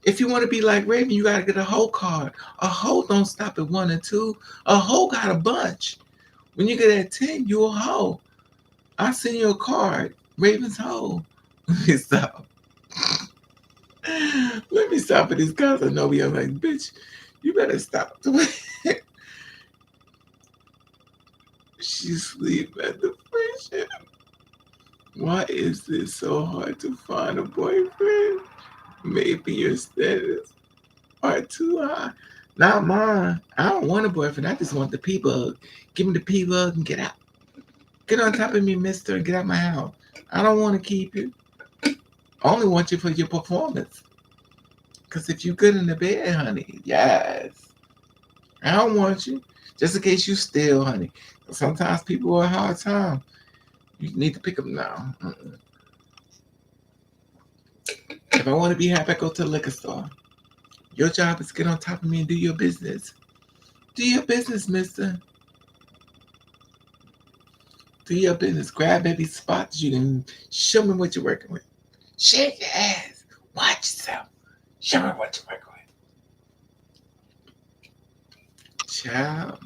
If you want to be like Raven, you got to get a hoe card. A hoe don't stop at 1 and 2. A hoe got a bunch. When you get at 10, you a hoe. I send you a card. Raven's hoe. Let me stop. Let me stop at these guys. I know I'm like, bitch, you better stop. She sleep at the friendship. Why is this so hard to find a boyfriend? Maybe your status are too high. Not mine. I don't want a boyfriend. I just want the P-Bug. Give me the P-Bug and get out. Get on top of me, mister, and get out my house. I don't want to keep you. I only want you for your performance. Because if you're good in the bed, honey, yes. I don't want you. Just in case you steal, honey. Sometimes people have a hard time. You need to pick them now. If I want to be happy, I go to the liquor store. Your job is to get on top of me and do your business. Do your business, mister. Do your business. Grab every spot that you can. Show me what you're working with. Shake your ass. Watch yourself. Show me what you're working with. Child.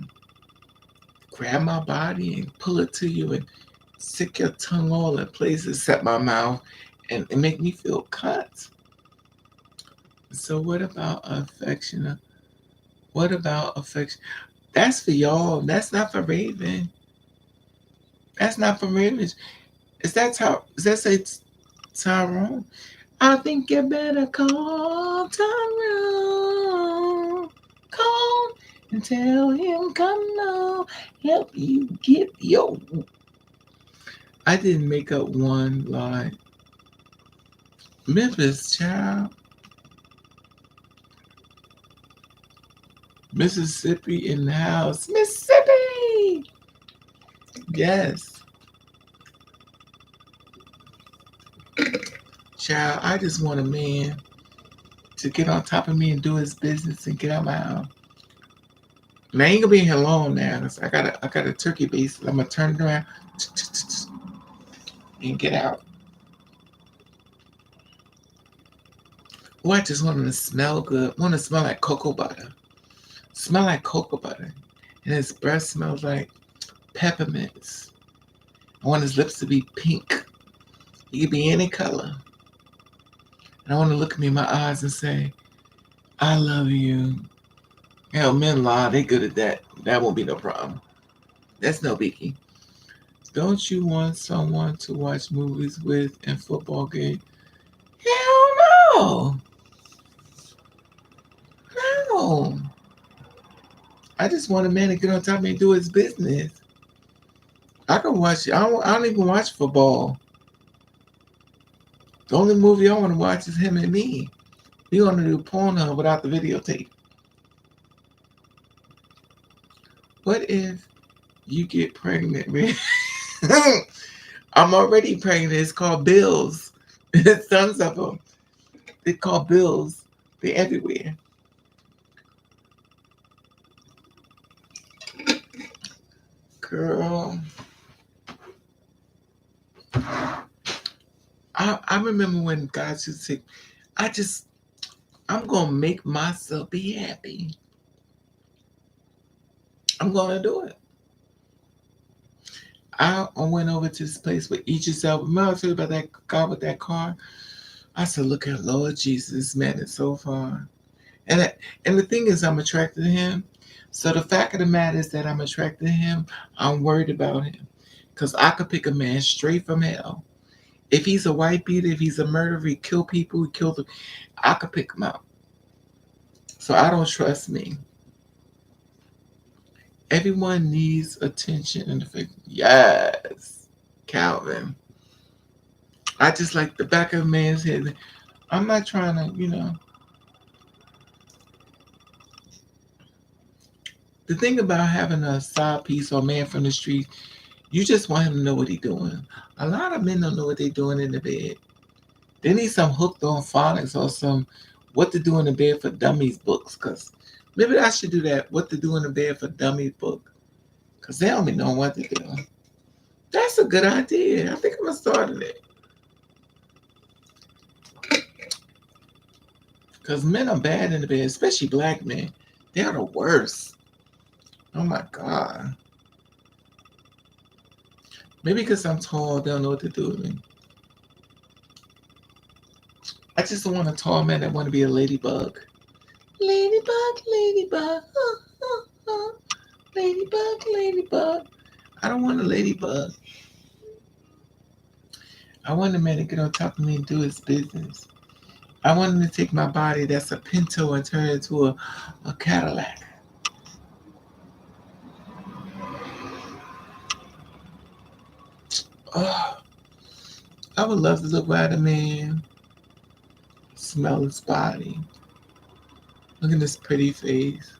Grab my body and pull it to you and stick your tongue all in places, set my mouth, and make me feel cut. So what about affection? What about affection? That's for y'all. That's not for Raven. That's not for Raven. Is that say Tyrone? I think you better call Tyrone. Call and tell him come now. Help you get your. I didn't make up one line. Memphis, child. Mississippi in the house. Mississippi! Yes. Child, I just want a man to get on top of me and do his business and get out my house. And I ain't gonna be here long now, because I got a turkey base. I'm gonna turn it around and get out. Oh, I just want him to smell good. Want to smell like cocoa butter. Smell like cocoa butter. And his breath smells like peppermints. I want his lips to be pink. He could be any color. And I want to look me in my eyes and say, I love you. Hell, men lie. They good at that. That won't be no problem. That's no biggie. Don't you want someone to watch movies with and football game? Hell no. No. I just want a man to get on top of me and do his business. I can watch it. I don't even watch football. The only movie I want to watch is him and me. We want to do Pornhub without the videotape. What if You get pregnant, man. I'm already pregnant. It's called bills. Tons of them. They're called bills. They're everywhere. Girl, I remember when God used to say, I'm going to make myself be happy. I'm going to do it. I went over to this place with each yourself. Remember I told you about that guy with that car? I said, look at Lord Jesus, this man is so far. And the thing is, I'm attracted to him. So the fact of the matter is that I'm attracted to him. I'm worried about him. Because I could pick a man straight from hell. If he's a white beater, if he's a murderer, he kill people, he killed them, I could pick him out. So I don't trust me. Everyone needs attention and affection. Yes, Calvin. I just like the back of a man's head. I'm not trying to. The thing about having a side piece or a man from the street, you just want him to know what he's doing. A lot of men don't know what they're doing in the bed. They need some hooked on phonics or some what to do in the bed for dummies books. Because maybe I should do that. What to do in the bed for dummies book. Because they don't even know what to do. That's a good idea. I think I'm going to start it. Because men are bad in the bed, especially black men. They are the worst. Oh my God. Maybe because I'm tall, they don't know what to do with me. I just don't want a tall man that want to be a ladybug. Ladybug, ladybug, ladybug, ladybug. I don't want a ladybug. I want a man to get on top of me and do his business. I want him to take my body that's a Pinto and turn it into a Cadillac. Oh, I would love to look at a man, smell his body, look at his pretty face.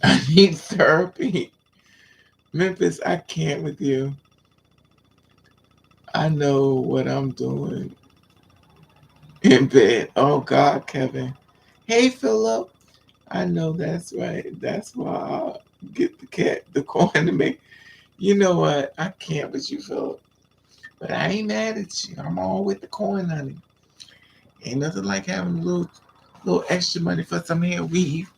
I need therapy. Memphis, I can't with you. I know what I'm doing in bed. Oh God, Kevin. Hey Philip. I know that's right. That's why I'll get the coin to make. You know what? I can't with you, Philip. But I ain't mad at you. I'm all with the coin, honey. Ain't nothing like having a little extra money for some hair weave.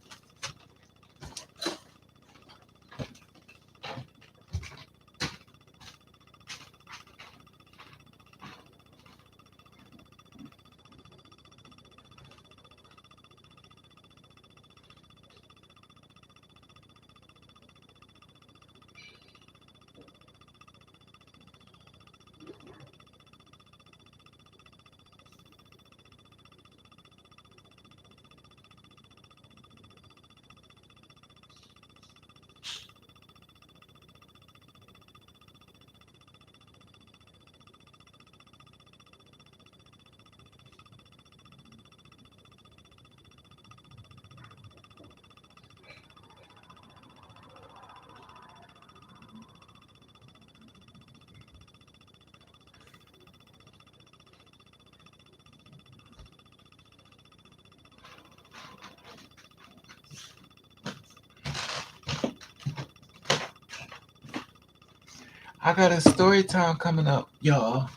I got a story time coming up, y'all.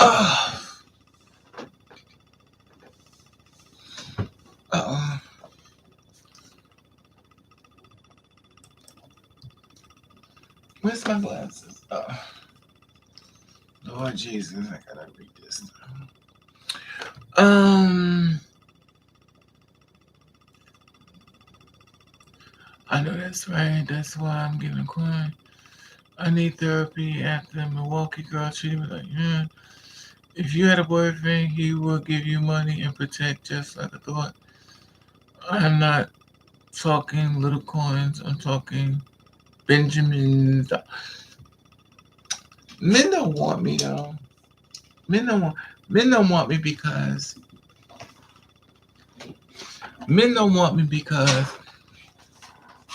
Oh. Uh-oh. Where's my glasses? Lord Jesus, I gotta read this. I know that's right. That's why I'm getting quiet. I need therapy after the Milwaukee girl treated me like, yeah. If you had a boyfriend, he will give you money and protect just like I thought. I'm not talking little coins. I'm talking Benjamins. Men don't want me though. Men don't want me because men don't want me because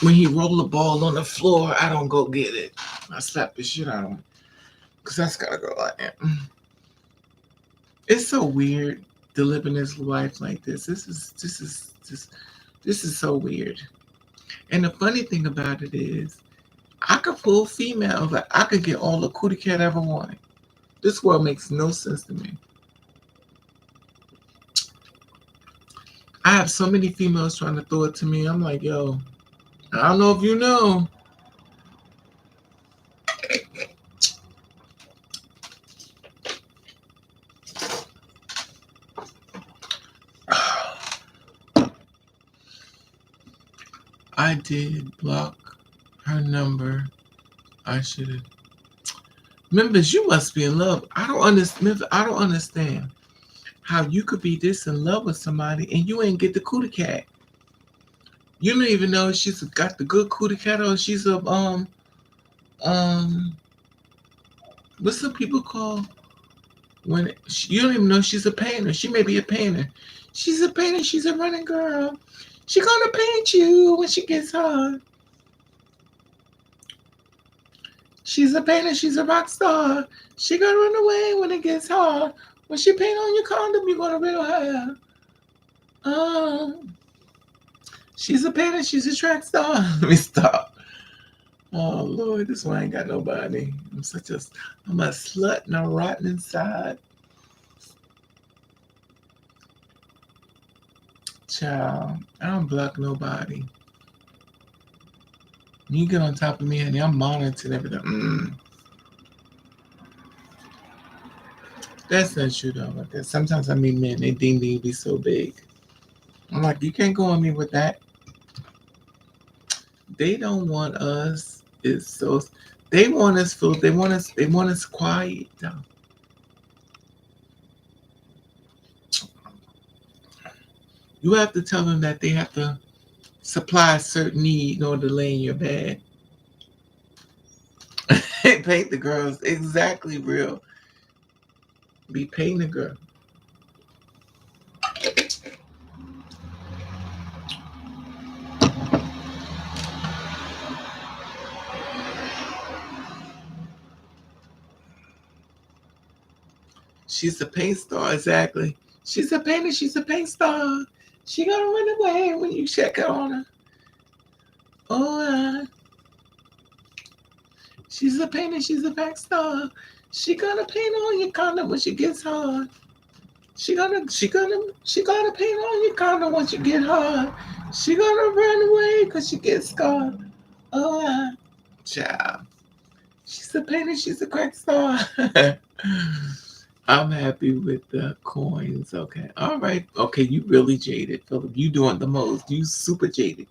when he roll the ball on the floor, I don't go get it. I slap the shit out of him. Cause that's gotta go like that. It's so weird to live in this life like this. This is so weird. And the funny thing about it is I could pull females, like I could get all the cootie cat I ever wanted. This world makes no sense to me. I have so many females trying to throw it to me. I'm like, yo, I don't know if you know. I did block her number. I should have. Members, you must be in love. I don't understand. I don't understand how you could be this in love with somebody and you ain't get the cootie cat. You don't even know if she's got the good cootie cat or she's a um what's some people call when you don't even know she's a painter. She may be a painter. She's a painter. She's a running girl. She gonna paint you when she gets hard. She's a painter. She's a rock star. She gonna run away when it gets hard. When she paint on your condom, you're gonna real her. She's a painter. She's a track star. Let me stop. Oh Lord, this one ain't got nobody. I'm a slut and I'm rotten inside. Child, I don't block nobody. You get on top of me, honey, I'm monitoring everything. That's not true though. Like sometimes I meet men, they think they be so big. I'm like, you can't go on me with that. They don't want us. It's so they want us full. They want us quiet though. You have to tell them that they have to supply a certain need in order to lay in your bed. Paint the girls exactly real. Be painting the girl. She's a paint star, exactly. She's a painter, she's a paint star. She gonna run away when you check on her. Oh, she's a painter, she's a paint star. She gonna paint on your condom when she gets hard. She gonna paint on your condom once you get hard. She gonna run away cause she gets scarred. Oh, child. She's a painter, she's a crack star. I'm happy with the coins. Okay. All right. Okay, you really jaded, Philip. You doing the most. You super jaded.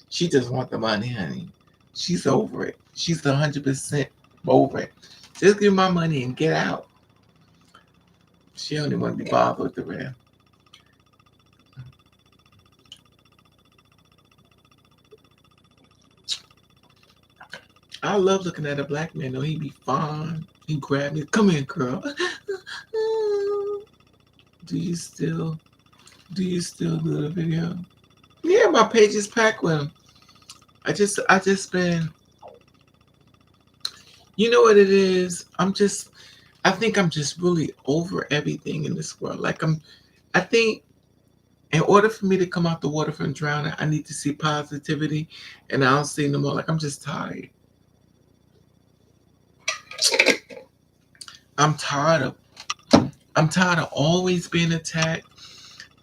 She just want the money, honey. She's over it. She's 100% over it. Just give my money and get out. She only want to be bothered with the rest. I love looking at a black man though. He be fine. He grab me. Come here, girl. Do you still do the video? Yeah, my page is packed with them. I just been, you know what it is? I think I'm just really over everything in this world. I think in order for me to come out the water from drowning, I need to see positivity and I don't see no more. Like I'm just tired. I'm tired of I'm tired of always being attacked.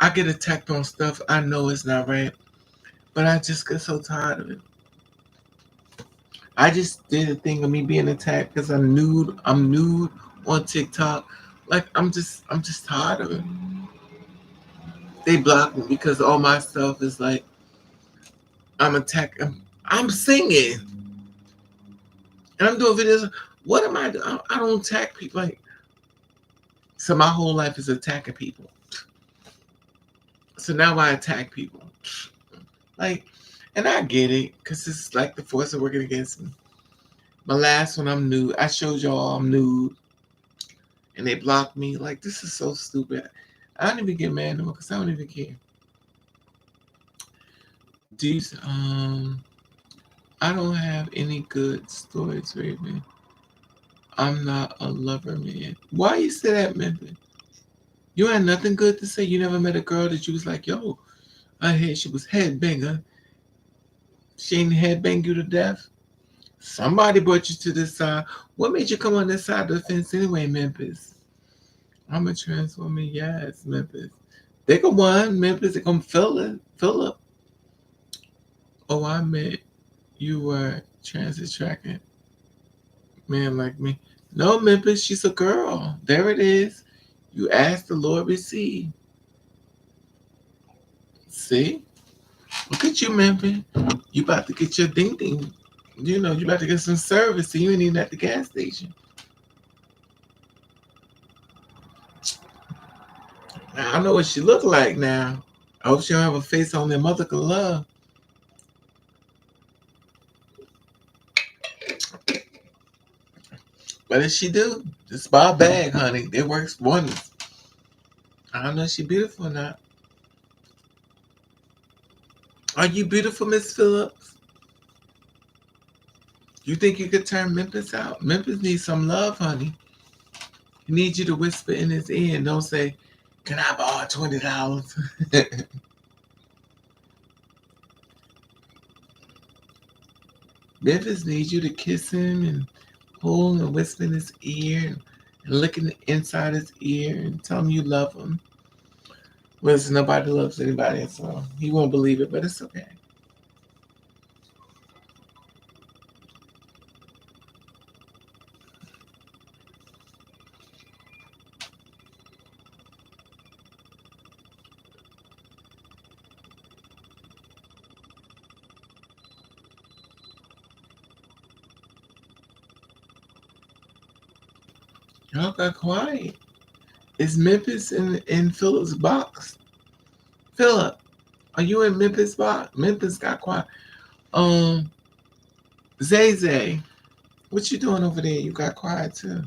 I get attacked on stuff I know is not right, but I just get so tired of it. I just did a thing of me being attacked because I'm nude. I'm nude on TikTok. Like I'm just tired of it. They blocked me because all my stuff is like I'm attacking. I'm singing and I'm doing videos. What am I doing? I don't attack people. Like, so my whole life is attacking people. So now I attack people. Like, and I get it because it's like the force are working against me. My last one, I'm nude. I showed y'all I'm nude, and they blocked me. Like, this is so stupid. I don't even get mad anymore because I don't even care. These, I don't have any good stories, Raven. I'm not a lover, man. Why you say that, Memphis? You had nothing good to say. You never met a girl that you was like, yo, I heard she was headbanger. She ain't headbang you to death. Somebody brought you to this side. What made you come on this side of the fence anyway, Memphis? I'm a trans woman, yes, Memphis. They can one, Memphis, they can fill it, Philip. Oh, I meant you were trans attracting man like me. No, Memphis, she's a girl. There it is. You ask the Lord receive. See? Look at you, Memphis. You about to get your ding ding. You know, you about to get some service, so you ain't even at the gas station. I know what she look like now. I hope she don't have a face on their mother can love. But if she do, just buy a bag, honey. It works wonders. I don't know if she beautiful or not. Are you beautiful, Miss Phillips? You think you could turn Memphis out? Memphis needs some love, honey. He needs you to whisper in his ear and don't say, can I borrow $20? Memphis needs you to kiss him and hold and whisper in his ear and look in the inside his ear and tell him you love him. Whereas nobody loves anybody, so he won't believe it, but it's okay. Y'all got quiet. Is Memphis in Philip's box? Philip, are you in Memphis box? Memphis got quiet. Zay Zay, what you doing over there? You got quiet too.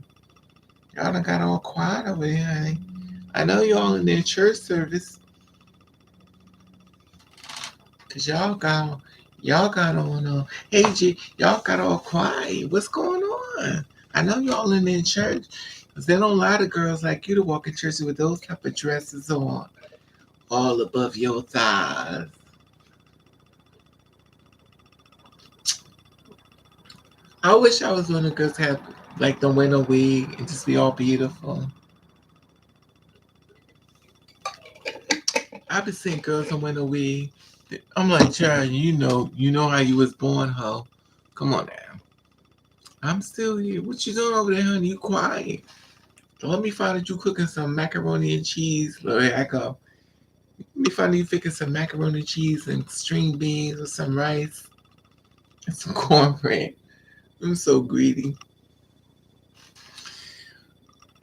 Y'all done got all quiet over there, honey. I know y'all in their church service. Cause y'all got on hey G, y'all got all quiet. What's going on? I know y'all in their church. Cause they don't allow the girls like you to walk in church with those type of dresses on. All above your thighs. I wish I was one of the girls that have like don't wear no wig and just be all beautiful. I've been seeing girls don't wear no wig. I'm like, child, you know how you was born, ho. Come on now. I'm still here. What you doing over there, honey? You quiet. Let me find that you cooking some macaroni and cheese. Look, I go. Let me find you cooking some macaroni and cheese and string beans with some rice and some cornbread. I'm so greedy.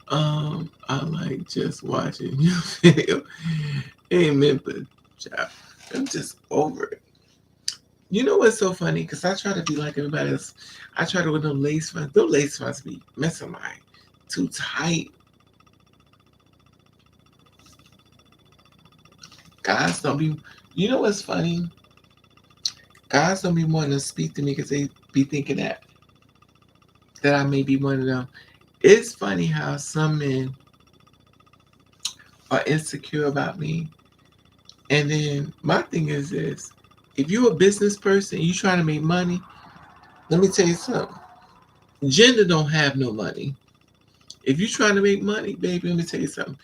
I like just watching your video. Amen, but child, I'm just over it. You know what's so funny? Because I try to be like everybody else. I try to wear them lace fronts. Those lace fronts be messing my too tight. Guys don't be. You know what's funny? Guys don't be wanting to speak to me because they be thinking that I may be one of them. It's funny how some men are insecure about me. And then my thing is this. If you're a business person, you trying to make money, let me tell you something. Gender don't have no money. If you're trying to make money, baby, let me tell you something.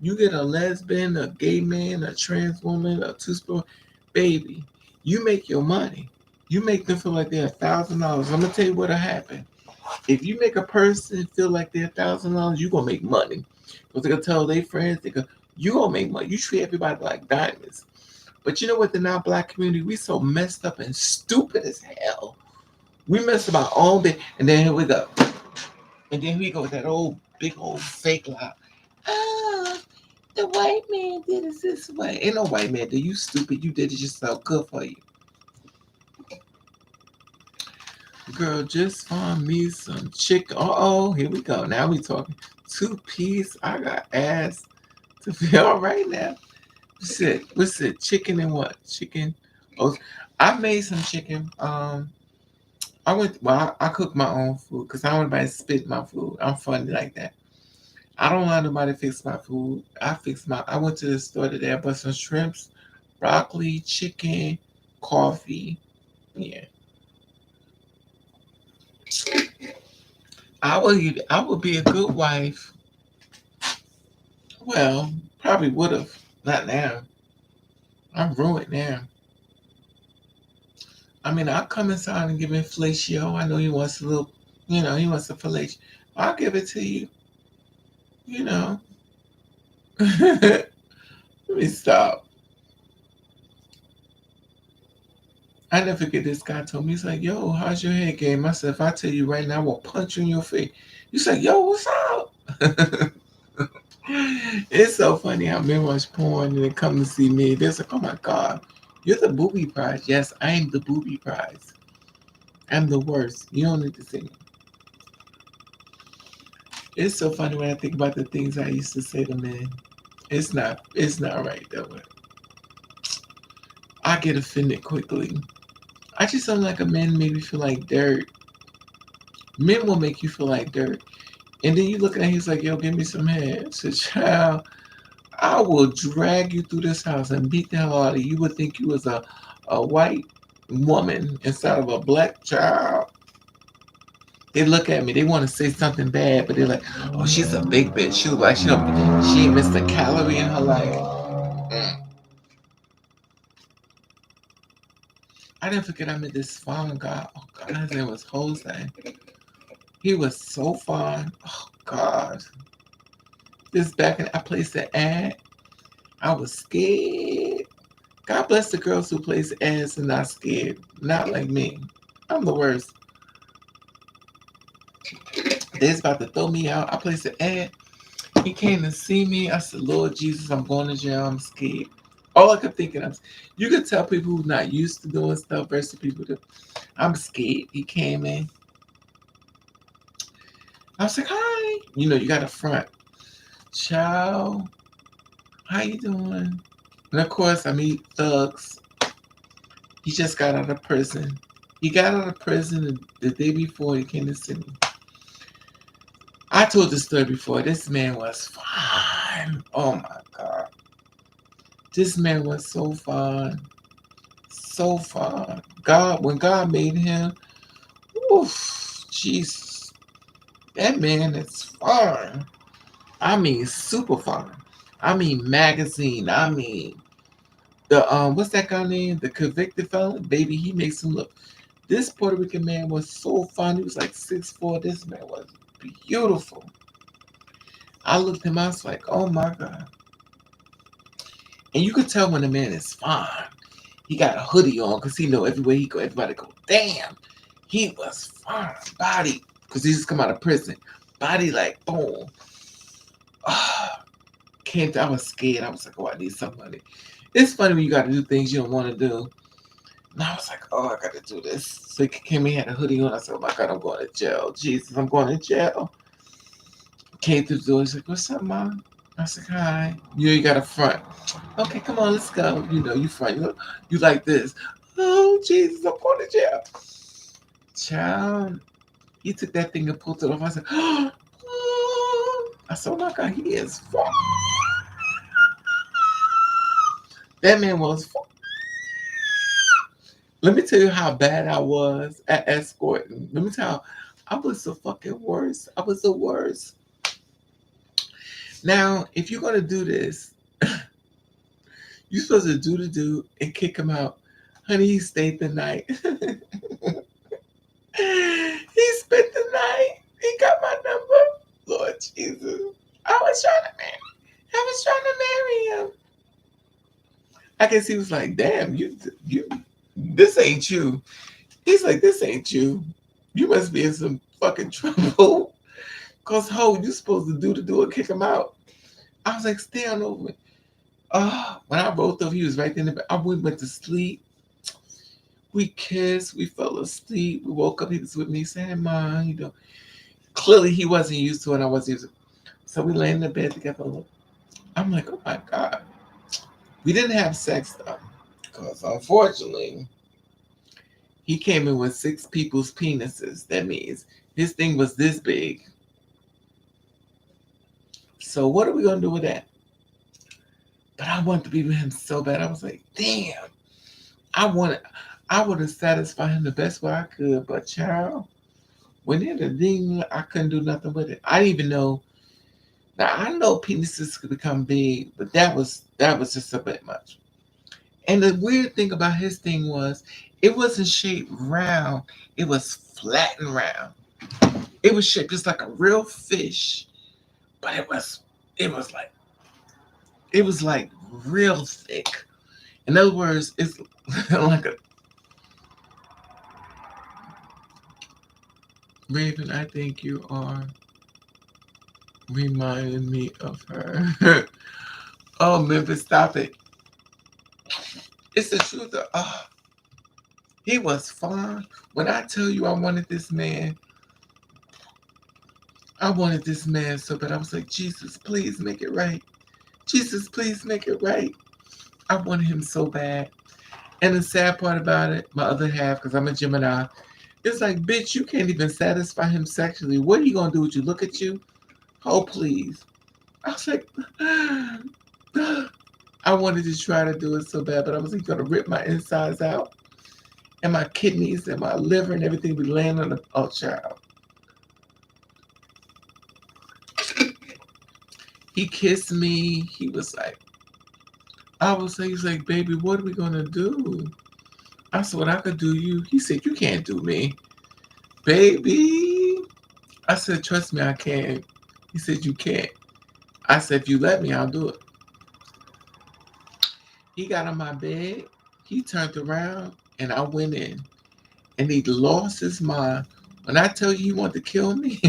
You get a lesbian, a gay man, a trans woman, a two-spirit, baby, you make your money. You make them feel like they're $1,000. I'm gonna tell you what'll happen. If you make a person feel like they're $1,000, you gonna make money. Because they're gonna tell their friends, you gonna make money. You treat everybody like diamonds. But you know what? In our black community, we so messed up and stupid as hell. We mess about all day, and then here we go. And then here we go with that old big old fake lie. Oh, the white man did it this way. Ain't no white man did. You stupid. You did it yourself. Good for you. Girl, just find me some chicken. Uh-oh, here we go. Now we talking. 2-piece. I got ass to feel right now. What's it? Chicken and what? Chicken. Oh, I made some chicken. I cook my own food because I don't want anybody to spit my food. I'm funny like that. I don't want nobody to fix my food. I went to the store today. I bought some shrimps, broccoli, chicken, coffee. Yeah. I would be a good wife. Well, probably would have. Not now. I'm ruined now. I mean, I'll come inside and give him fellatio. I know he wants a little, he wants a fellatio. I'll give it to you. You know. Let me stop. I never forget this guy told me, he's like, yo, how's your head game? I said, if I tell you right now, I will punch you in your face. You said, yo, what's up? It's so funny how men watch porn and they come to see me. They're like, oh my God, you're the booby prize. Yes, I am the booby prize. I'm the worst. You don't need to see me. It's so funny when I think about the things I used to say to men. It's not right though. I get offended quickly. I just don't like a man make me feel like dirt. Men will make you feel like dirt. And then you look at him, he's like, yo, give me some head. I said, child, I will drag you through this house and beat the hell out of you. You would think you was a white woman instead of a black child. They look at me, they want to say something bad, but they're like, oh, she's a big bitch. She look like she ain't missed a calorie in her life. Mm. I didn't forget I met this fine guy. Oh God, his name was Jose. He was so fun. Oh God. This back in I placed an ad. I was scared. God bless the girls who place ads and not scared. Not like me. I'm the worst. They's about to throw me out. I placed an ad. He came to see me. I said, Lord Jesus, I'm going to jail. I'm scared. All I could think of, you could tell people who's not used to doing stuff versus people that I'm scared. He came in. I was like, hi. You got a front. Ciao. How you doing? And of course, I meet thugs. He just got out of prison. He got out of prison the day before he came to see me. I told this story before. This man was fine. Oh my God. This man was so fine. So fine. When God made him, oof, Jesus. That man is fine. I mean, super fine. I mean, magazine. I mean, what's that guy name? The convicted felon? Baby, he makes him look. This Puerto Rican man was so fine. He was like 6'4". This man was beautiful. I looked at him, I was like, oh my God. And you could tell when a man is fine. He got a hoodie on because he know everywhere he go, everybody go, damn, he was fine. Body, because he just come out of prison. Body like, boom. I was scared. I was like, oh, I need somebody. It's funny when you got to do things you don't want to do. And I was like, oh, I got to do this. So he came in, had a hoodie on. I said, oh my God, I'm going to jail. Jesus, I'm going to jail. Came through the door. He's like, what's up, Mom? I said, hi. You got a front. Okay, come on, let's go. You front. You like this. Oh, Jesus, I'm going to jail. Child, he took that thing and pulled it off. I said, oh. I said, oh my God, he is fun. That man was fun. Let me tell you how bad I was at escorting. Let me tell you, I was the fucking worst. I was the worst. Now, if you're gonna do this, you're supposed to do the dude and kick him out. Honey, he stayed the night. He spent the night. He got my number. Lord Jesus. I was trying to marry him. I guess he was like, damn, you, this ain't you. He's like, this ain't you. You must be in some fucking trouble. Cause you supposed to do the do it, kick him out. I was like, stay on over. When I rolled over, he was right there in the bed. We went to sleep. We kissed. We fell asleep. We woke up. He was with me saying, "Ma, you know." Clearly, he wasn't used to it. I wasn't used to it. So we lay in the bed together. I'm like, oh my God. We didn't have sex though, because unfortunately, he came in with 6 people's penises. That means his thing was this big. So what are we gonna do with that? But I wanted to be with him so bad. I was like, damn. I would have satisfied him the best way I could, but child, when it a ding, I couldn't do nothing with it. I didn't even know. Now I know penises could become big, but that was just a bit much. And the weird thing about his thing was, it wasn't shaped round; it was flat and round. It was shaped just like a real fish, but it was like real thick. In other words, it's like a Raven. I think you are reminding me of her. Oh, Memphis, stop it. It's the truth. He was fine. When I tell you I wanted this man so bad. I was like, Jesus, please make it right. Jesus, please make it right. I wanted him so bad. And the sad part about it, my other half, because I'm a Gemini, it's like, bitch, you can't even satisfy him sexually. What are you going to do with you? Look at you? Oh, please. I was like, I wanted to try to do it so bad, but I was going to rip my insides out. And my kidneys and my liver and everything be laying on the child. He kissed me. He was like, he's like, baby, what are we going to do? I said, well, I could do you. He said, you can't do me. Baby. I said, trust me, I can. He said, you can't. I said, if you let me, I'll do it. He got on my bed. He turned around and I went in. And he lost his mind. When I tell you he wanted to kill me,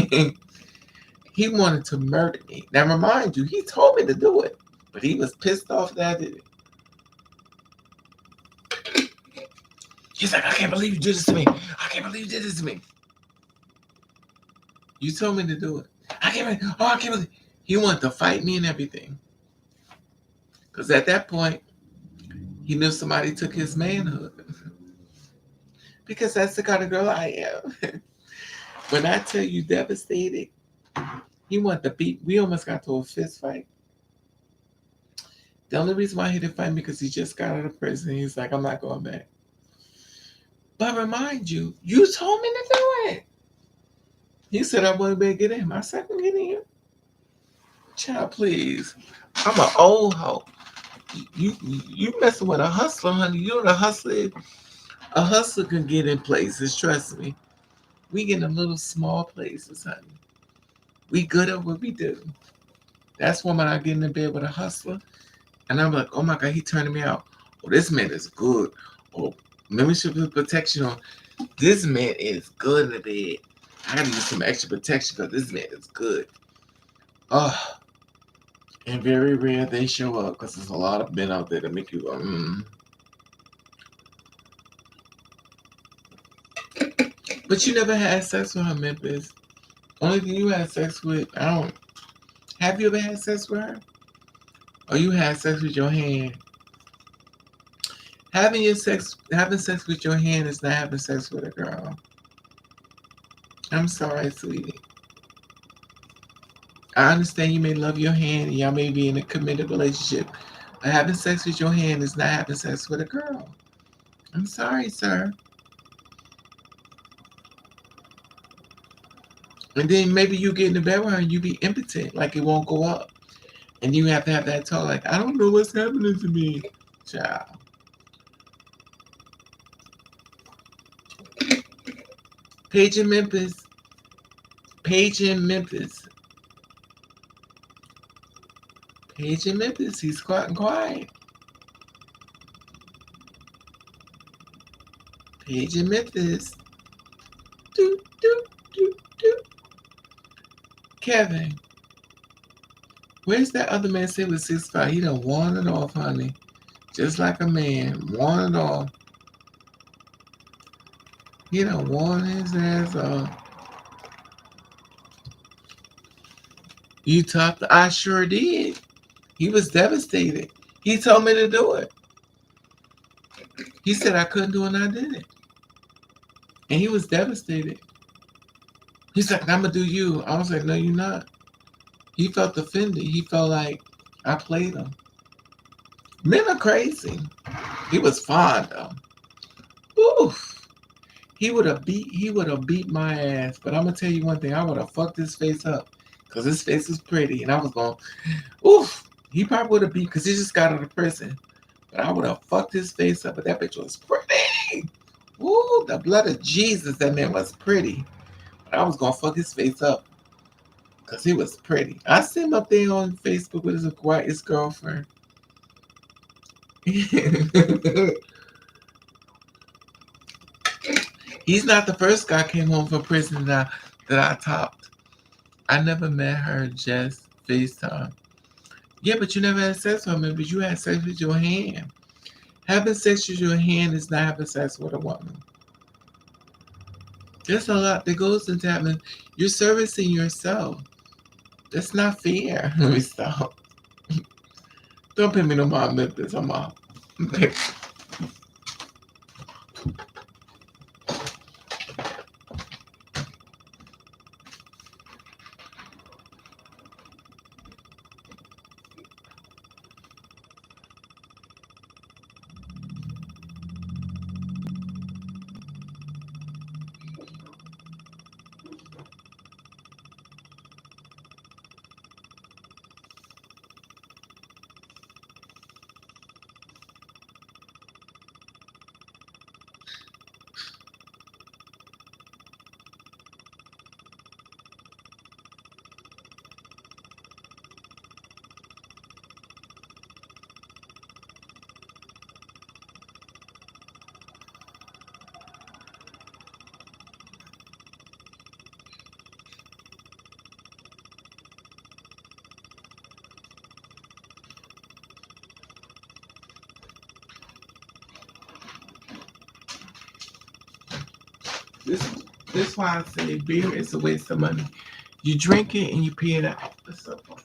he wanted to murder me. Now, remind you, he told me to do it. But he was pissed off that I did it. He's like, I can't believe you did this to me. I can't believe you did this to me. You told me to do it. I can't believe. He wanted to fight me and everything. Because at that point, he knew somebody took his manhood. Because that's the kind of girl I am. When I tell you devastated, he wanted to beat. We almost got to a fist fight. The only reason why he didn't fight me because he just got out of prison. He's like, I'm not going back. But remind you, you told me to do it. He said I wouldn't be able to get in. I said, I can get in. Child, please. I'm an old hoe. You messing with a hustler, honey. You know the hustler. A hustler can get in places, trust me. We get in little small places, honey. We good at what we do. That's when I get in bed with a hustler. And I'm like, oh my God, he turning me out. Oh, this man is good. Oh, membership and protection on. This man is good in the bed. I gotta use some extra protection because this man is good. Oh, and very rare they show up because there's a lot of men out there that make you go, But you never had sex with her, Memphis. Only thing you had sex with, have you ever had sex with her? Or you had sex with your hand? Having sex with your hand is not having sex with a girl. I'm sorry, sweetie. I understand you may love your hand and y'all may be in a committed relationship, but having sex with your hand is not having sex with a girl. I'm sorry, sir. And then maybe you get in the bed with her and you be impotent, like it won't go up. And you have to have that talk like, I don't know what's happening to me. Child. Paige in Memphis. Paige in Memphis. Paige in Memphis. He's quiet. Paige in Memphis. Do, do, do, do. Kevin. Where's that other man say with 6'5"? He done won it off, honey. Just like a man. Won it off. He done won his ass off. You talked. I sure did. He was devastated. He told me to do it. He said I couldn't do it, and I did it. And he was devastated. He's like, I'm going to do you. I was like, no, you're not. He felt offended. He felt like I played him. Men are crazy. He was fine, though. Oof. He would have beat my ass. But I'm going to tell you one thing. I would have fucked his face up. Because his face was pretty. And I was going, oof. He probably would have beat, because he just got out of prison. But I would have fucked his face up. But that bitch was pretty. Ooh, the blood of Jesus. That man was pretty. But I was going to fuck his face up. Because he was pretty. I see him up there on Facebook with his girlfriend. He's not the first guy came home from prison that I topped. I never met her, just FaceTime. Yeah, but you never had sex with me, but you had sex with your hand. Having sex with your hand is not having sex with a woman. There's a lot that goes into having. You're servicing yourself. That's not fair. Let me stop. Don't pay me no more Memphis. I'm out. This why I say beer is a waste of money. You drink it and you pee it out. That's so funny.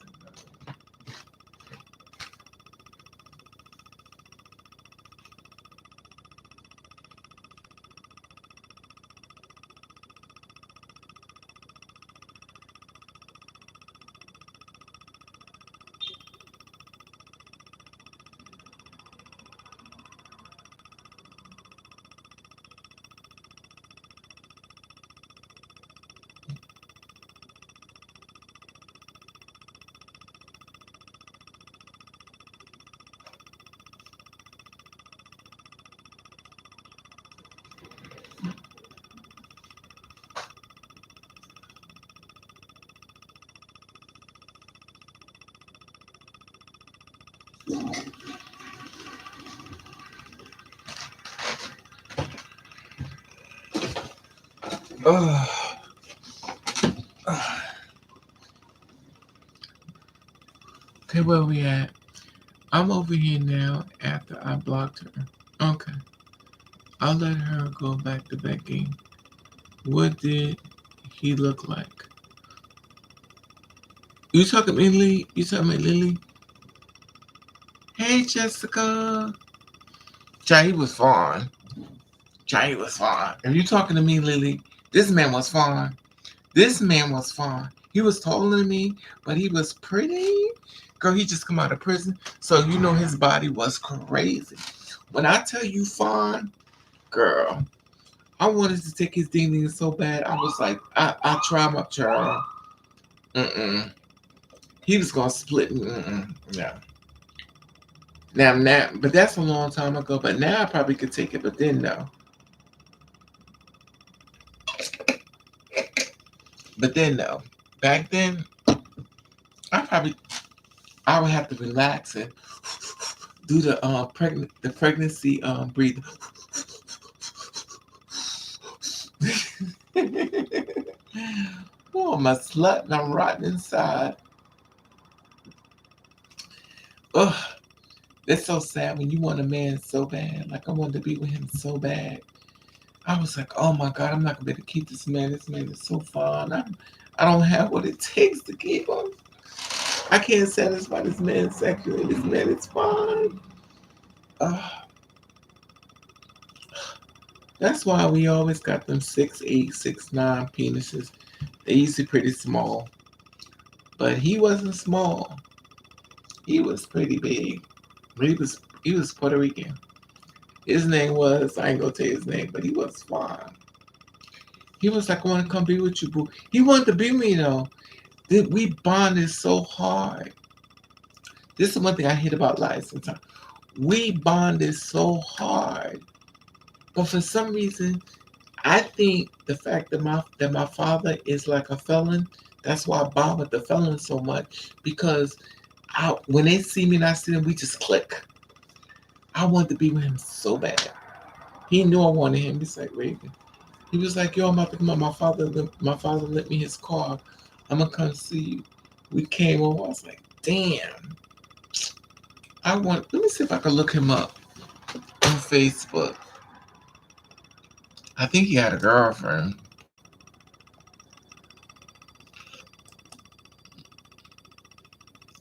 Okay, where we at? I'm over here now after I blocked her. Okay. I'll let her go back to Becky. What did he look like? You talking to me, Lily? You talking to me, Lily? Hey, Jessica. Jay was fine. Jay was fine. If you talking to me, Lily, this man was fine. This man was fine. He was taller than me, but he was pretty. Girl, he just come out of prison. So you know his body was crazy. When I tell you fine, girl, I wanted to take his ding so bad. I was like, I tried my child. He was gonna split me. No. Now, but that's a long time ago. But now I probably could take it. But then no. But then no. Back then, I would have to relax and do the pregnancy breathing. Oh, I'm a slut and I'm rotten inside. Ugh, it's so sad when you want a man so bad. Like I wanted to be with him so bad. I was like, oh my God, I'm not gonna be able to keep this man. This man is so fun. I don't have what it takes to keep him. I can't satisfy this man sexually. This man is fine. That's why we always got them 6'8", 6'9" penises. They usually pretty small. But he wasn't small. He was pretty big. But he was Puerto Rican. His name was, I ain't gonna tell you his name, but he was fine. He was like, I wanna come be with you, boo. He wanted to be with me though. We bonded so hard. This is one thing I hate about life sometimes. We bonded so hard. But for some reason, I think the fact that my father is like a felon, that's why I bond with the felon so much. Because when they see me and I see them, we just click. I wanted to be with him so bad. He knew I wanted him. He's like, Raven. He was like, yo, I'm about to come out. My father lent me his car. I'm gonna come see you. We came over. I was like, damn. Let me see if I can look him up on Facebook. I think he had a girlfriend.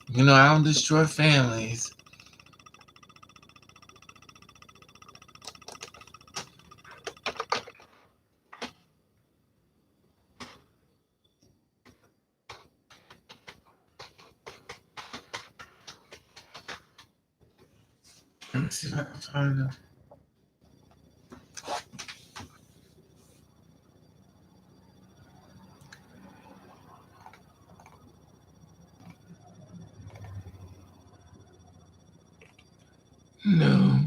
You know, I don't destroy families. Let me see if I can find him. No.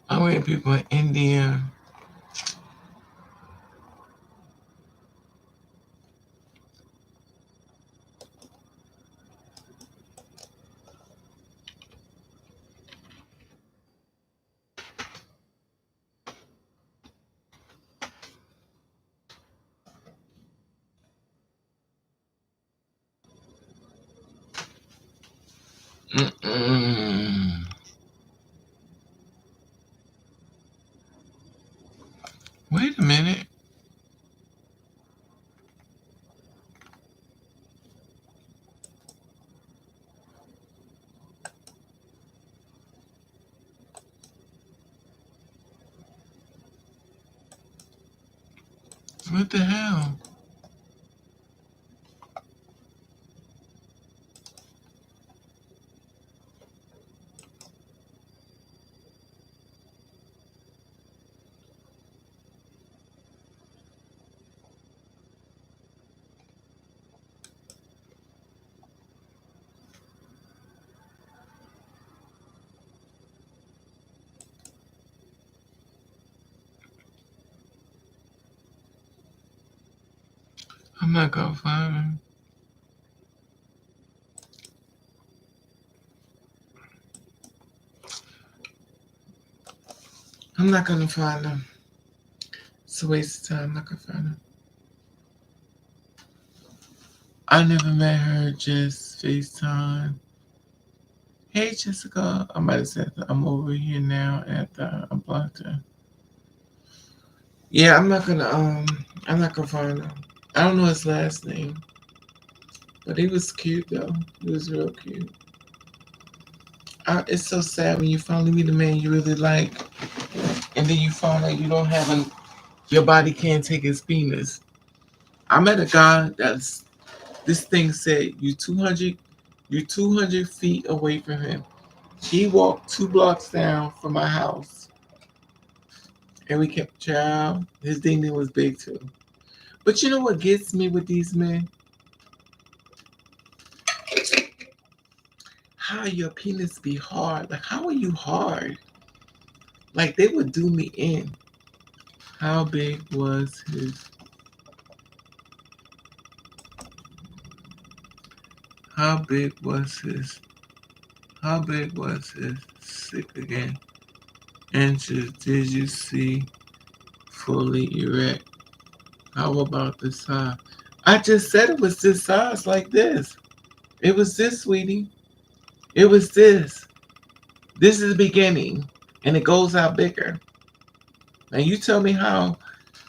I wait people in India. Wait a minute. What the hell? I'm not gonna find him. I'm not gonna find him. It's a waste of time. I'm not gonna find him. I never met her, just FaceTime. Hey Jessica, I might have said that I'm over here now at the I blocked her. Yeah, I'm not gonna find him. I don't know his last name. But he was cute though. He was real cute. It's so sad when you finally meet a man you really like, and then you find out you don't have your body can't take his penis. I met a guy this thing said you 200 feet away from him. He walked 2 blocks down from my house. And we kept child. His ding ding was big too. But you know what gets me with these men? How your penis be hard. Like, how are you hard? Like, they would do me in. How big was his? How big was his? How big was his? Sick again. Inches. Did you see fully erect? How about the size? I just said it was this size, like this. It was this, sweetie. It was this. This is the beginning, and it goes out bigger. Now you tell me how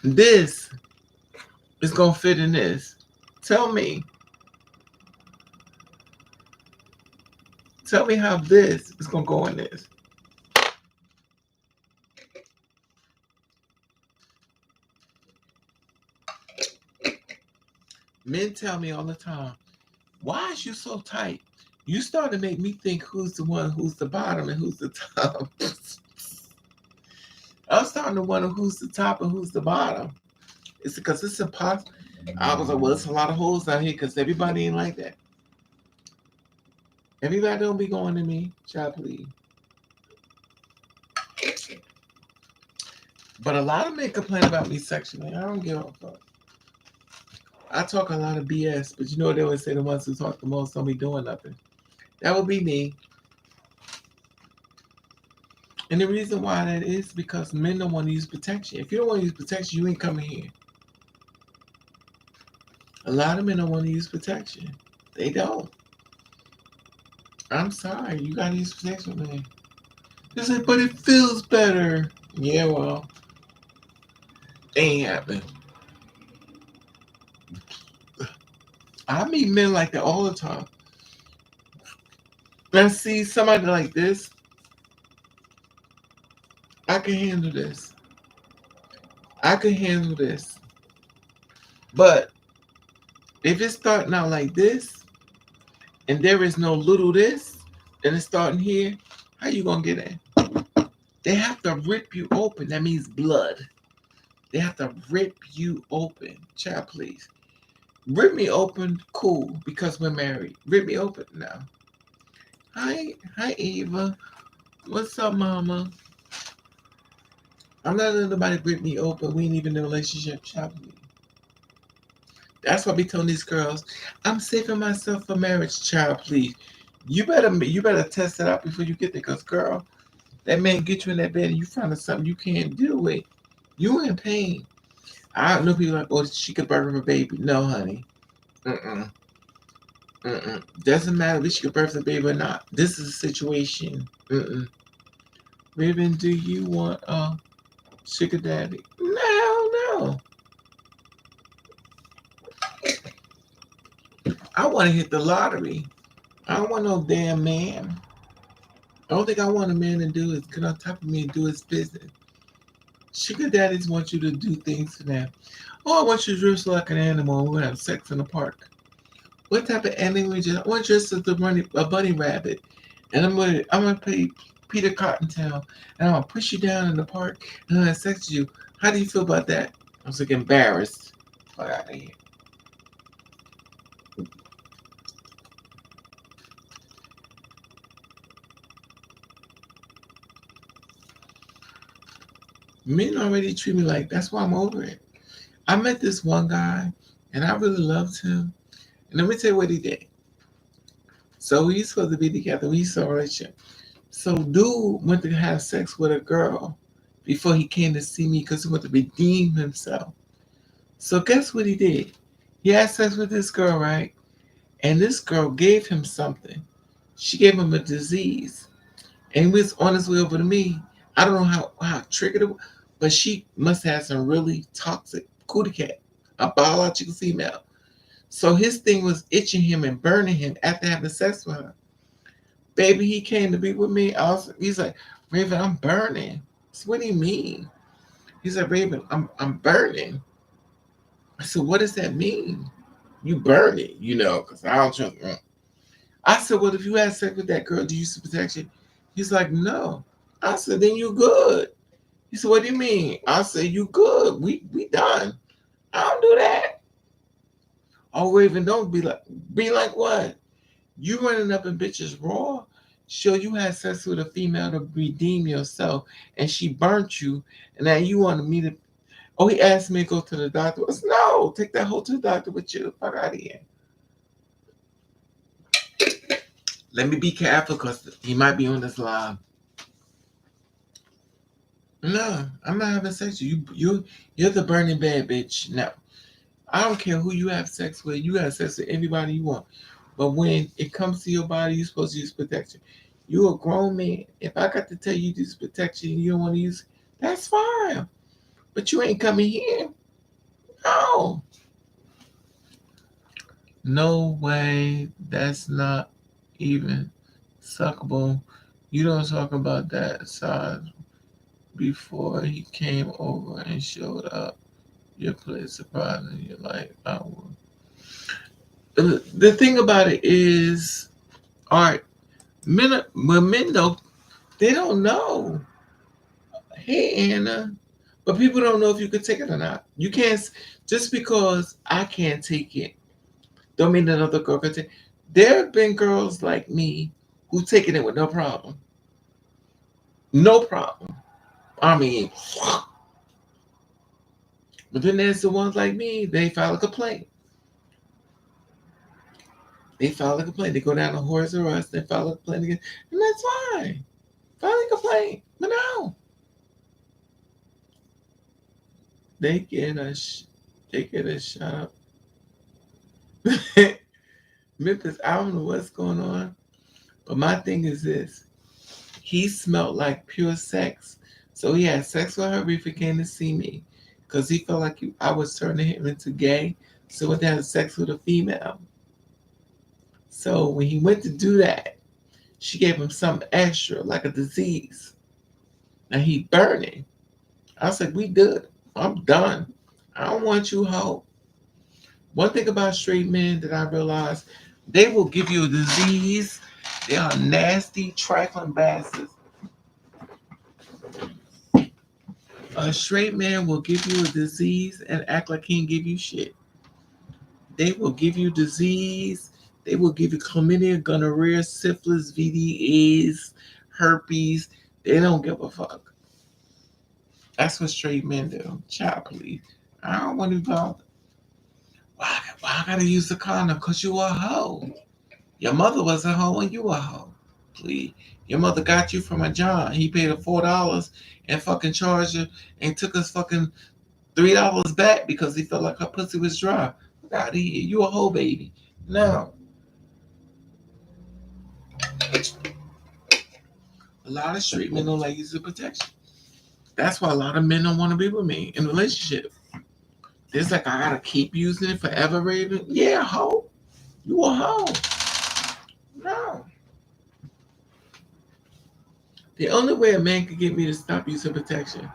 this is gonna fit in this. Tell me. Tell me how this is gonna go in this. Men tell me all the time, why is you so tight? You start to make me think who's the one, who's the bottom, and who's the top. I'm starting to wonder who's the top and who's the bottom. It's because it's impossible. I was like, well, it's a lot of holes out here because everybody ain't like that. Everybody don't be going to me, child, please. But a lot of men complain about me sexually. I don't give a fuck. I talk a lot of BS, but you know they always say the ones who talk the most don't be doing nothing. That would be me. And the reason why that is because men don't want to use protection. If you don't want to use protection, you ain't coming here. A lot of men don't want to use protection. They don't. I'm sorry, you gotta use protection, man. They say, but it feels better. Yeah, well, ain't happening. I meet men like that all the time. When I see somebody like this, I can handle this. I can handle this. But if it's starting out like this, and there is no little this, and it's starting here, how you gonna get in? They have to rip you open. That means blood. They have to rip you open. Child, please. Rip me open, cool, because we're married. Rip me open now. Hi, Eva. What's up, mama? I'm not letting nobody rip me open. We ain't even in a relationship, child, please. That's why I be telling these girls, I'm saving myself for marriage, child, please. You better test it out before you get there, because girl, that man get you in that bed and you find something you can't deal with. You in pain. I don't know people like, oh, she could birth a baby. No, honey. Doesn't matter if she could birth a baby or not. This is a situation. Raven, do you want a sugar daddy? No. I want to hit the lottery. I don't want no damn man. The only thing I want a man to do is get on top of me and do his business. Sugar daddies want you to do things for them. Oh, I want you to dress like an animal. We're gonna have sex in the park. What type of animal you? I want you dress as a bunny rabbit, and I'm gonna play Peter Cottontail, and I'm gonna push you down in the park, and I'm gonna have sex with you. How do you feel about that? I was like embarrassed. Fuck out of here. Men already treat me like that's why I'm over it. I met this one guy, and I really loved him. And let me tell you what he did. So we supposed to be together. We saw a relationship. So dude went to have sex with a girl before he came to see me because he wanted to redeem himself. So guess what he did? He had sex with this girl, right? And this girl gave him something. She gave him a disease. And he was on his way over to me. I don't know how triggered it was, but she must have some really toxic cootie cat, a biological female. So his thing was itching him and burning him after having sex with her. Baby, he came to be with me. He's like, Raven, I'm burning. So what do you mean? He's like, Raven, I'm burning. I said, what does that mean? You burning, because I don't trust. I said, well, if you had sex with that girl, do you use protection? He's like, no. I said, then you good. He said, what do you mean? I said, you good. We done. I don't do that. Oh, Raven, don't be like what? You running up in bitches raw? Sure, you had sex with a female to redeem yourself, and she burnt you, and now you wanted me to. Oh, he asked me to go to the doctor. I said, no, take that hoe to the doctor with you. Fuck out of here. Let me be careful because he might be on this live. No, I'm not having sex with you. You're the burning bad bitch. No, I don't care who you have sex with. You have sex with anybody you want. But when it comes to your body, you're supposed to use protection. You're a grown man. If I got to tell you to use protection and you don't want to use it, that's fine. But you ain't coming here. No. No way. That's not even suckable. You don't talk about that size before he came over and showed up your place, surprising you like I would. The thing about it is, all right, men know, they don't know. Hey, Anna. But people don't know if you could take it or not. You can't, just because I can't take it, don't mean another girl can take it. There have been girls like me who've taken it with no problem. No problem. I mean, but then there's the ones like me, they file a complaint. They file a complaint. They go down to Horse Arrest, they file a complaint again. And that's fine. File a complaint. But no. They get a shot. Memphis, I don't know what's going on. But my thing is this. He smelled like pure sex. So he had sex with her before he came to see me. Because he felt like I was turning him into gay. So he went to have sex with a female. So when he went to do that, she gave him something extra, like a disease. And he burning. I was like, we done. I'm done. I don't want you hoe. One thing about straight men that I realized, they will give you a disease. They are nasty, trifling bastards. A straight man will give you a disease and act like he can give you shit. They will give you disease. They will give you chlamydia, gonorrhea, syphilis, VDAs, herpes. They don't give a fuck. That's what straight men do. Child, please. I don't want to be bothered. Why I gotta use the condom? Because you a hoe. Your mother was a hoe and you a hoe. Please. Your mother got you from a John. He paid her $4 and fucking charged her and took us fucking $3 back because he felt like her pussy was dry. Get out of here. You a hoe, baby. No. A lot of straight men don't like using protection. That's why a lot of men don't want to be with me in a relationship. It's like, I gotta keep using it forever, Raven. Yeah, hoe. You a hoe. No. The only way a man could get me to stop using protection,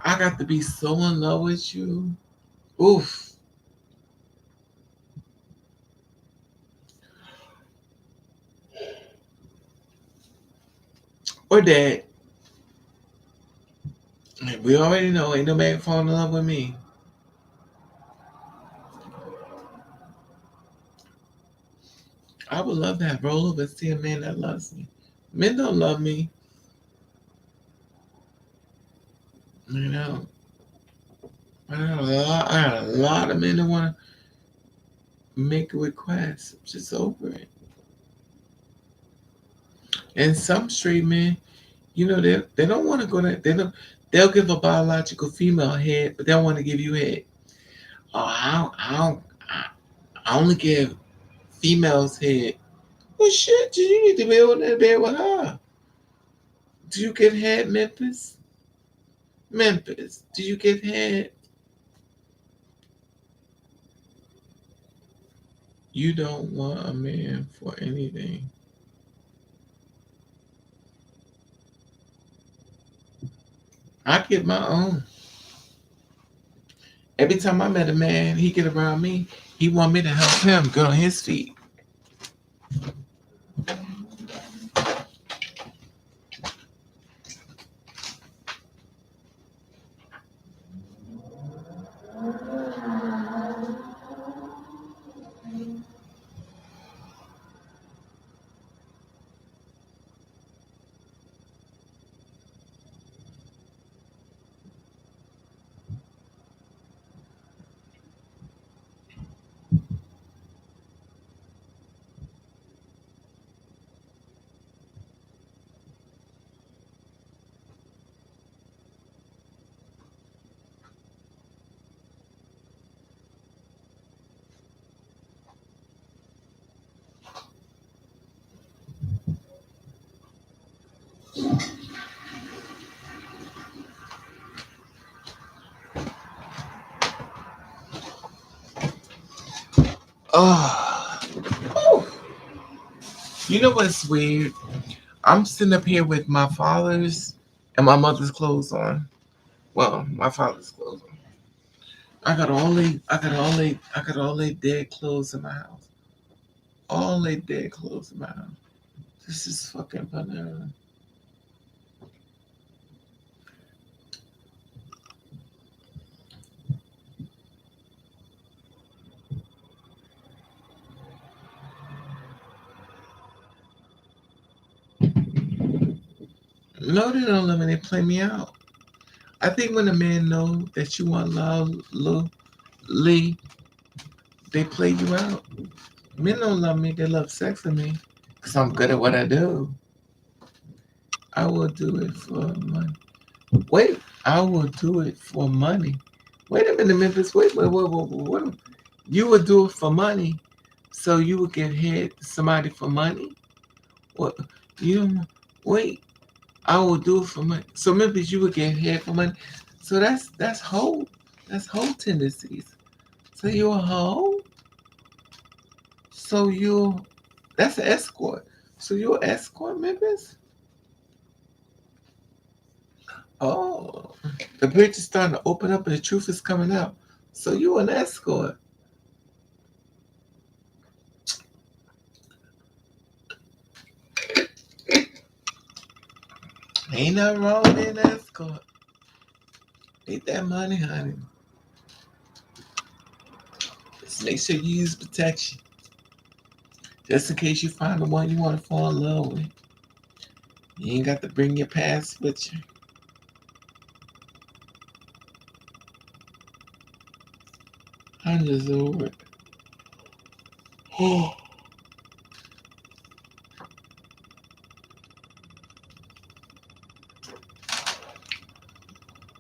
I got to be so in love with you. Oof. Or that. We already know ain't no man fall in love with me. I would love to have roll over and see a man that loves me. Men don't love me. You know. I got a lot of men that want to make a request. I'm just over it. And some straight men, you know, they don't want to go there. They'll give a biological female head, but they don't want to give you head. Oh, I only give females head. Well, shit, you need to be able to bed with her. Do you give head, Memphis? Memphis, do you give head? You don't want a man for anything. I get my own. Every time I met a man, he get around me, he want me to help him get on his feet. You know what's weird? I'm sitting up here with my father's and my mother's clothes on. Well, my father's clothes on. I got all their dead clothes in my house. All their dead clothes in my house. This is fucking banana. No, they don't let me. They play me out. I think when a man know that you want love, Lee, they play you out. Men don't love me. They love sex with me because I'm good at what I do. I will do it for money. Wait, I will do it for money. Wait a minute, Memphis. Wait. You would do it for money, so you would give head to somebody for money? What? You don't, wait. I will do it for money. So Memphis, you would get head for money. So that's whole tendencies. So you're a hoe. So you that's an escort. So you're an escort, Memphis? Oh, the bridge is starting to open up and the truth is coming out. So you an escort. Ain't nothing wrong with an escort. Get that money, honey. Just make sure you use protection. Just in case you find the one you want to fall in love with. You ain't got to bring your past with you. I'm just over it. Oh.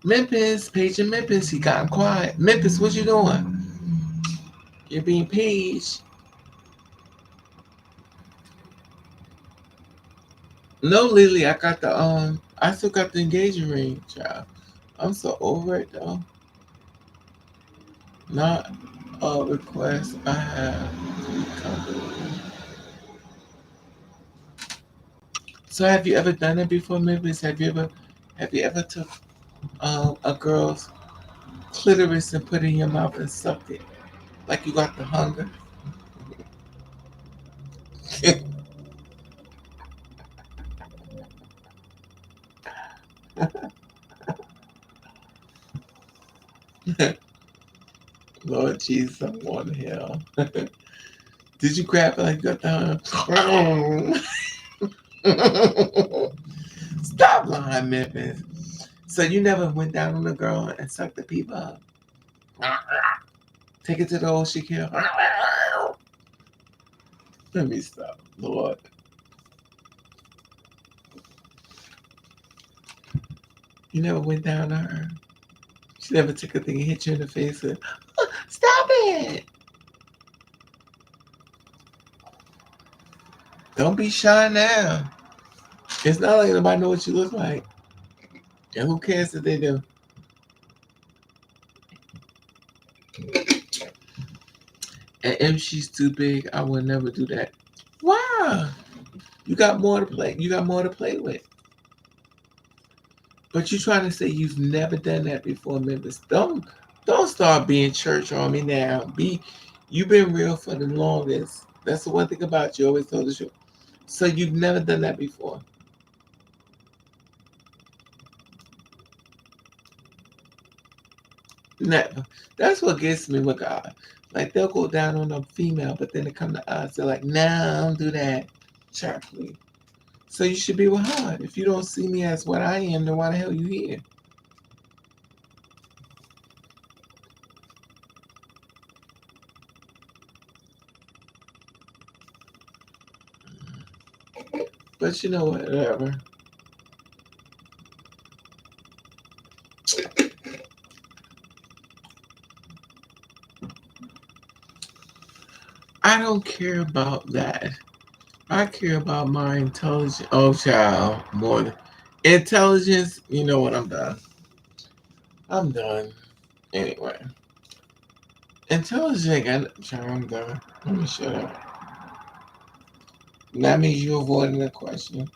Memphis, paging Memphis, he got quiet. Memphis, what you doing? You're being paged. No, Lily, I got the I still got the engagement ring, child. I'm so over it though. Not a request I have. So have you ever done it before, Memphis? Have you ever took a girl's clitoris and put it in your mouth and sucked it like you got the hunger? Lord Jesus, I'm going to hell. Did you grab it like you got the hunger? Stop lying, Memphis. So you never went down on a girl and sucked the people up? Take it to the old Shaquille. Let me stop, Lord. You never went down on her. She never took a thing and hit you in the face and, oh, stop it. Don't be shy now. It's not like nobody know what you look like. And who cares if they do? And if she's too big, I will never do that. Why? You got more to play. You got more to play with. But you trying to say you've never done that before, Memphis. Don't start being church on me now. You've been real for the longest. That's the one thing about you. Always told the truth. So you've never done that before. Never. That's what gets me with God. Like they'll go down on a female, but then they come to us. They're like, "Nah, don't do that." Sharply. So you should be with her. If you don't see me as what I am, then why the hell you here? But you know what? Whatever. I don't care about that. I care about my intelligence. Oh, child, more than intelligence. You know what? I'm done. I'm done. Anyway, intelligence. Child, I'm done. Let me shut up. That means you're avoiding the question.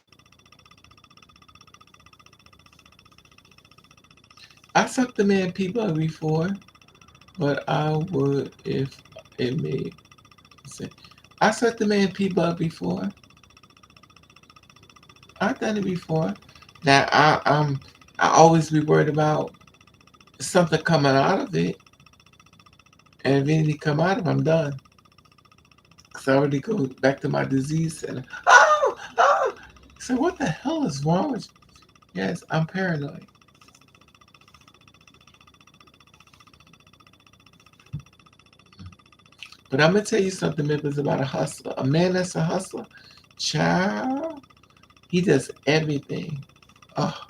I sucked a man P-Bug before, but I would if it made sense. I sucked a man P-Bug before. I've done it before. Now I always be worried about something coming out of it, and if anything come out of it, I'm done. Cause I already go back to my disease center. Oh, oh. So what the hell is wrong with you? Yes, I'm paranoid. But I'm gonna tell you something, Memphis, about a hustler. A man that's a hustler, child, he does everything. Oh,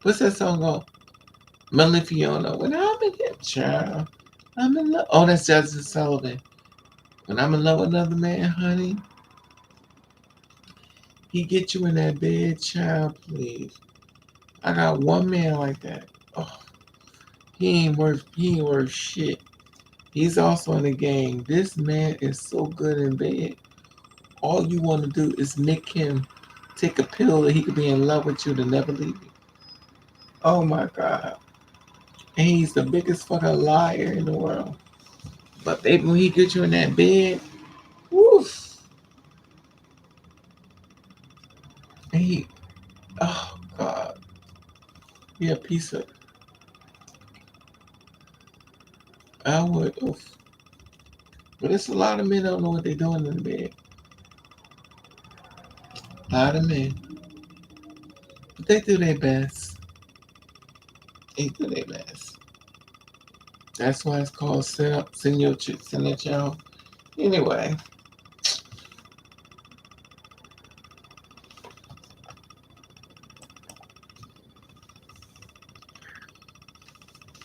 what's that song called? Melanie Fiona. When I'm in him, child, I'm in love. Oh, that's Justin Sullivan. When I'm in love with another man, honey, he get you in that bed, child, please. I got one man like that. Oh, he ain't worth shit. He's also in the game. This man is so good in bed. All you want to do is make him take a pill that he could be in love with you to never leave you. Oh my God. And he's the biggest fucking liar in the world. But baby, when he gets you in that bed, woof. And oh God, he a piece of, I would, oof. But it's a lot of men don't know what they're doing in the bed. A lot of men. But they do their best. They do their best. That's why it's called send your chick, send that child. Anyway,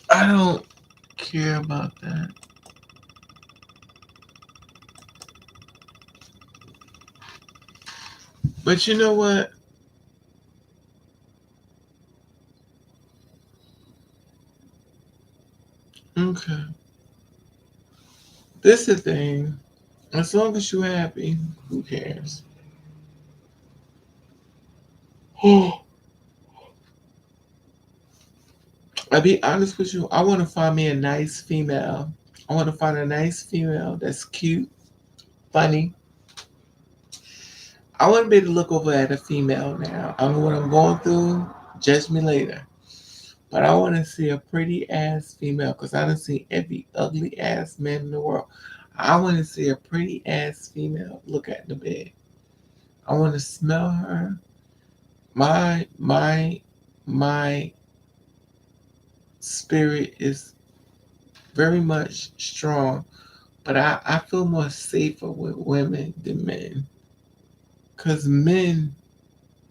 I don't care about that. But you know what? Okay. This is the thing. As long as you're happy, who cares? I'll be honest with you. I want to find me a nice female. I want to find a nice female that's cute, funny. I want to be able to look over at a female now. I know what I'm going through. Judge me later. But I want to see a pretty ass female because I don't see every ugly ass man in the world. I want to see a pretty ass female look at the bed. I want to smell her. My spirit is very much strong, but I feel more safer with women than men. Cause men,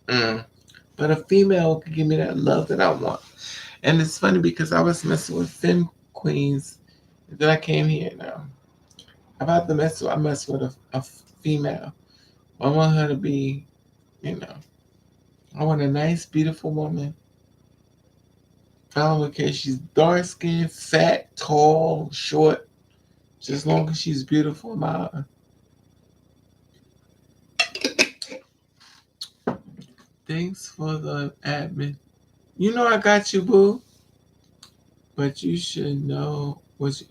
but a female can give me that love that I want. And it's funny because I was messing with femme queens, then I came here now. About to I mess with a female. I want her to be, you know, I want a nice, beautiful woman. I don't care if she's dark skinned, fat, tall, short. Just as long as she's beautiful, my thanks for the admin. You know I got you, boo. But you should know what you.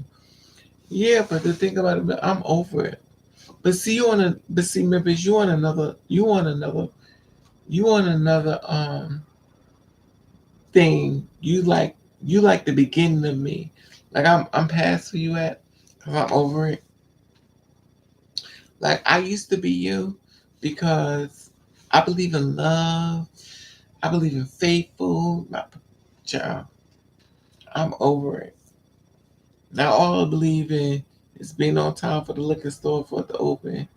Yeah, but the thing about it, I'm over it. But see, but see, Memphis, you want another thing. You like the beginning of me. Like I'm past where you at, cause I'm over it. Like I used to be you, because I believe in love. I believe in faithful. My child, I'm over it. Now all I believe in is being on time for the liquor store for it to open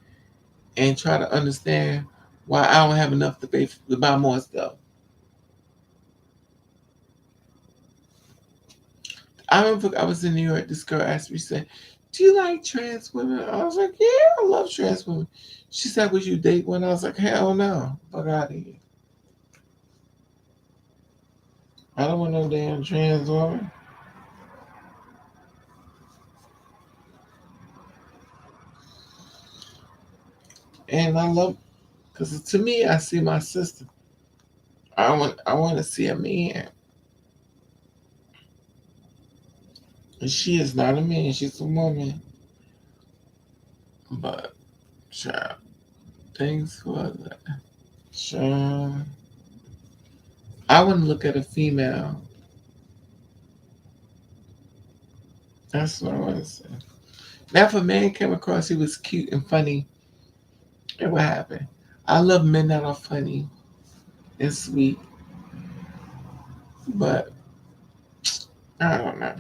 and try to understand why I don't have enough to pay to buy more stuff. I remember I was in New York. This girl asked me, she said, "Do you like trans women?" I was like, "Yeah, I love trans women." She said, "Would you date one?" I was like, "Hell no, fuck out of here. I don't want no damn trans woman." And I love, because to me, I see my sister. I want to see a man. And she is not a man, she's a woman. But, child, things for that. Child, I want to look at a female. That's what I want to say. Now, if a man came across, he was cute and funny, it would happen. I love men that are funny and sweet, but I don't know.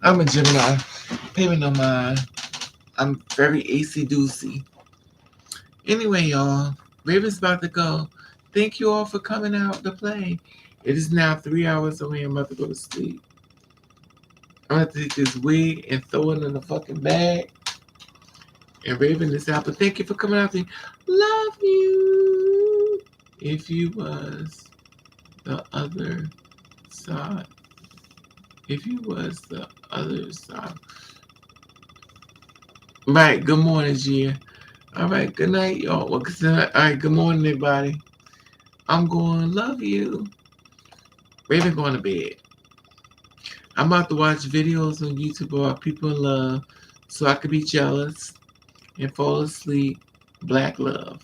I'm a Gemini. Payment on mine. I'm very AC doozy. Anyway, y'all, Raven's about to go. Thank you all for coming out to play. It is now 3 hours away. I'm about to go to sleep. I'm going to take this wig and throw it in the fucking bag. And Raven is out. But thank you for coming out. Love you. If you was the other side. If you was the other side. Right. Good morning, Gia. All right. Good night, y'all. Well, all right. Good morning, everybody. I'm going. Love you. Raven going to bed. I'm about to watch videos on YouTube about people in love so I could be jealous and fall asleep. Black love.